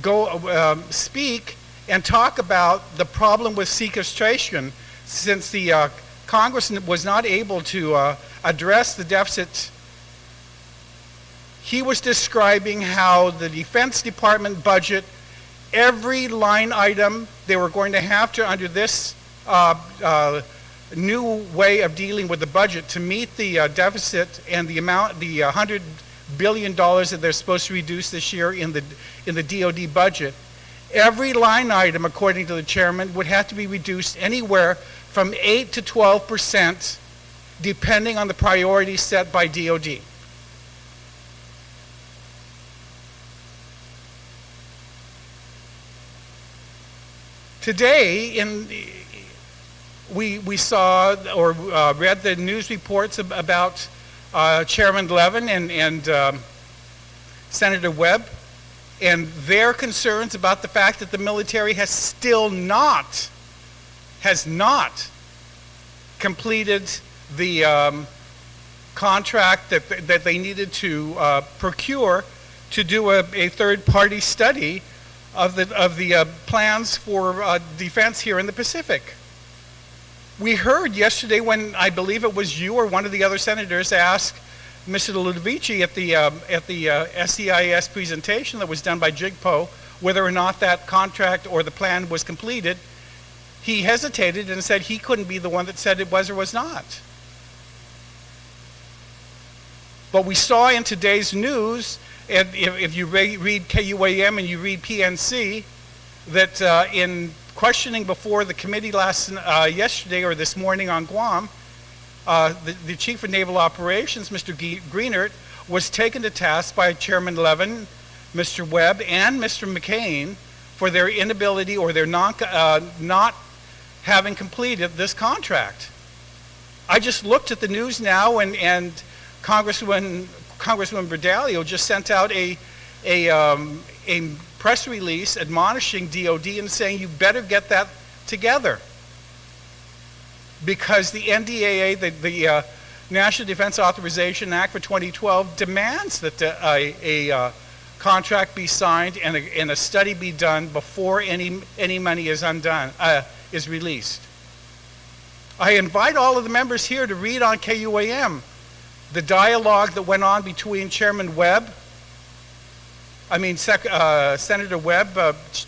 go speak and talk about the problem with sequestration since the Congress was not able to address the deficit. He was describing how the Defense Department budget, every line item they were going to have to, under this new way of dealing with the budget, to meet the deficit and the amount, the $100 billion that they're supposed to reduce this year in the DoD budget. Every line item, according to the chairman, would have to be reduced anywhere from 8 to 12% depending on the priorities set by DOD. Today, we saw or read the news reports about Chairman Levin and Senator Webb and their concerns about the fact that the military has not completed the contract that they needed to procure to do a third-party study of the plans for defense here in the Pacific. We heard yesterday when I believe it was you or one of the other senators asked Mr. Ludovici at the SEIS presentation that was done by JIGPO whether or not that contract or the plan was completed. He hesitated and said he couldn't be the one that said it was or was not. But we saw in today's news, and if you read KUAM and you read PNC, that in questioning before the committee yesterday or this morning on Guam, the Chief of Naval Operations, Mr. Greenert, was taken to task by Chairman Levin, Mr. Webb, and Mr. McCain for their inability or their not having completed this contract. I just looked at the news now, and Congresswoman Berdalio just sent out a press release admonishing DOD and saying you better get that together, because the NDAA, the National Defense Authorization Act for 2012, demands that a contract be signed and a study be done before any money is released. I invite all of the members here to read on KUAM the dialogue that went on between Senator Webb,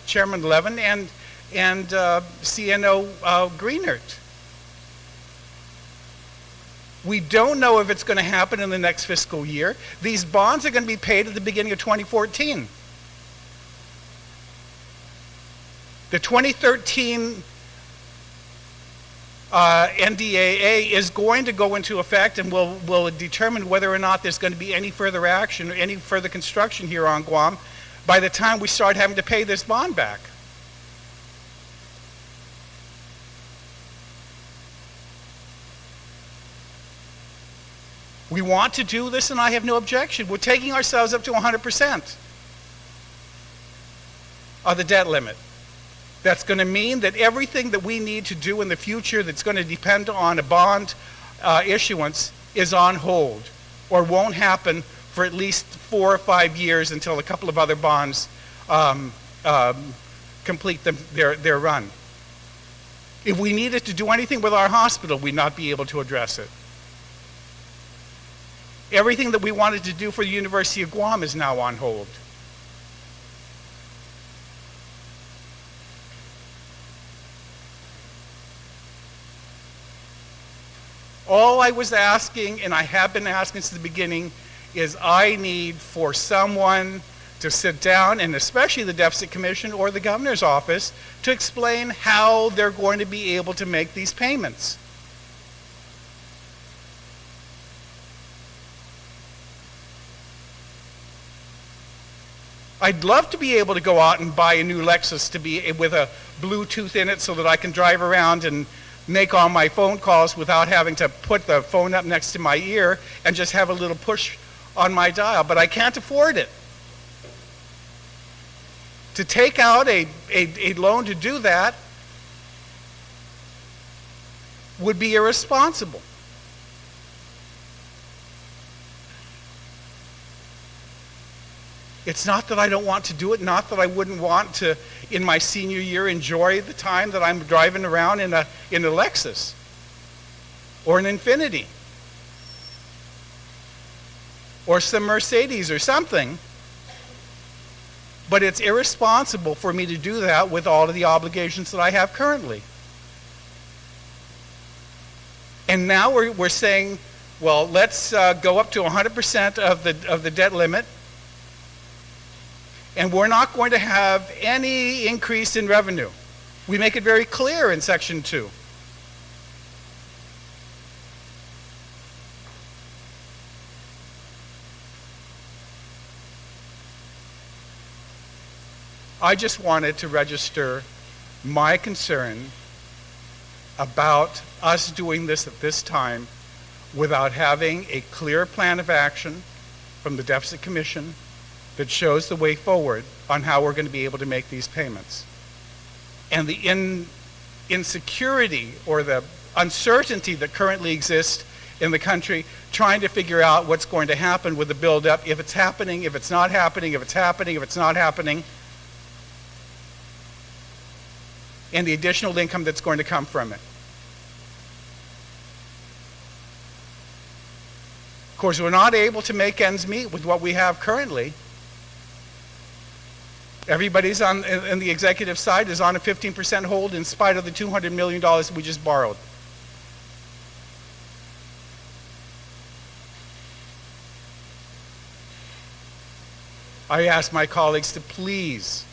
Chairman Levin, and CNO Greenert. We don't know if it's going to happen in the next fiscal year. These bonds are going to be paid at the beginning of 2014. The 2013 NDAA is going to go into effect and will determine whether or not there's going to be any further action or any further construction here on Guam by the time we start having to pay this bond back. We want to do this, and I have no objection. We're taking ourselves up to 100% of the debt limit. That's going to mean that everything that we need to do in the future that's going to depend on a bond issuance is on hold or won't happen for at least 4 or 5 years until a couple of other bonds complete their run. If we needed to do anything with our hospital, we'd not be able to address it. Everything that we wanted to do for the University of Guam is now on hold. All I was asking, and I have been asking since the beginning, is I need for someone to sit down, and especially the Deficit Commission or the Governor's Office, to explain how they're going to be able to make these payments. I'd love to be able to go out and buy a new Lexus with a Bluetooth in it so that I can drive around and make all my phone calls without having to put the phone up next to my ear and just have a little push on my dial, but I can't afford it. To take out a loan to do that would be irresponsible. It's not that I don't want to do it, not that I wouldn't want to, in my senior year, enjoy the time that I'm driving around in a Lexus or an Infiniti or some Mercedes or something, but it's irresponsible for me to do that with all of the obligations that I have currently. And now we're saying, well, let's go up to 100% of the debt limit, and we're not going to have any increase in revenue. We make it very clear in Section 2. I just wanted to register my concern about us doing this at this time without having a clear plan of action from the Deficit Commission that shows the way forward on how we're going to be able to make these payments. And the insecurity or the uncertainty that currently exists in the country, trying to figure out what's going to happen with the buildup, if it's happening, if it's not happening, if it's happening, if it's not happening, and the additional income that's going to come from it. Of course, we're not able to make ends meet with what we have currently. Everybody's on, in the executive side is on a 15% hold in spite of the $200 million we just borrowed. I ask my colleagues to please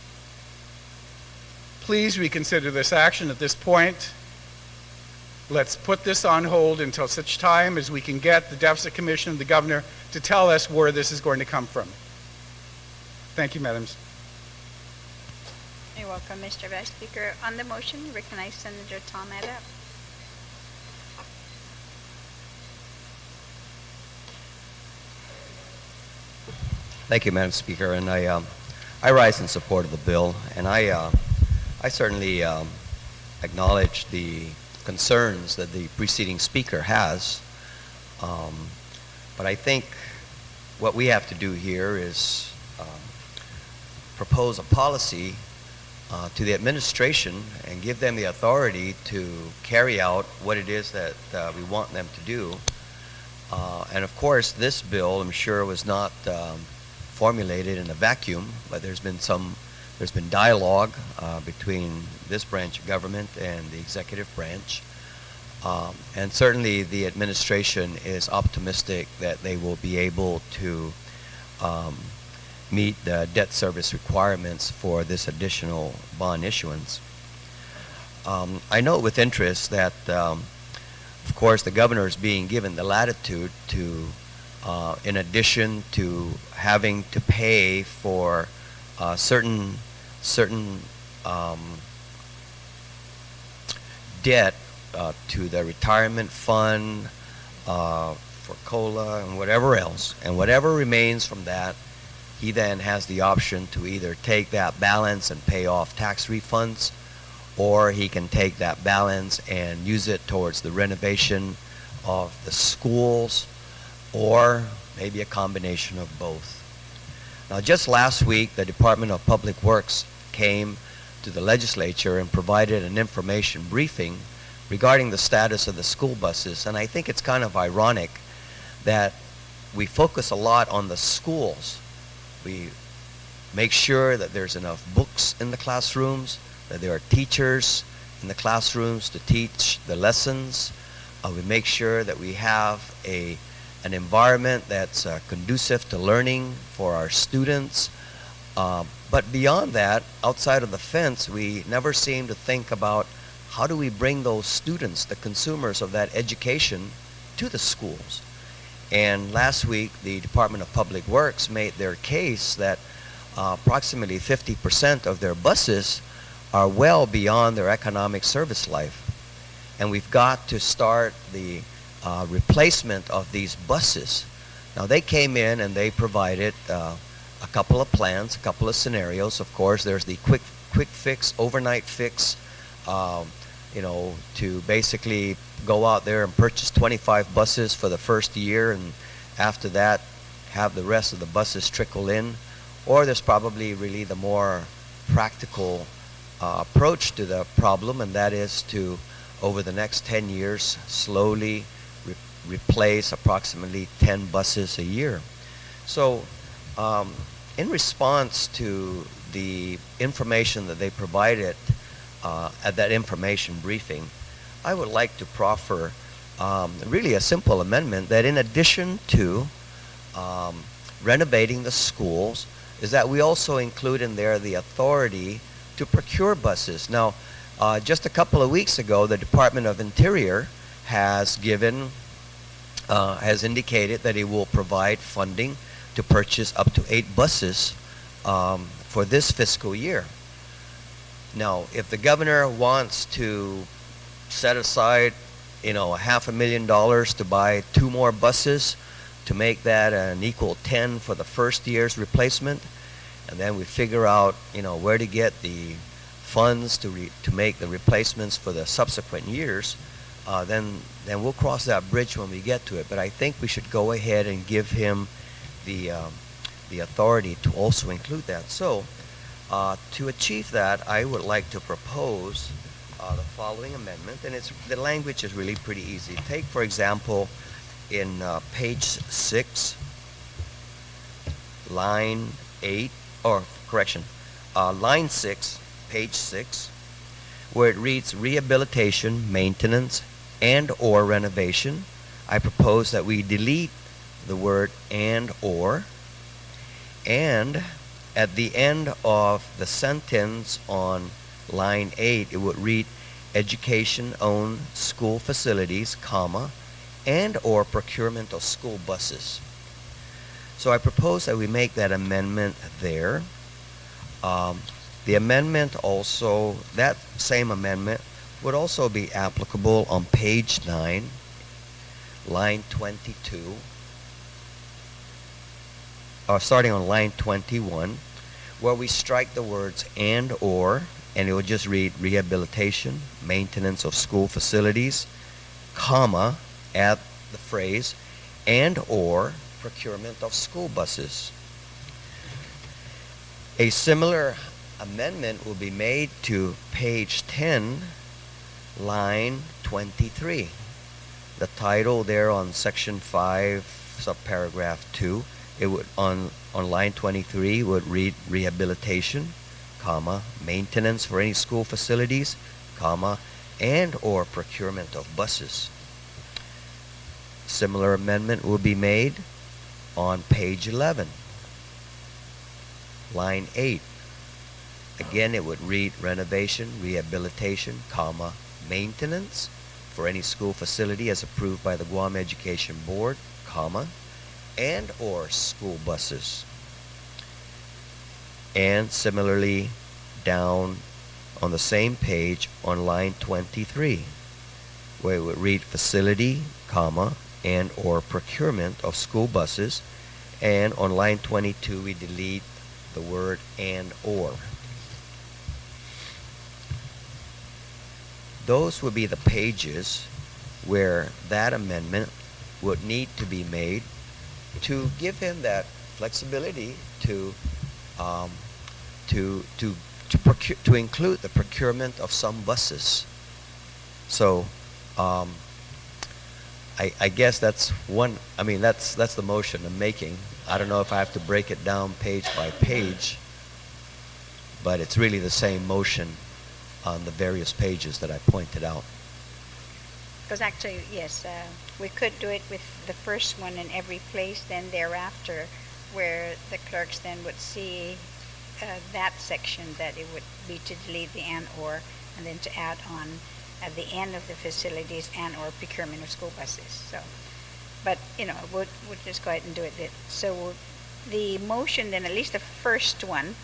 reconsider this action at this point. Let's put this on hold until such time as we can get the Deficit Commission and the Governor to tell us where this is going to come from. Thank you, Madams. You're welcome, Mr. Vice Speaker. On the motion, recognize Senator Tom Adap. Thank you, Madam Speaker, and I rise in support of the bill, and I certainly acknowledge the concerns that the preceding speaker has, but I think what we have to do here is propose a policy to the administration and give them the authority to carry out what it is that we want them to do. And of course, this bill, I'm sure, was not formulated in a vacuum, but there's been dialogue between this branch of government and the executive branch. And certainly the administration is optimistic that they will be able to meet the debt service requirements for this additional bond issuance. I note with interest that, of course, the governor is being given the latitude to, in addition to having to pay for certain debt to the retirement fund, for COLA and whatever else, and whatever remains from that, he then has the option to either take that balance and pay off tax refunds, or he can take that balance and use it towards the renovation of the schools, or maybe a combination of both. Now, just last week, the Department of Public Works came to the legislature and provided an information briefing regarding the status of the school buses, and I think it's kind of ironic that we focus a lot on the schools. We make sure that there's enough books in the classrooms, that there are teachers in the classrooms to teach the lessons. We make sure that we have an environment that's conducive to learning for our students. But beyond that, outside of the fence, we never seem to think about how do we bring those students, the consumers of that education, to the schools. And last week, the Department of Public Works made their case that approximately 50% of their buses are well beyond their economic service life. And we've got to start the replacement of these buses. Now, they came in and they provided a couple of plans, a couple of scenarios. Of course, there's the quick fix, overnight fix, to basically go out there and purchase 25 buses for the first year, and after that have the rest of the buses trickle in. Or there's probably really the more practical approach to the problem, and that is to, over the next 10 years, slowly replace approximately 10 buses a year. So in response to the information that they provided at that information briefing, I would like to proffer really a simple amendment that, in addition to renovating the schools, is that we also include in there the authority to procure buses. Now, just a couple of weeks ago, the Department of Interior has indicated that it will provide funding to purchase up to 8 buses for this fiscal year. Now, if the governor wants to set aside, $500,000 to buy 2 more buses to make that an equal 10 for the first year's replacement, and then we figure out, where to get the funds to make the replacements for the subsequent years, then we'll cross that bridge when we get to it. But I think we should go ahead and give him the authority to also include that. So, to achieve that, I would like to propose the following amendment, and the language is really pretty easy. Take, for example, in page 6, line 8, line 6, page 6, where it reads rehabilitation, maintenance, and/or renovation. I propose that we delete the word and/or, and at the end of the sentence on line 8, it would read education-owned school facilities, comma, and/or procurement of school buses. So I propose that we make that amendment there. The amendment also, that same amendment would also be applicable on page 9, line 22, or starting on line 21, where we strike the words and/or, and it will just read rehabilitation, maintenance of school facilities, comma, add the phrase, and/or procurement of school buses. A similar amendment will be made to page 10, line 23. The title there on section 5, subparagraph 2, it would on line 23 would read rehabilitation, comma, maintenance for any school facilities, comma, and/or procurement of buses. Similar amendment will be made on page 11, line 8. Again, it would read renovation, rehabilitation, comma, maintenance for any school facility as approved by the Guam Education Board, comma, and/or school buses. And similarly, down on the same page on line 23, where it would read facility, comma, and/or procurement of school buses, and on line 22 we delete the word and/or. Those would be the pages where that amendment would need to be made to give him that flexibility to include the procurement of some buses. So I guess that's one. I mean, that's the motion I'm making. I don't know if I have to break it down page by page, but it's really the same motion on the various pages that I pointed out. Because actually, yes, we could do it with the first one in every place, then thereafter, where the clerks then would see that section, that it would be to delete the and/or, and then to add on at the end of the facilities and/or procurement of school buses. So, but we'll just go ahead and do it. So the motion then, at least the first one,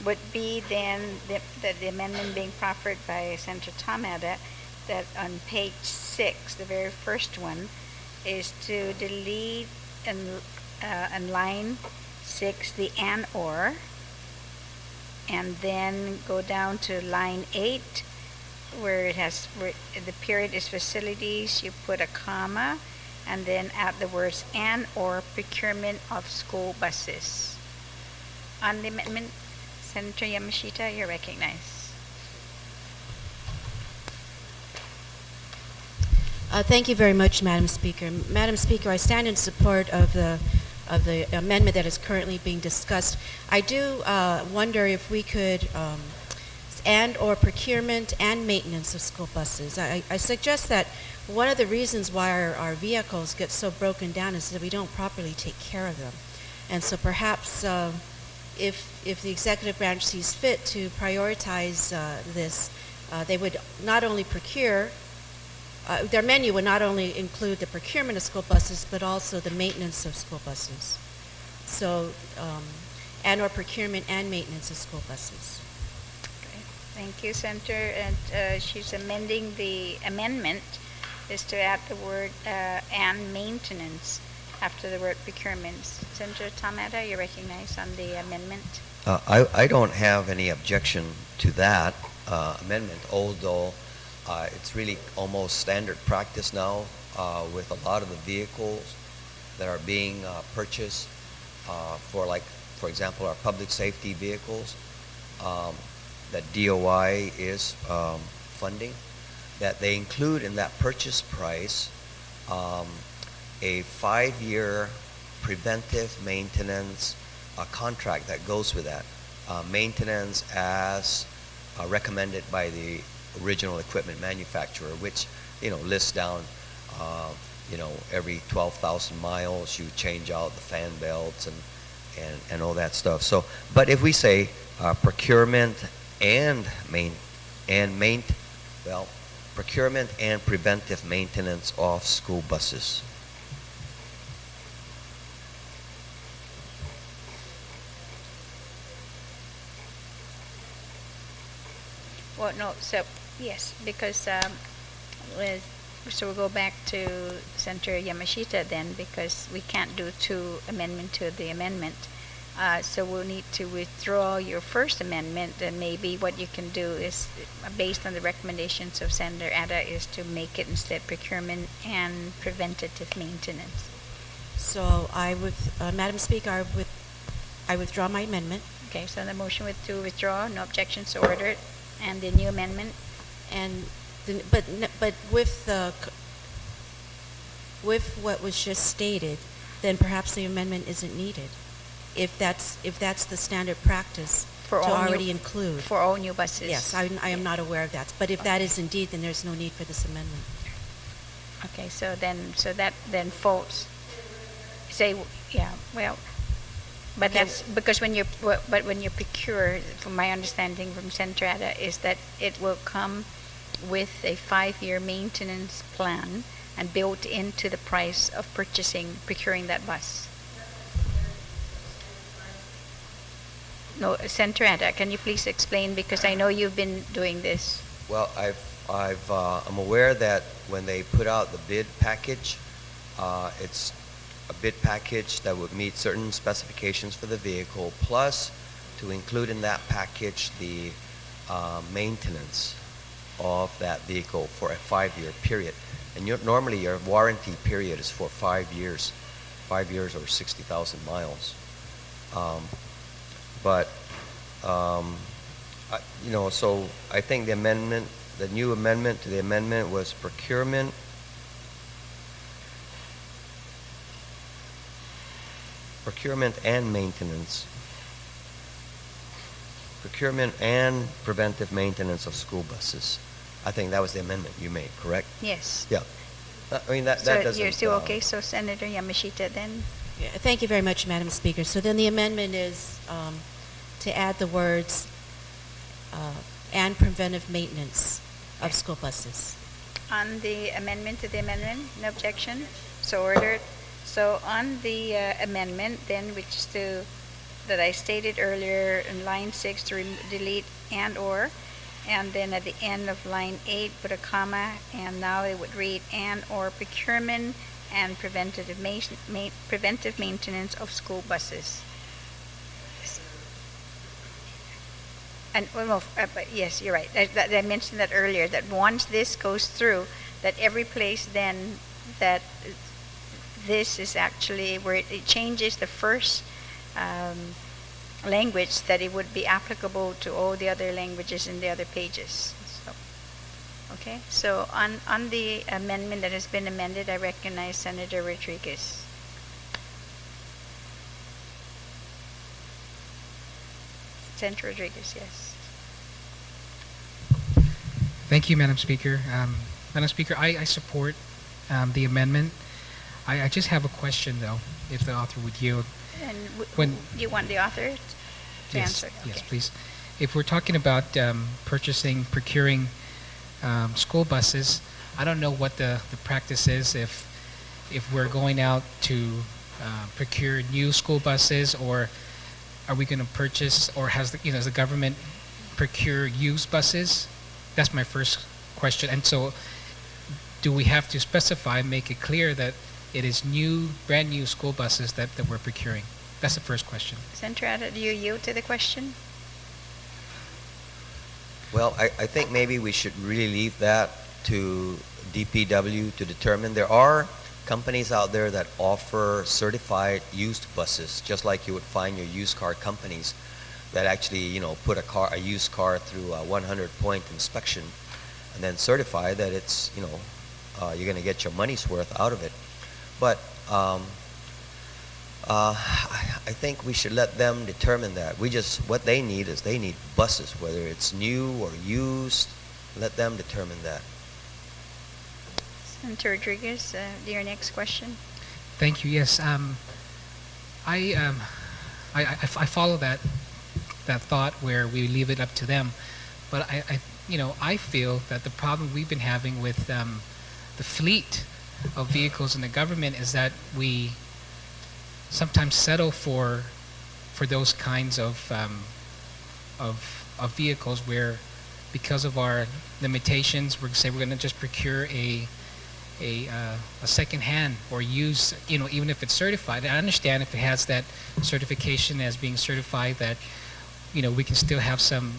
would be then the amendment being proffered by Senator Tamada, that on page 6, the very first one, is to delete on line 6 the and/or, and then go down to line 8 where the period is facilities, you put a comma, and then add the words and/or procurement of school buses. On the amendment, Senator Yamashita, you're recognized. Thank you very much, Madam Speaker. Madam Speaker, I stand in support of the amendment that is currently being discussed. I do wonder if we could and/or procurement and maintenance of school buses. I suggest that one of the reasons why our vehicles get so broken down is that we don't properly take care of them. And so perhaps if the executive branch sees fit to prioritize this, they would not only procure, their menu would not only include the procurement of school buses, but also the maintenance of school buses. So, and/or procurement and maintenance of school buses. Thank you, Senator. And she's amending the amendment is to add the word and maintenance after the word procurement. Senator Tamada, you recognize on the amendment? I don't have any objection to that amendment, although it's really almost standard practice now with a lot of the vehicles that are being purchased for example, our public safety vehicles that DOI is funding, that they include in that purchase price a 5-year preventive maintenance contract that goes with that. Maintenance as recommended by the original equipment manufacturer, which, lists down, every 12,000 miles you change out the fan belts and all that stuff. So, but if we say procurement procurement and preventive maintenance of school buses. Well, no, so, yes, because, so we'll go back to Senator Yamashita then, because we can't do amendment to the amendment. So we'll need to withdraw your first amendment, and maybe what you can do is, based on the recommendations of Senator Ada, is to make it instead procurement and preventative maintenance. So Madam Speaker, I withdraw my amendment. Okay, so the motion to withdraw, no objections, so ordered, and the new amendment. And but with what was just stated, then perhaps the amendment isn't needed. If that's the standard practice For to all already new- include. For all new buses. Yes, I am not aware of that. But if that is indeed, then there's no need for this amendment. Okay, so that then falls. Say, yeah, well, but Okay. that's because when you procure, from my understanding from Senator Ada, is that it will come with a 5-year maintenance plan and built into the price of procuring that bus. No, Senator Ada, can you please explain, because I know you've been doing this. Well, I'm aware that when they put out the bid package, it's a bid package that would meet certain specifications for the vehicle, plus to include in that package the maintenance of that vehicle for a 5-year period. And normally your warranty period is for 5 years, 5 years or 60,000 miles. So I think the new amendment to the amendment was procurement and maintenance. Procurement and preventive maintenance of school buses. I think that was the amendment you made, correct? Yes. Yeah. I mean, that So doesn't... you're still okay, so Senator Yamashita then? Yeah, thank you very much, Madam Speaker. So then the amendment is to add the words and preventive maintenance of school buses. On the amendment to the amendment, no objection, so ordered. So on the amendment then, which is that I stated earlier in line 6 to delete and/or, and then at the end of line 8 put a comma, and now it would read and/or procurement and preventive maintenance of school buses. And but yes, you're right. I mentioned that earlier, that once this goes through, that every place then that this is actually where it changes the first language, that it would be applicable to all the other languages in the other pages. So, okay, so on the amendment that has been amended, I recognize Senator Rodriguez. Senator Rodriguez, yes. Thank you, Madam Speaker. Madam Speaker, I support the amendment. I just have a question, though, if the author would yield. And When- you want the author to answer? Yes, Okay. please. If we're talking about procuring school buses, I don't know what the practice is if we're going out to procure new school buses, or are we going to purchase, or has the government procure used buses? That's my first question. And so, do we have to specify, make it clear that it is brand new school buses that we're procuring? That's the first question. Senator Ada, do you yield to the question? Well, I think maybe we should really leave that to DPW to determine. There are companies out there that offer certified used buses, just like you would find your used car companies that actually, put a used car through a 100-point inspection and then certify that it's, you're going to get your money's worth out of it. But I think we should let them determine that. What they need is they need buses, whether it's new or used. Let them determine that. Senator Rodriguez, your next question. Thank you. Yes, I follow that thought where we leave it up to them, but I feel that the problem we've been having with the fleet of vehicles in the government is that we sometimes settle for those kinds of vehicles where, because of our limitations, we're going to just procure a second hand or use, even if it's certified. I understand if it has that certification as being certified that, we can still have some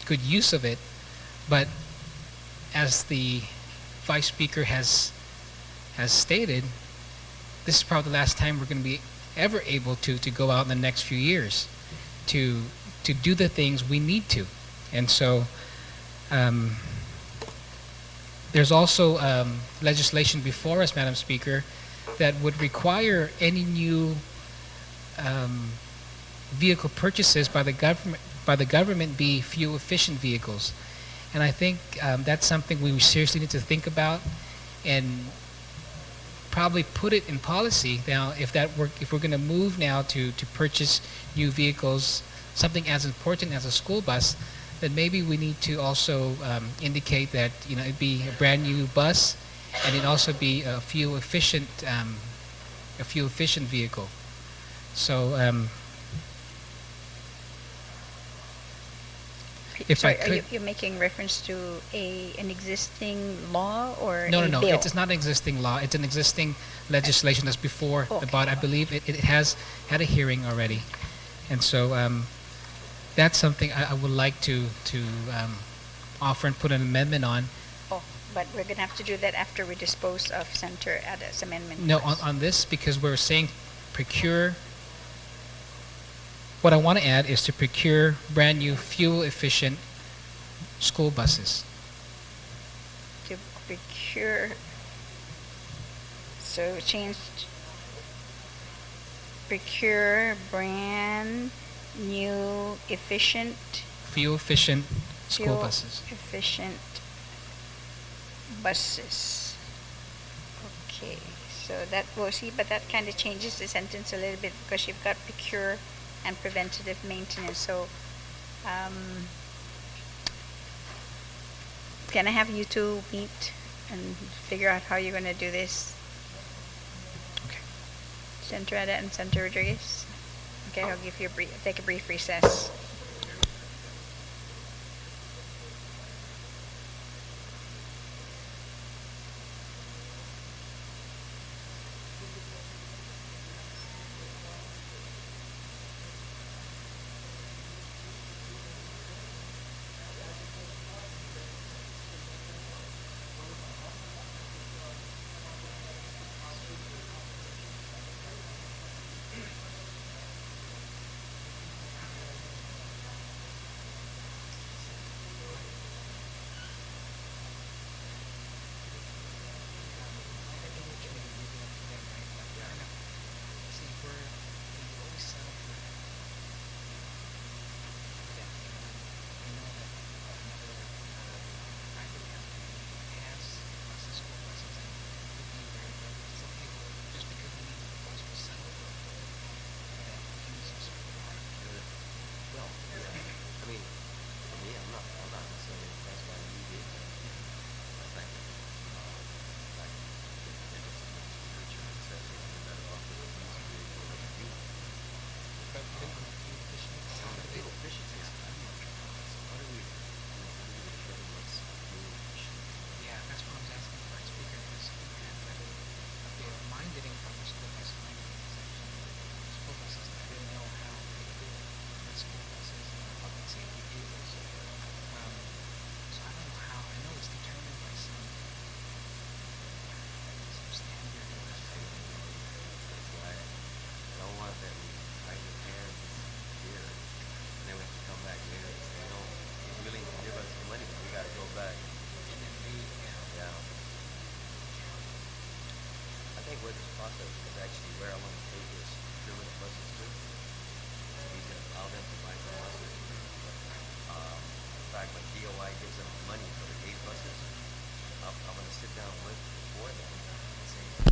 good use of it. But as the Vice Speaker has stated, this is probably the last time we're going to be ever able to go out in the next few years to do the things we need to. And so there's also legislation before us, Madam Speaker, that would require any new vehicle purchases by the government be fuel-efficient vehicles. And I think that's something we seriously need to think about and probably put it in policy. Now, if we're going to move now to purchase new vehicles, something as important as a school bus, then maybe we need to also indicate that it'd be a brand new bus, and it'd also be a fuel efficient vehicle. So if I could, you're making reference to an existing law or no, a no, bill? it's not an existing law. It's an existing legislation that's before the Okay. body. I believe it has had a hearing already, and so that's something I would like to offer and put an amendment on. Oh, but we're going to have to do that after we dispose of Senator Ada's amendment. No, first. on this, because we're saying procure. What I want to add is to procure brand new fuel-efficient school buses. To procure, so changed, procure brand new efficient Fuel-efficient school buses. efficient buses. Okay, so that we'll see, but that kind of changes the sentence a little bit because you've got procure and preventative maintenance. So can I have you two meet and figure out how you're going to do this? Okay. Senator Ada and Senator Rodriguez? Okay, I'll give you take a brief recess. think with this process is actually where I want to take is procurement of buses too. So we can allow them to buy some buses. In fact, when DOI gives them money for the gate buses, I'm going to sit down with for them and say,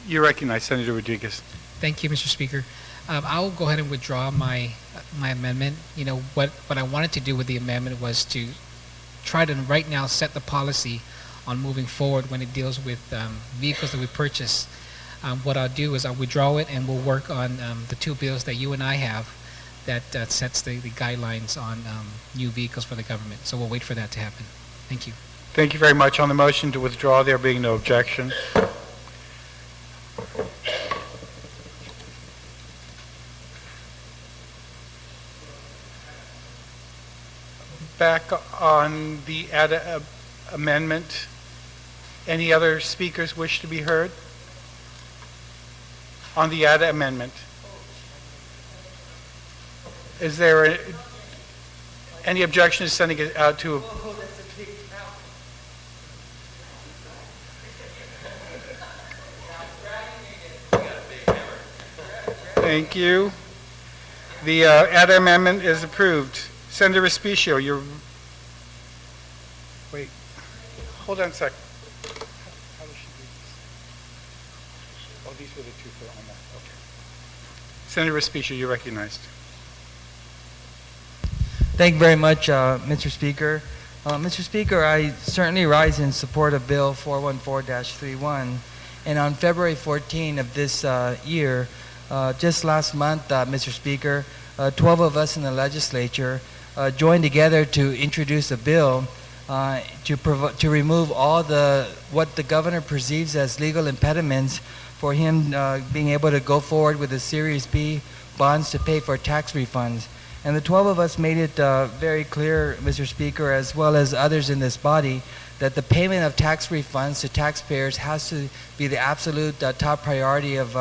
You recognize Senator Rodriguez. Thank you, Mr. Speaker. I'll go ahead and withdraw my amendment. You know, what I wanted to do with the amendment was to try to right now set the policy on moving forward when it deals with vehicles that we purchase. What I'll do is I'll withdraw it, and we'll work on the two bills that you and I have that sets the guidelines on new vehicles for the government. So we'll wait for that to happen. Thank you. Thank you very much. On the motion to withdraw, there being no objection. Back on the ADA amendment, any other speakers wish to be heard? On the ADA amendment. Is there any objection to sending it out to? Thank you. The ADA amendment is approved. Senator Respicio, wait, hold on a sec. How does she do this? Oh, these were the two for on that, okay. Senator Respicio, you're recognized. Thank you very much, Mr. Speaker. Mr. Speaker, I certainly rise in support of Bill 414-31. And on February 14 of this year, just last month, Mr. Speaker, 12 of us in the legislature joined together to introduce a bill to remove all what the governor perceives as legal impediments for him being able to go forward with the Series B bonds to pay for tax refunds. And the 12 of us made it very clear, Mr. Speaker, as well as others in this body, that the payment of tax refunds to taxpayers has to be the absolute top priority of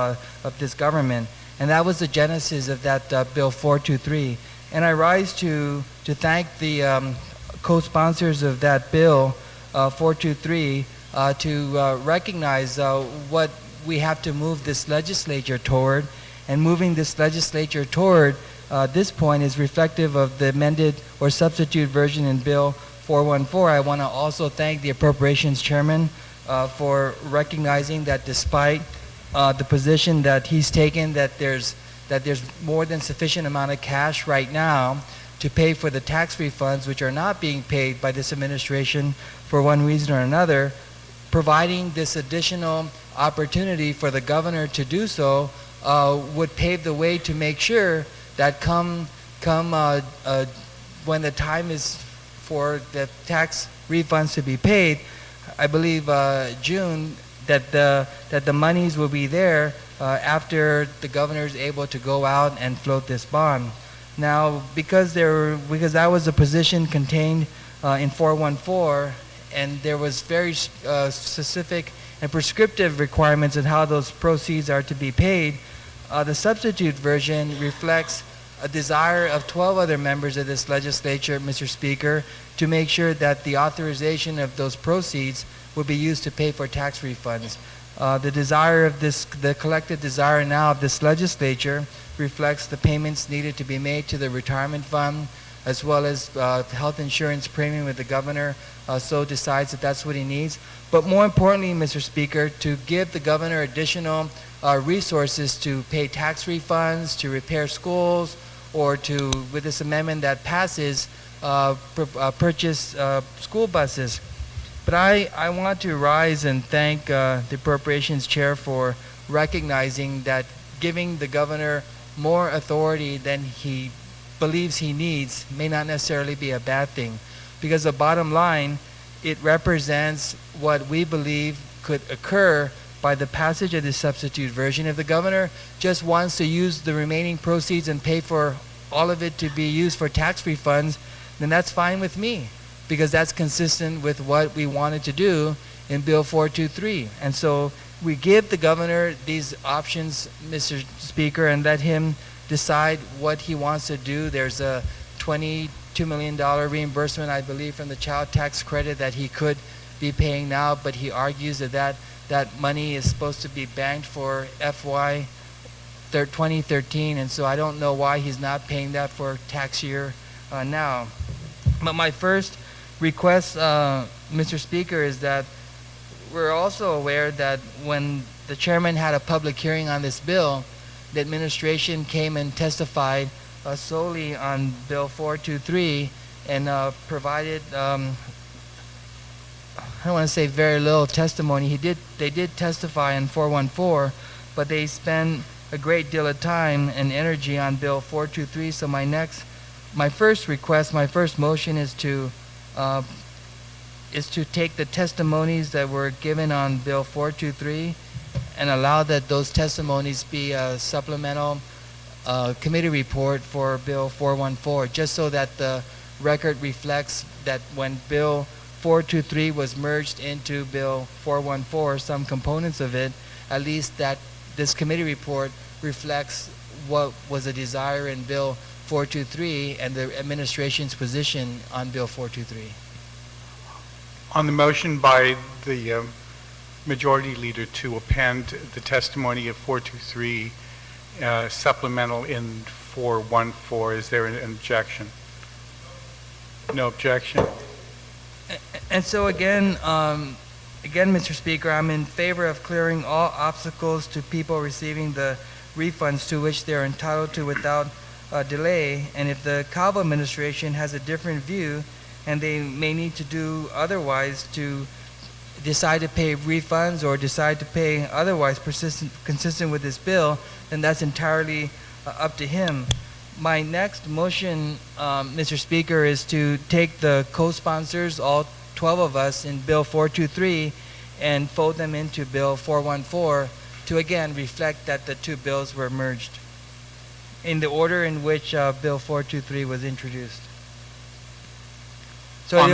this government. And that was the genesis of that Bill 423. And I rise to thank the co-sponsors of that Bill 423 to recognize what we have to move this legislature toward. And moving this legislature toward this point is reflective of the amended or substitute version in Bill 414. I want to also thank the Appropriations Chairman for recognizing that despite the position that he's taken, that there's more than sufficient amount of cash right now to pay for the tax refunds which are not being paid by this administration for one reason or another, providing this additional opportunity for the governor to do so would pave the way to make sure that when the time is for the tax refunds to be paid, I believe June, that the monies will be there after the governor is able to go out and float this bond. Now, because that was a position contained in 414, and there was very specific and prescriptive requirements on how those proceeds are to be paid, the substitute version reflects a desire of 12 other members of this legislature, Mr. Speaker, to make sure that the authorization of those proceeds would be used to pay for tax refunds. The collective desire now of this legislature reflects the payments needed to be made to the retirement fund, as well as health insurance premium if the governor so decides that that's what he needs. But more importantly, Mr. Speaker, to give the governor additional resources to pay tax refunds, to repair schools, or to, with this amendment that passes, purchase school buses. But I want to rise and thank the Appropriations Chair for recognizing that giving the governor more authority than he believes he needs may not necessarily be a bad thing, because the bottom line, it represents what we believe could occur by the passage of the substitute version. If the governor just wants to use the remaining proceeds and pay for all of it to be used for tax refunds, then that's fine with me, because that's consistent with what we wanted to do in Bill 423. And so we give the governor these options, Mr. Speaker, and let him decide what he wants to do. There's a $22 million reimbursement, I believe, from the child tax credit that he could be paying now, but he argues that money is supposed to be banked for FY 2013, and so I don't know why he's not paying that for tax year now. But my first request, Mr. Speaker, is that we're also aware that when the chairman had a public hearing on this bill, the administration came and testified solely on Bill 423 and provided, I don't want to say very little testimony. They did testify on 414, but they spent a great deal of time and energy on Bill 423. So my first request, my first motion is to take the testimonies that were given on Bill 423 and allow that those testimonies be a supplemental committee report for Bill 414, just so that the record reflects that when Bill 423 was merged into Bill 414, some components of it, at least that this committee report reflects what was a desire in Bill 423 and the administration's position on Bill 423. On the motion by the Majority Leader to append the testimony of 423 supplemental in 414, is there an objection? No objection. And so again, Mr. Speaker, I'm in favor of clearing all obstacles to people receiving the refunds to which they're entitled to without delay. And if the Calvo administration has a different view, and they may need to do otherwise to decide to pay refunds or decide to pay otherwise consistent with this bill, then that's entirely up to him. My next motion, Mr. Speaker, is to take the co-sponsors, all 12 of us, in Bill 423 and fold them into Bill 414 to again reflect that the two bills were merged in the order in which Bill 423 was introduced. So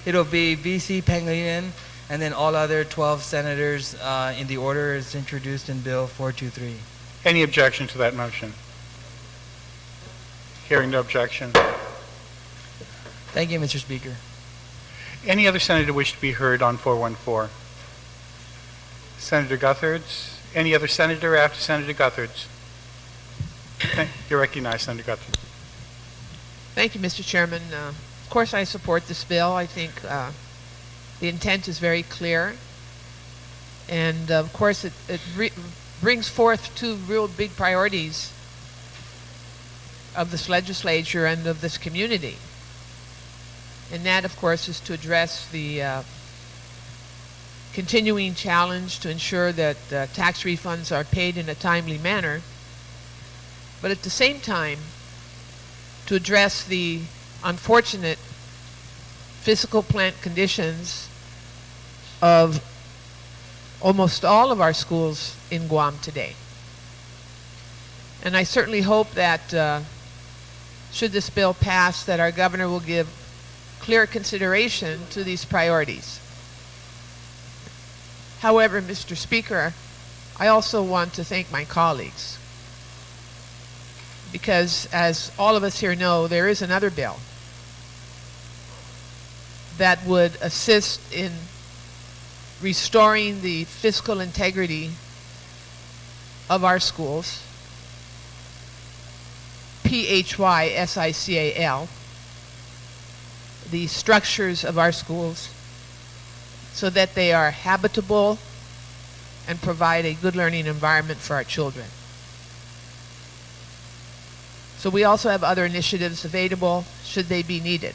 it'll be V.C. Pangilinan and then all other 12 senators in the order as introduced in Bill 423. Any objection to that motion? Hearing no objection. Thank you, Mr. Speaker. Any other senator wish to be heard on 414? Senator Gutherds? Any other senator after Senator Gutherds? You're recognized, Senator Guthrie. Thank you, Mr. Chairman. Of course, I support this bill. I think the intent is very clear. And of course, it brings forth two real big priorities of this legislature and of this community. And that, of course, is to address the continuing challenge to ensure that tax refunds are paid in a timely manner, but at the same time, to address the unfortunate physical plant conditions of almost all of our schools in Guam today. And I certainly hope that should this bill pass, that our governor will give clear consideration to these priorities. However, Mr. Speaker, I also want to thank my colleagues, because as all of us here know, there is another bill that would assist in restoring the fiscal integrity of our schools, P-H-Y-S-I-C-A-L, the structures of our schools, so that they are habitable and provide a good learning environment for our children. So we also have other initiatives available should they be needed.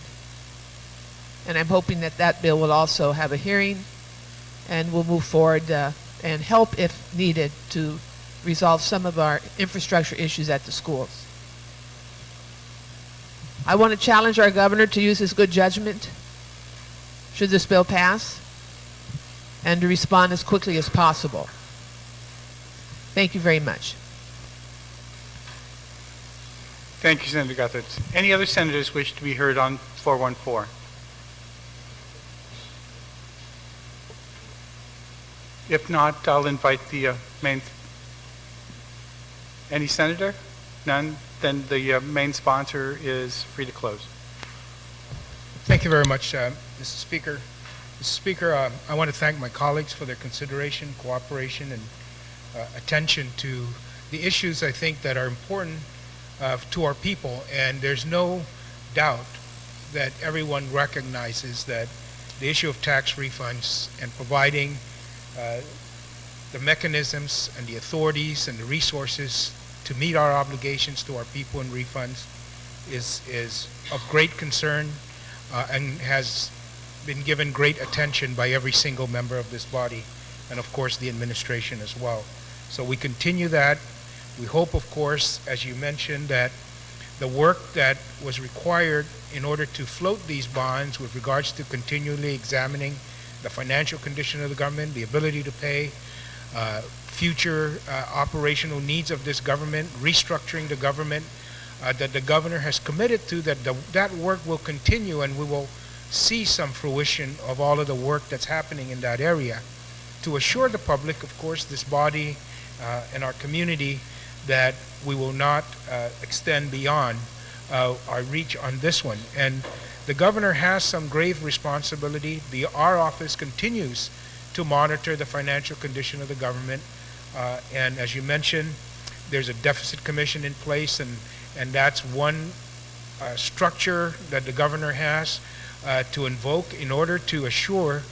And I'm hoping that that bill will also have a hearing and will move forward and help, if needed, to resolve some of our infrastructure issues at the schools. I want to challenge our governor to use his good judgment should this bill pass, and to respond as quickly as possible. Thank you very much. Thank you, Senator Guthrie. Any other senators wish to be heard on 414? If not, I'll invite the main... Any senator? None? Then the main sponsor is free to close. Thank you very much, Mr. Speaker. Mr. Speaker, I want to thank my colleagues for their consideration, cooperation, and attention to the issues I think that are important to our people. And there's no doubt that everyone recognizes that the issue of tax refunds and providing the mechanisms and the authorities and the resources to meet our obligations to our people in refunds is of great concern and has been given great attention by every single member of this body, and of course the administration as well. So we continue that. We hope, of course, as you mentioned, that the work that was required in order to float these bonds with regards to continually examining the financial condition of the government, the ability to pay, future operational needs of this government, restructuring the government, that the governor has committed to, that work will continue, and we will see some fruition of all of the work that's happening in that area to assure the public, of course, this body and our community, that we will not extend beyond our reach on this one. And the governor has some grave responsibility. Our office continues to monitor the financial condition of the government. And as you mentioned, there's a deficit commission in place, and that's one structure that the governor has to invoke in order to assure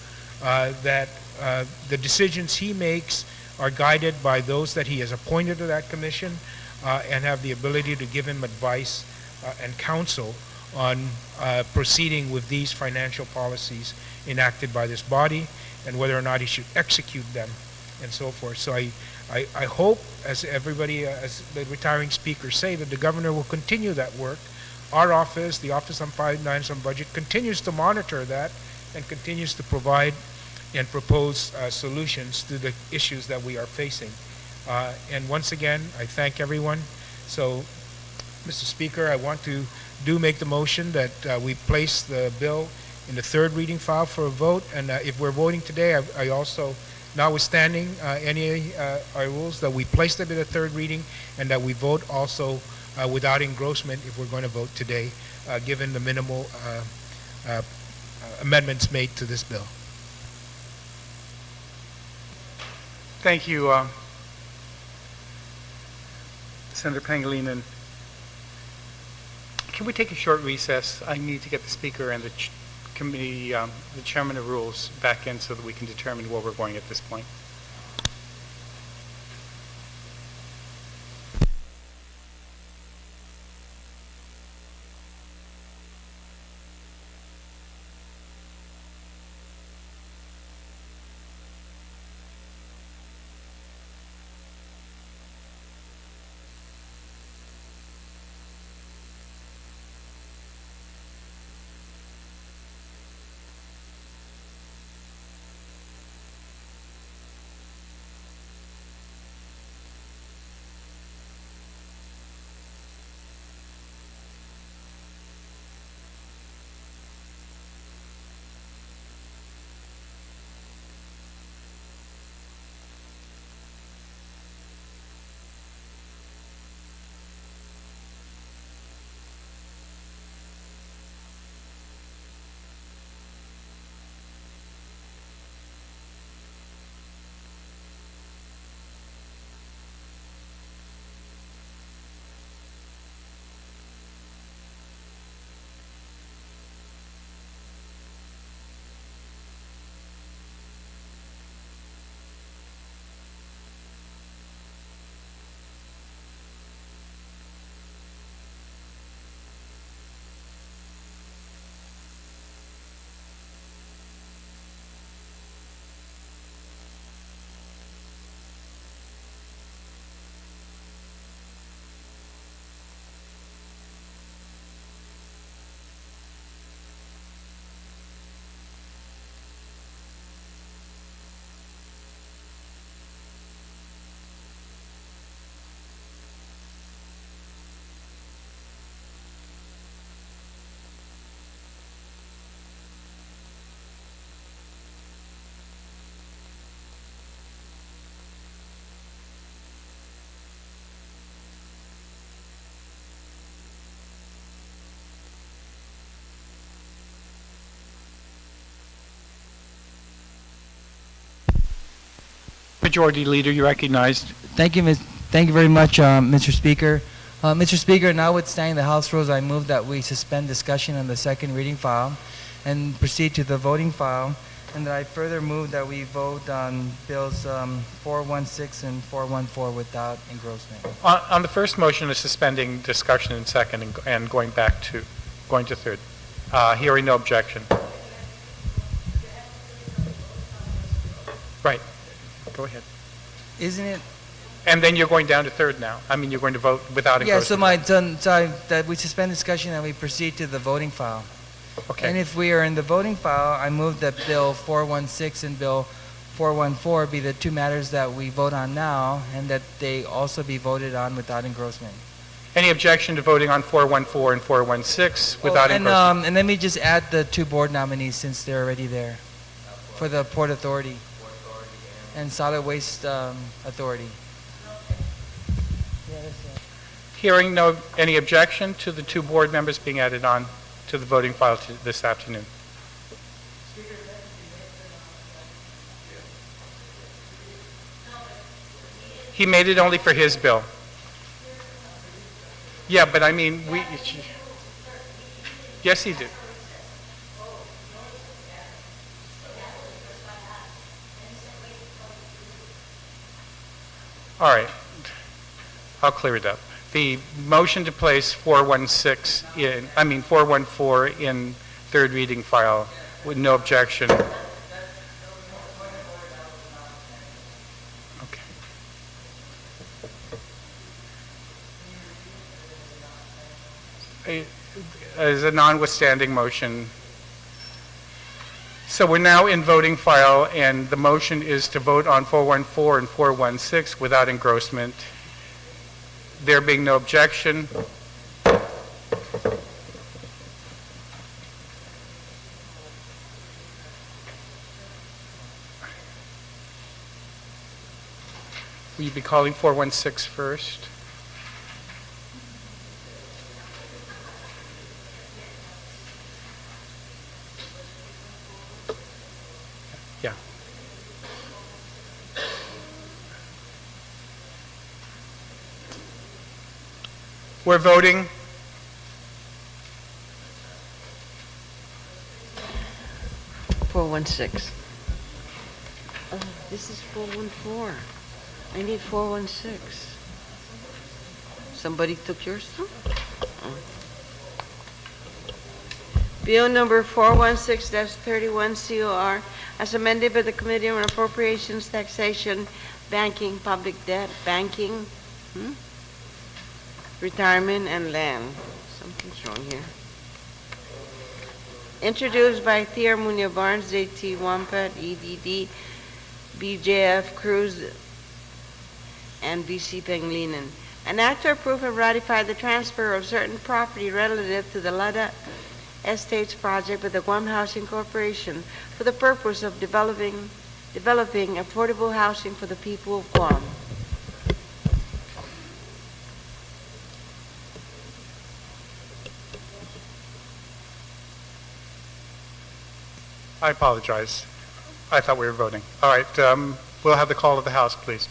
that the decisions he makes are guided by those that he has appointed to that commission and have the ability to give him advice and counsel on proceeding with these financial policies enacted by this body and whether or not he should execute them and so forth. So I hope, as everybody, as the retiring speakers say, that the governor will continue that work. Our office, the Office on Finance and Budget, continues to monitor that and continues to provide and propose solutions to the issues that we are facing. And once again, I thank everyone. So, Mr. Speaker, I want to make the motion that we place the bill in the third reading file for a vote. And if we're voting today, I also, notwithstanding any our rules, that we place them in the third reading and that we vote also without engrossment if we're going to vote today, given the minimal amendments made to this bill. Thank you. Senator Pangilinan, can we take a short recess? I need to get the speaker and the committee, the chairman of rules back in so that we can determine where we're going at this point. Majority Leader, you recognized. Thank you, thank you very much, Mr. Speaker. Mr. Speaker, notwithstanding the House rules, I move that we suspend discussion on the second reading file and proceed to the voting file, and that I further move that we vote on bills 416 and 414 without engrossment. On the first motion of suspending discussion in second and going to third. Hearing no objection. Right. Go ahead. Isn't it? And then you're going down to third now. I mean, you're going to vote without engrossment. Yeah, so that we suspend discussion and we proceed to the voting file. Okay. And if we are in the voting file, I move that Bill 416 and Bill 414 be the two matters that we vote on now, and that they also be voted on without engrossment. Any objection to voting on 414 and 416 without engrossment? And let me just add the two board nominees since they're already there for the Port Authority and Solid Waste Authority. Hearing any objection to the two board members being added on to the voting file this afternoon. He made it only for his bill. Yeah, but I mean, yes, he did. All right, I'll clear it up. The motion to place 414 in third reading file with no objection. Okay. As a notwithstanding motion. So we're now in voting file, and the motion is to vote on 414 and 416 without engrossment. There being no objection, will you be calling 416 first? Yeah. We're voting. Oh, this is 414. I need 416. Somebody took yours too? Oh. Bill number 416-31 COR, as amended by the Committee on Appropriations, Taxation, Banking, Public Debt, Banking, Retirement, and Land. Something's wrong here. Introduced by Thea Munoz Barnes, JT Wampat, EDD, BJF Cruz, and BC Penglinen. An act to approve and ratify the transfer of certain property relative to the Lada Estates project with the Guam Housing Corporation for the purpose of developing affordable housing for the people of Guam. I apologize. I thought we were voting. All right, we'll have the call of the House, please.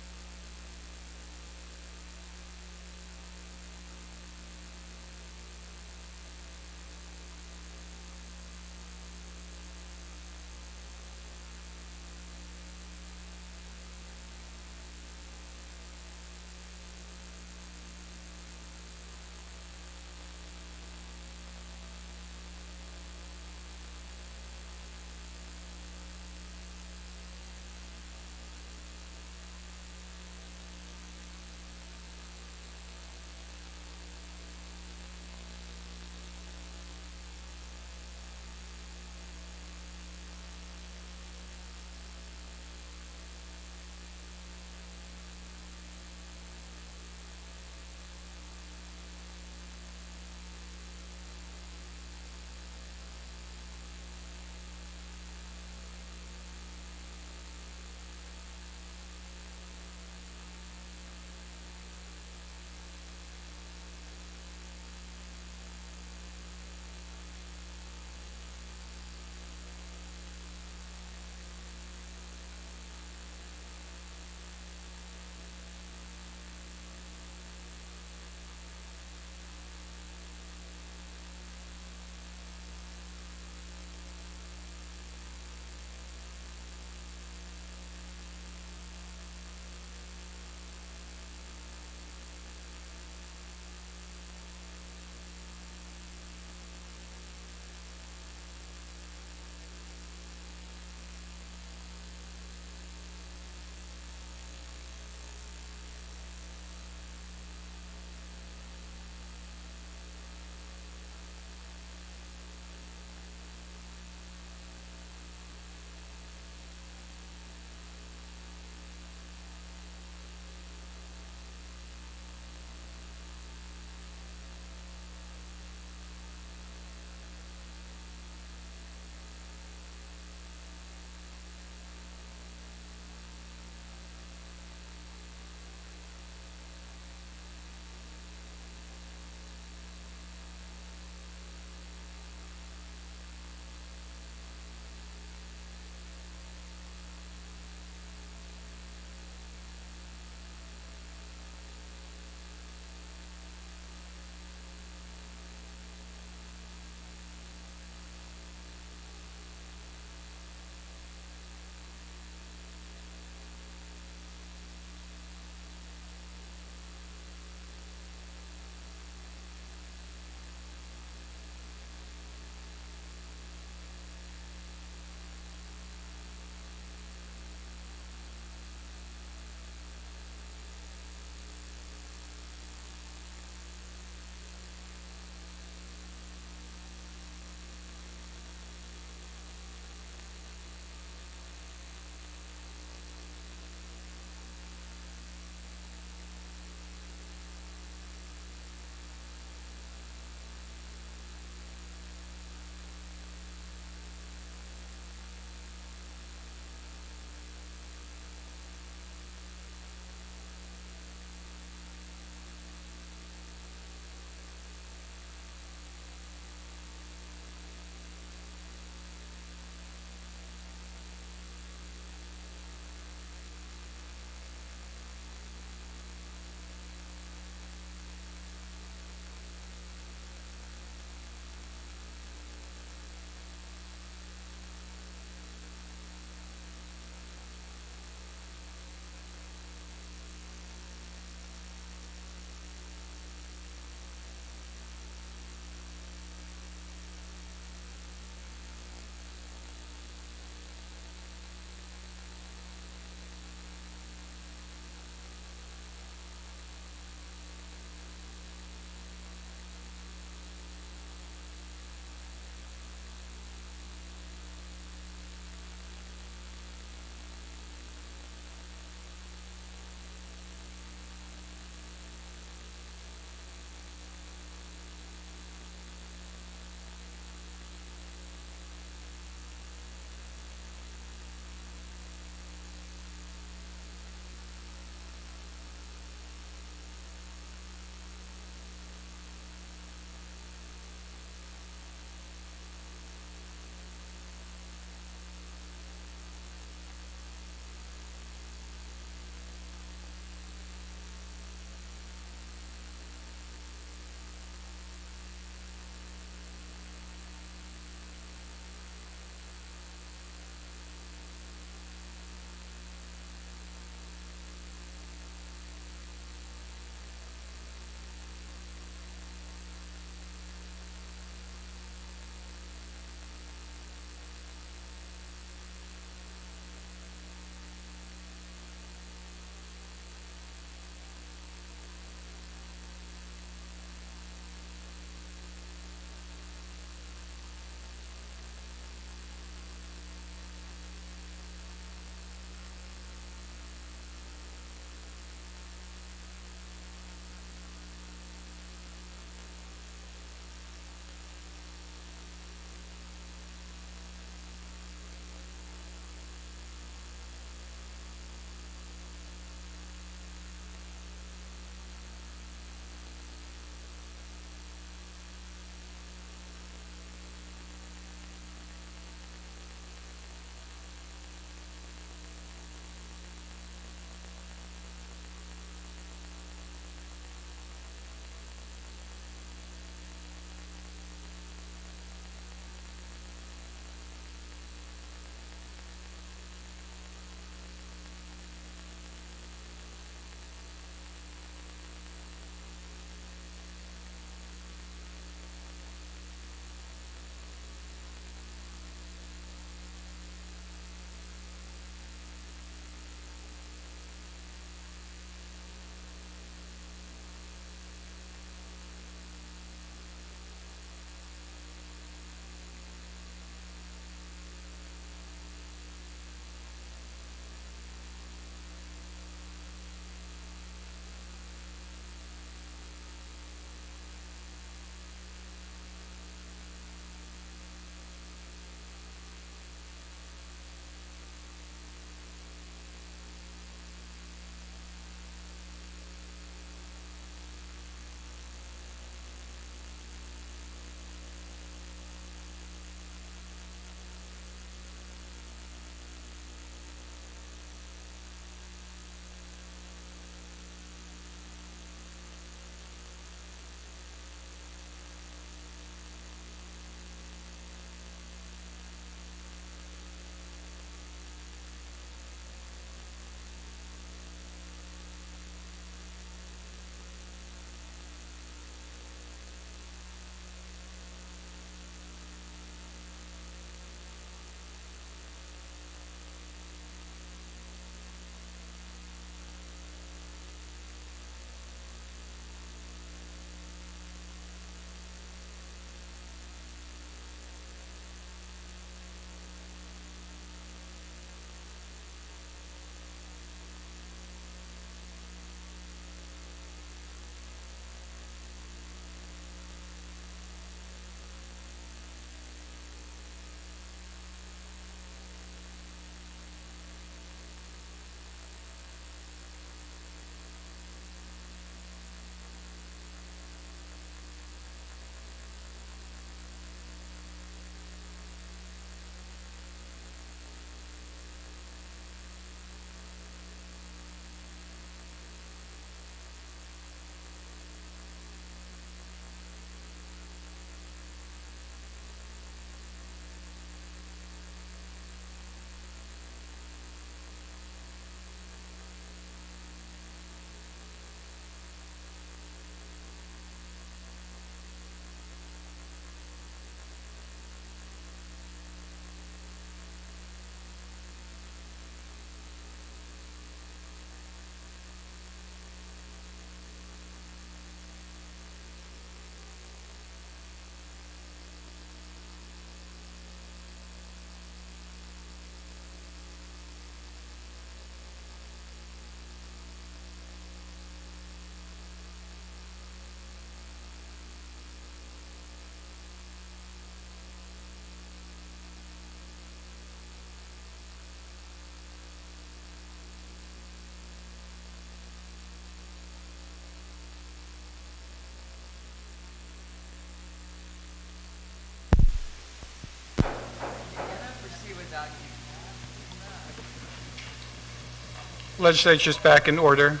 Legislature's back in order.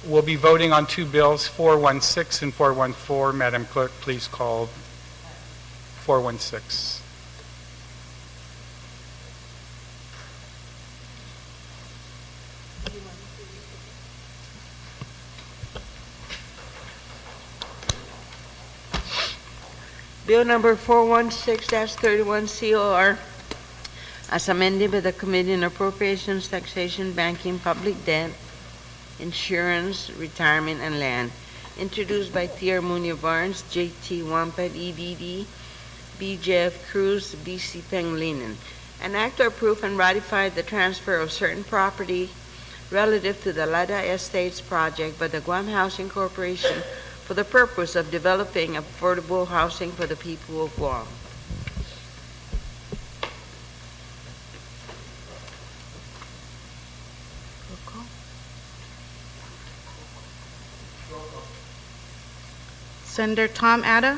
We'll be voting on two bills, 416 and 414. Madam Clerk, please call 416. Bill number 416-31 COR, as amended by the Committee on Appropriations, Taxation, Banking, Public Debt, Insurance, Retirement, and Land, introduced by T.R. Muñoz Barnes, J.T. Wampet, EDD, B.J.F. Cruz, B.C. Pangilinan. An act to approve and ratify the transfer of certain property relative to the Lada Estates project by the Guam Housing Corporation for the purpose of developing affordable housing for the people of Guam. Senator Tom Atta.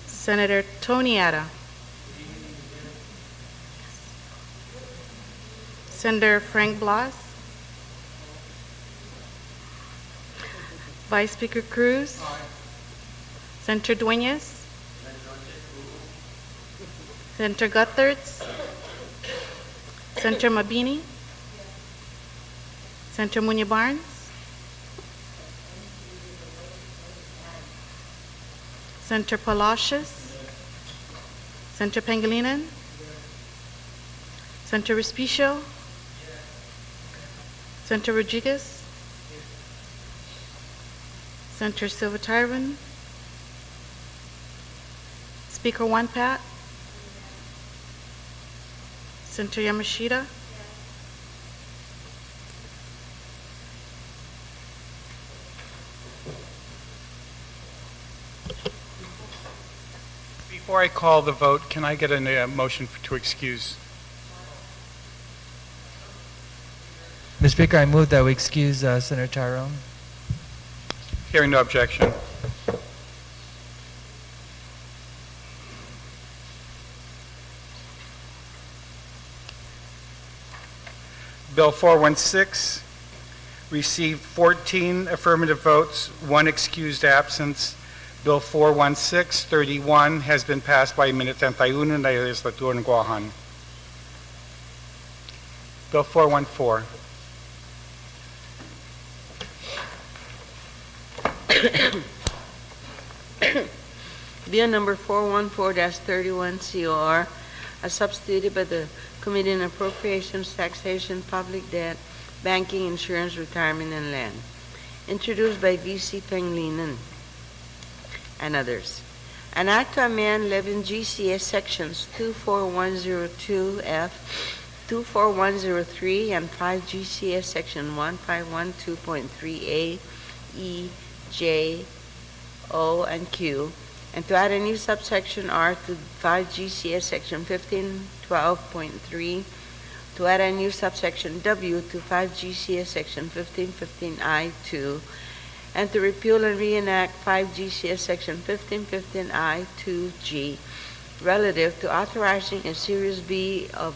Senator Tony Atta. Senator Frank Blas. Vice Speaker Cruz. Senator Dueñas. Senator Guthertz. Senator Mabini. Senator Muñoz Barnes. Senator Palacios. Senator Pangilinan. Senator Respicio. Senator Rodriguez. Senator Silva Tyron. Speaker One Pat. Senator Yamashita. Before I call the vote, can I get a motion to excuse? Mr. Speaker, I move that we excuse Senator Tyrone. Hearing no objection. Bill 416 received 14 affirmative votes, 1 excused absence. Bill 416-31 has been passed by Minute 31 ng Legislature ng Guahan. Bill 414. Bill number 414-31 COR, as substituted by the Committee on Appropriations, Taxation, Public Debt, Banking, Insurance, Retirement, and Land, introduced by V.C. Pangilinan and others. An act to amend 11 GCS sections 24102F, 24103, and 5 GCS section 1512.3A, E, J, O, and Q, and to add a new subsection R to 5 GCS section 1512.3, to add a new subsection W to 5 GCS section 1515I2, and to repeal and reenact 5 GCS section 1515I2G relative to authorizing a Series B of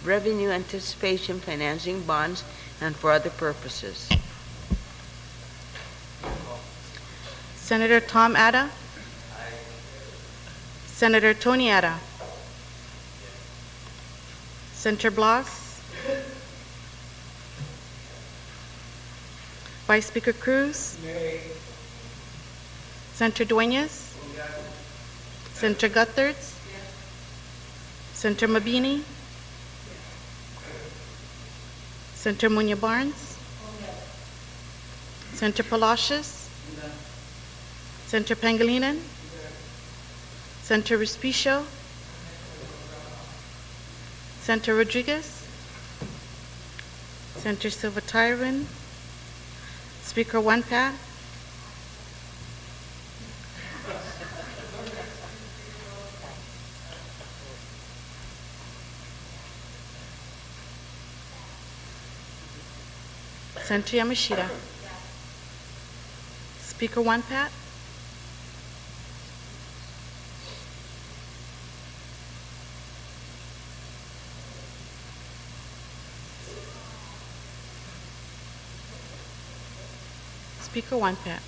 revenue anticipation financing bonds and for other purposes. Senator Tom Atta. Senator Tony Atta. Senator Blas. Vice Speaker Cruz. Senator Dueñas. Senator Guthertz. Senator Mabini. Senator Muñoz Barnes. Senator Palacios. Senator Pangilinan. Senator Respicio. Senator Rodriguez. Senator Silva Tyron. Speaker One Pat. Senator Yamashita. Speaker One Pat. Speaker One Pat.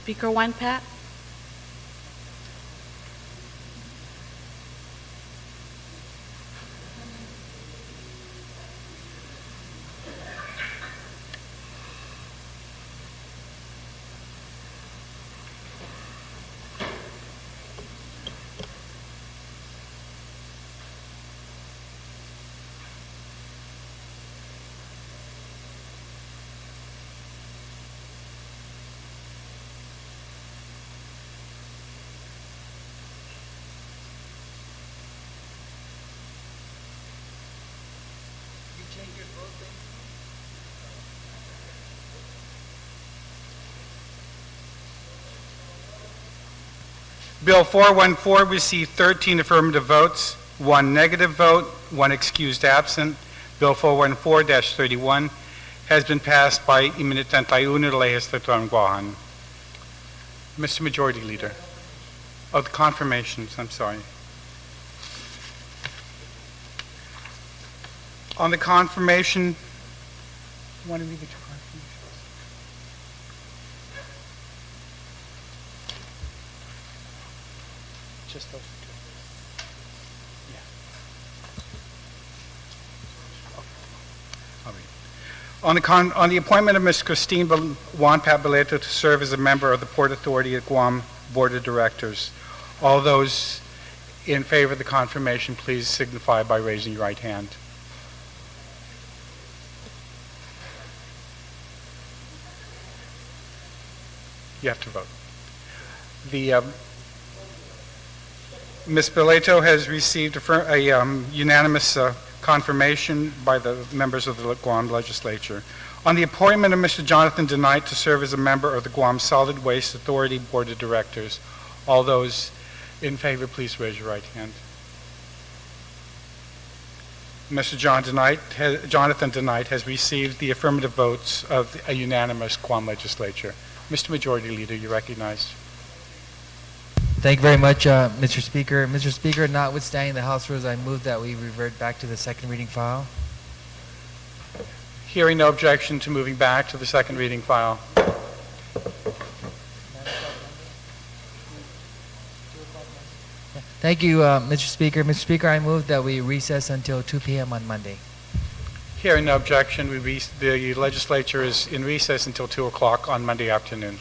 Speaker One Pat. Bill 414 received 13 affirmative votes, 1 negative vote, 1 excused absent. Bill 414-31 has been passed by Eminent 31 de Legislature en Guam. Mr. Majority Leader. Oh, the confirmations, I'm sorry. On the confirmation, you want to read the two confirmations? Just those two. Yeah. I'll read. On the appointment of Ms. Christine Juanpat Beleto to serve as a member of the Port Authority of Guam Board of Directors, all those in favor of the confirmation, please signify by raising your right hand. You have to vote. Ms. Beleto has received a unanimous confirmation by the members of the Guam Legislature. On the appointment of Mr. Jonathan DeKnight to serve as a member of the Guam Solid Waste Authority Board of Directors. All those in favor, please raise your right hand. Mr. Jonathan DeKnight has received the affirmative votes of a unanimous Guam Legislature. Mr. Majority Leader, you recognized. Thank you very much, Mr. Speaker. Mr. Speaker, notwithstanding the House rules, I move that we revert back to the second reading file. Hearing no objection to moving back to the second reading file. Thank you, Mr. Speaker. Mr. Speaker, I move that we recess until 2 p.m. on Monday. Hearing no objection, the legislature is in recess until 2 o'clock on Monday afternoon.